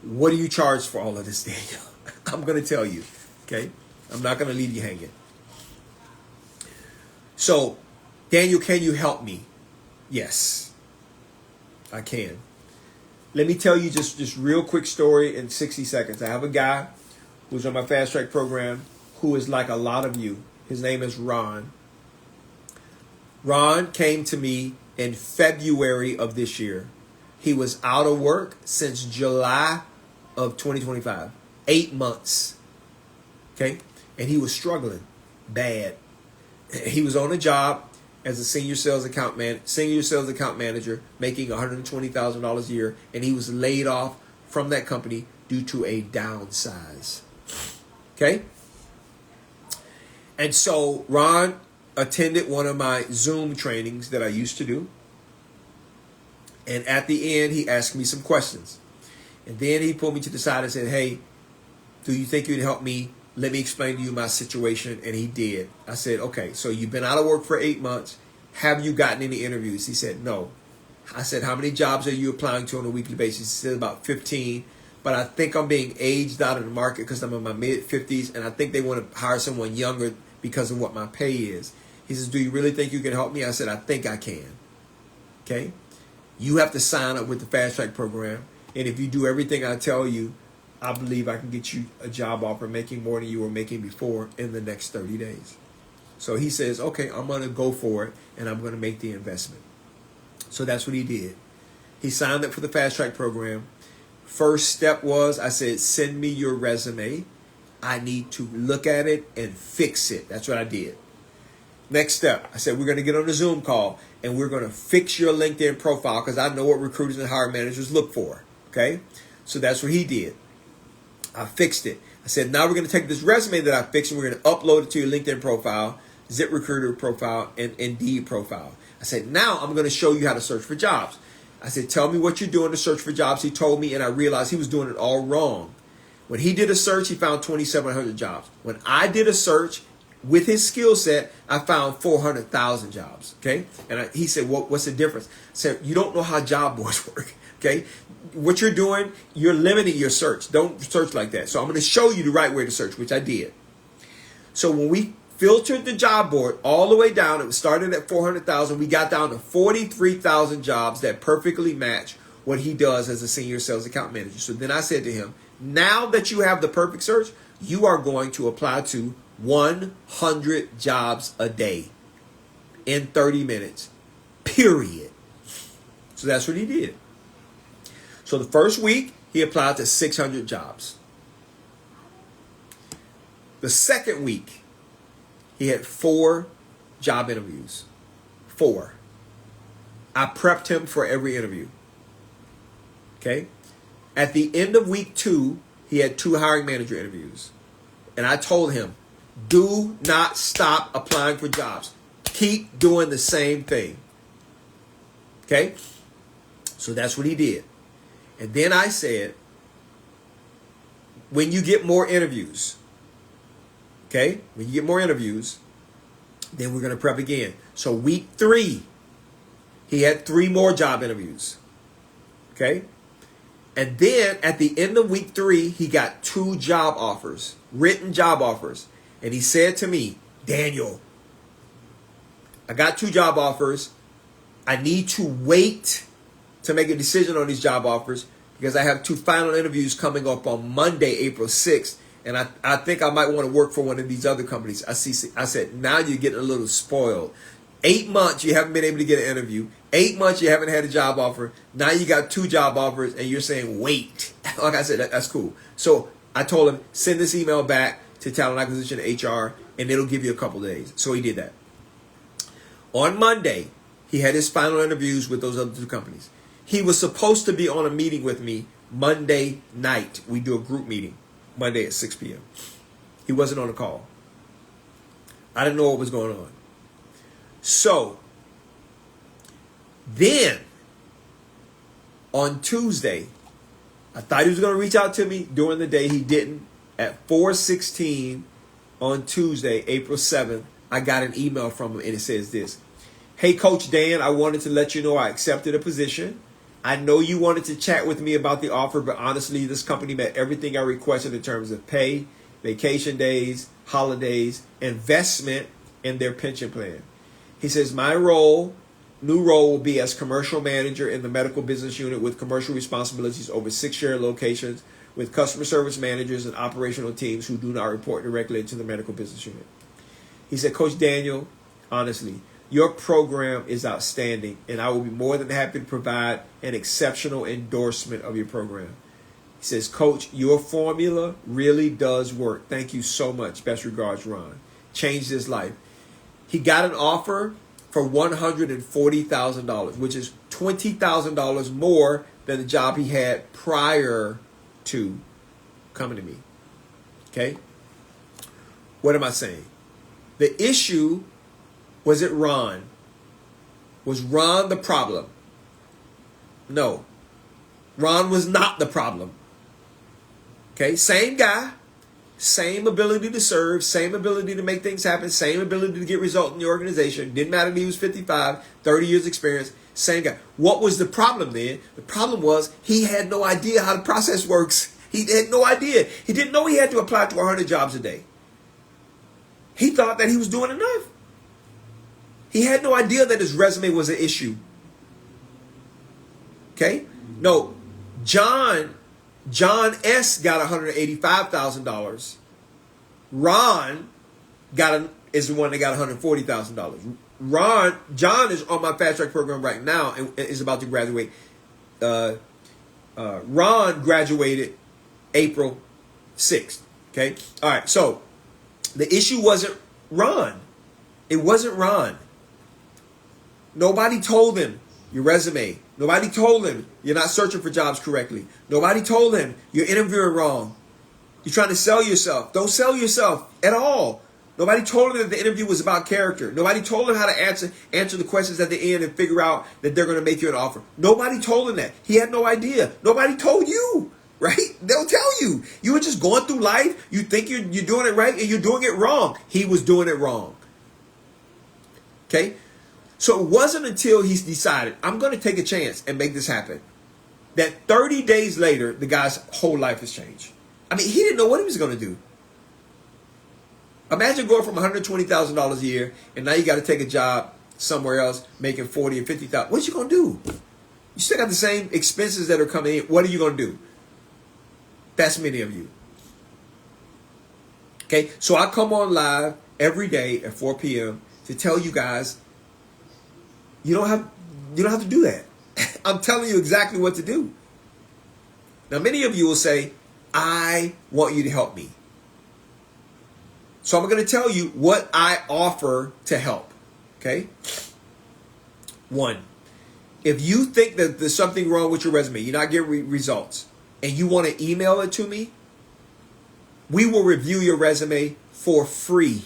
what do you charge for all of this, Daniel? I'm going to tell you, okay? I'm not going to leave you hanging. So, Daniel, can you help me? Yes, I can. Let me tell you just real quick story in 60 seconds. I have a guy who's on my Fast Track program who is like a lot of you. His name is Ron. Ron came to me in February of this year. He was out of work since July of 2025. 8 months. Okay? And he was struggling bad. He was on a job as a senior sales account manager, making $120,000 a year, and he was laid off from that company due to a downsize. Okay? And so Ron attended one of my Zoom trainings that I used to do. And at the end, he asked me some questions. And then he pulled me to the side and said, hey, do you think you'd help me? Let me explain to you my situation. And he did. I said, okay, so you've been out of work for 8 months. Have you gotten any interviews? He said, no. I said, how many jobs are you applying to on a weekly basis? He said, about 15. But I think I'm being aged out of the market because I'm in my mid-50s. And I think they want to hire someone younger because of what my pay is. He says, do you really think you can help me? I said, I think I can. Okay? You have to sign up with the Fast Track program. And if you do everything I tell you, I believe I can get you a job offer making more than you were making before in the next 30 days. So he says, okay, I'm going to go for it and I'm going to make the investment. So that's what he did. He signed up for the Fast Track program. First step was, I said, send me your resume. I need to look at it and fix it. That's what I did. Next step, I said, we're going to get on a Zoom call and we're going to fix your LinkedIn profile because I know what recruiters and hiring managers look for. Okay? So that's what he did. I fixed it. I said, now we're going to take this resume that I fixed and we're going to upload it to your LinkedIn profile, ZipRecruiter profile, and Indeed profile. I said, now I'm going to show you how to search for jobs. I said, tell me what you're doing to search for jobs. He told me, and I realized he was doing it all wrong. When he did a search, he found 2,700 jobs. When I did a search with his skill set, I found 400,000 jobs. Okay? And he said, what's the difference? I said, you don't know how job boards work. Okay? What you're doing, you're limiting your search. Don't search like that. So I'm going to show you the right way to search, which I did. So when we filtered the job board all the way down, it started at 400,000. We got down to 43,000 jobs that perfectly match what he does as a senior sales account manager. So then I said to him, now that you have the perfect search, you are going to apply to 100 jobs a day in 30 minutes, period. So that's what he did. So the first week, he applied to 600 jobs. The second week, he had 4 job interviews. 4. I prepped him for every interview. Okay? At the end of week 2, he had 2 hiring manager interviews. And I told him, do not stop applying for jobs. Keep doing the same thing. Okay? So that's what he did. And then I said, when you get more interviews, okay, when you get more interviews, then we're going to prep again. So week 3, he had 3 more job interviews. Okay? And then at the end of week 3, he got 2 job offers, written job offers. And he said to me, Daniel, I got 2 job offers. I need to wait to make a decision on these job offers because I have 2 final interviews coming up on Monday, April 6th. And I think I might want to work for one of these other companies. I said, now you're getting a little spoiled. 8 months, you haven't been able to get an interview. 8 months, you haven't had a job offer. Now you got 2 job offers and you're saying, wait. Like I said, that's cool. So I told him, send this email back to Talent Acquisition HR and it'll give you a couple of days. So he did that. On Monday, he had his final interviews with those other 2 companies. He was supposed to be on a meeting with me Monday night. We do a group meeting Monday at 6 p.m. He wasn't on the call. I didn't know what was going on. So then on Tuesday, I thought he was going to reach out to me during the day. He didn't. At 4:16 on Tuesday, April 7th, I got an email from him and it says this. Hey, Coach Dan, I wanted to let you know I accepted a position. I know you wanted to chat with me about the offer, but honestly, this company met everything I requested in terms of pay, vacation days, holidays, investment, and their pension plan. He says, my new role will be as commercial manager in the medical business unit with commercial responsibilities over 6 shared locations with customer service managers and operational teams who do not report directly into the medical business unit. He said, Coach Daniel, honestly, your program is outstanding, and I will be more than happy to provide an exceptional endorsement of your program. He says, Coach, your formula really does work. Thank you so much. Best regards, Ron. Changed his life. He got an offer for $140,000, which is $20,000 more than the job he had prior to coming to me. Okay? What am I saying? The issue wasn't Ron. Was Ron the problem? No. Ron was not the problem. Okay? Same guy. Same ability to serve, same ability to make things happen, same ability to get results in the organization. Didn't matter if he was 55, 30 years experience, same guy. What was the problem then? The problem was he had no idea how the process works. He had no idea. He didn't know he had to apply to 100 jobs a day. He thought that he was doing enough. He had no idea that his resume was an issue. Okay? No, John S. got $185,000. Ron is the one that got $140,000. John is on my fast track program right now and is about to graduate. Ron graduated April 6th. Okay? All right. So the issue wasn't Ron. It wasn't Ron. Nobody told him your resume. Nobody told him you're not searching for jobs correctly. Nobody told him you're interviewing wrong. You're trying to sell yourself. Don't sell yourself at all. Nobody told him that the interview was about character. Nobody told him how to answer the questions at the end and figure out that they're going to make you an offer. Nobody told him that. He had no idea. Nobody told you, right? They'll tell you. You were just going through life. You think you're doing it right and you're doing it wrong. He was doing it wrong. Okay? So it wasn't until he decided, I'm going to take a chance and make this happen, that 30 days later, the guy's whole life has changed. I mean, he didn't know what he was going to do. Imagine going from $120,000 a year, and now you got to take a job somewhere else making $40,000 or $50,000. What are you going to do? You still got the same expenses that are coming in. What are you going to do? That's many of you. Okay, so I come on live every day at 4 p.m. to tell you guys, you don't have to do that. I'm telling you exactly what to do. Now, many of you will say, I want you to help me. So I'm going to tell you what I offer to help. Okay? 1, if you think that there's something wrong with your resume, you're not getting results, and you want to email it to me, we will review your resume for free.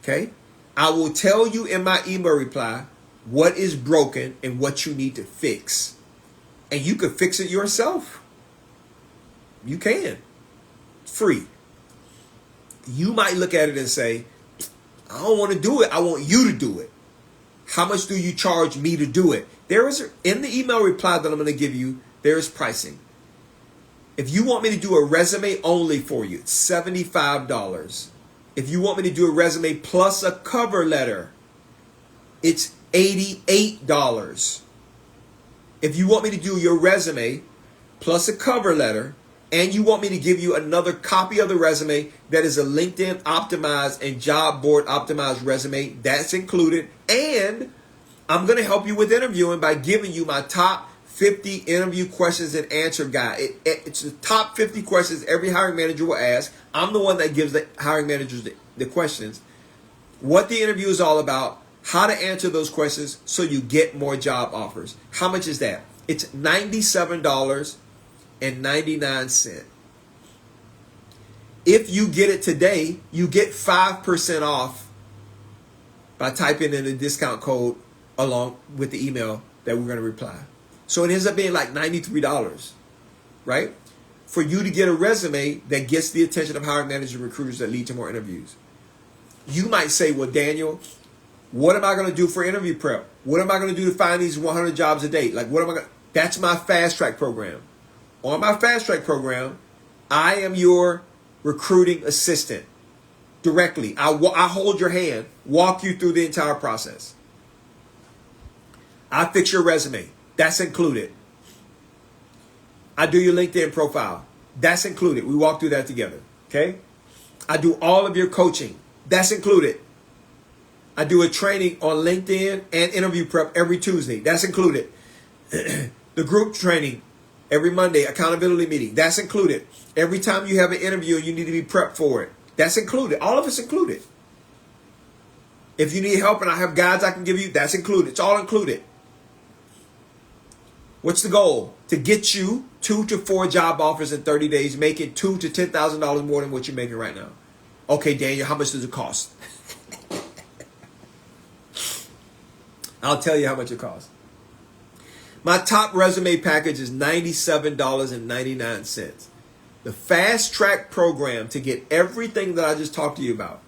Okay? I will tell you in my email reply what is broken and what you need to fix. And you can fix it yourself. You can. Free. You might look at it and say, I don't want to do it. I want you to do it. How much do you charge me to do it? There is, in the email reply that I'm going to give you, there is pricing. If you want me to do a resume only for you, it's $75. If you want me to do a resume plus a cover letter, it's $88. If you want me to do your resume plus a cover letter, and you want me to give you another copy of the resume that is a LinkedIn optimized and job board optimized resume, that's included. And I'm going to help you with interviewing by giving you my top 50 interview questions and answer guide. It's the top 50 questions every hiring manager will ask. I'm the one that gives the hiring managers the questions, what the interview is all about, how to answer those questions so you get more job offers. How much is that? It's $97.99. If you get it today, you get 5% off by typing in the discount code along with the email that we're going to reply. So it ends up being like $93, right? For you to get a resume that gets the attention of hiring managers and recruiters that lead to more interviews. You might say, well, Daniel, what am I going to do for interview prep? What am I going to do to find these 100 jobs a day? Like, what am I going to? That's my fast track program. On my fast track program, I am your recruiting assistant directly. I hold your hand, walk you through the entire process. I fix your resume. That's included. I do your LinkedIn profile. That's included. We walk through that together. Okay? I do all of your coaching. That's included. I do a training on LinkedIn and interview prep every Tuesday. That's included. The group training Every Monday, accountability meeting. That's included. Every time you have an interview and you need to be prepped for it. That's included. All of it's included. If you need help and I have guides I can give you, that's included. It's all included. What's the goal? To get you 2 to 4 job offers in 30 days, making $2,000 to $10,000 more than what you're making right now. Okay, Daniel, how much does it cost? I'll tell you how much it costs. My top resume package is $97.99. The fast track program to get everything that I just talked to you about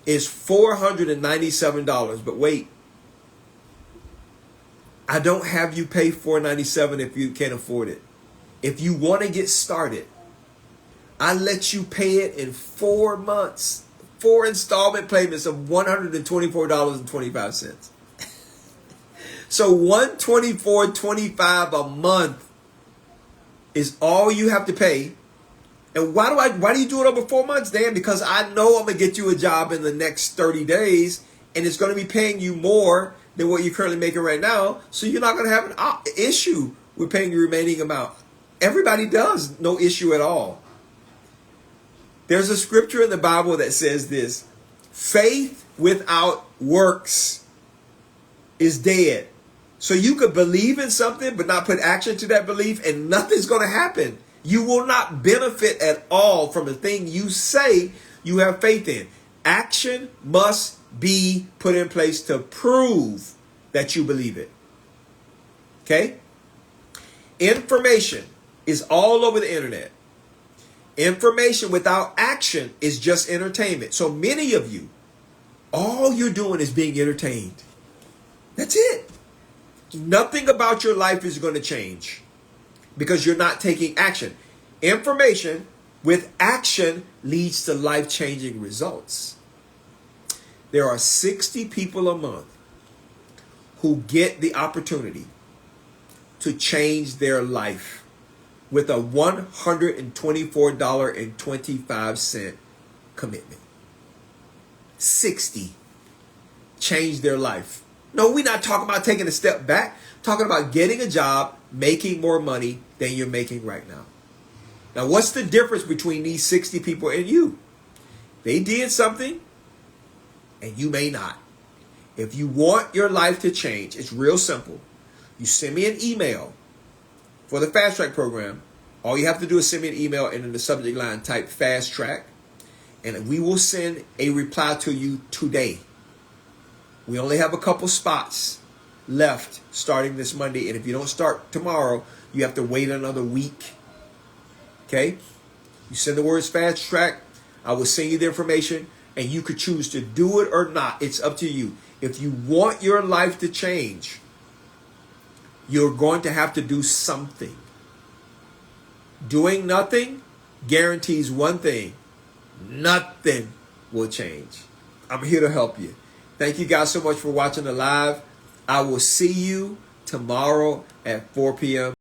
is $497. But wait, I don't have you pay $497 if you can't afford it. If you want to get started, I let you pay it in 4 months, 4 installment payments of $124.25. So $124.25 a month is all you have to pay. And why do you do it over 4 months, Dan? Because I know I'm going to get you a job in the next 30 days and it's going to be paying you more than what you're currently making right now. So you're not going to have an issue with paying the remaining amount. Everybody does. No issue at all. There's a scripture in the Bible that says this: faith without works is dead. So you could believe in something but not put action to that belief and nothing's going to happen. You will not benefit at all from the thing you say you have faith in. Action must be put in place to prove that you believe it. Okay? Information is all over the internet. Information without action is just entertainment. So many of you, all you're doing is being entertained. That's it. Nothing about your life is going to change because you're not taking action. Information with action leads to life-changing results. There are 60 people a month who get the opportunity to change their life with a $124.25 commitment. 60 change their life. No, we're not talking about taking a step back. Talking about getting a job, making more money than you're making right now. Now, what's the difference between these 60 people and you? They did something and you may not. If you want your life to change, it's real simple. You send me an email for the Fast Track program. All you have to do is send me an email and in the subject line type Fast Track, and we will send a reply to you today. We only have a couple spots left starting this Monday, and if you don't start tomorrow, you have to wait another week. Okay? You send the words Fast Track, I will send you the information, and you could choose to do it or not. It's up to you. If you want your life to change, you're going to have to do something. Doing nothing guarantees one thing: nothing will change. I'm here to help you. Thank you guys so much for watching the live. I will see you tomorrow at 4 p.m.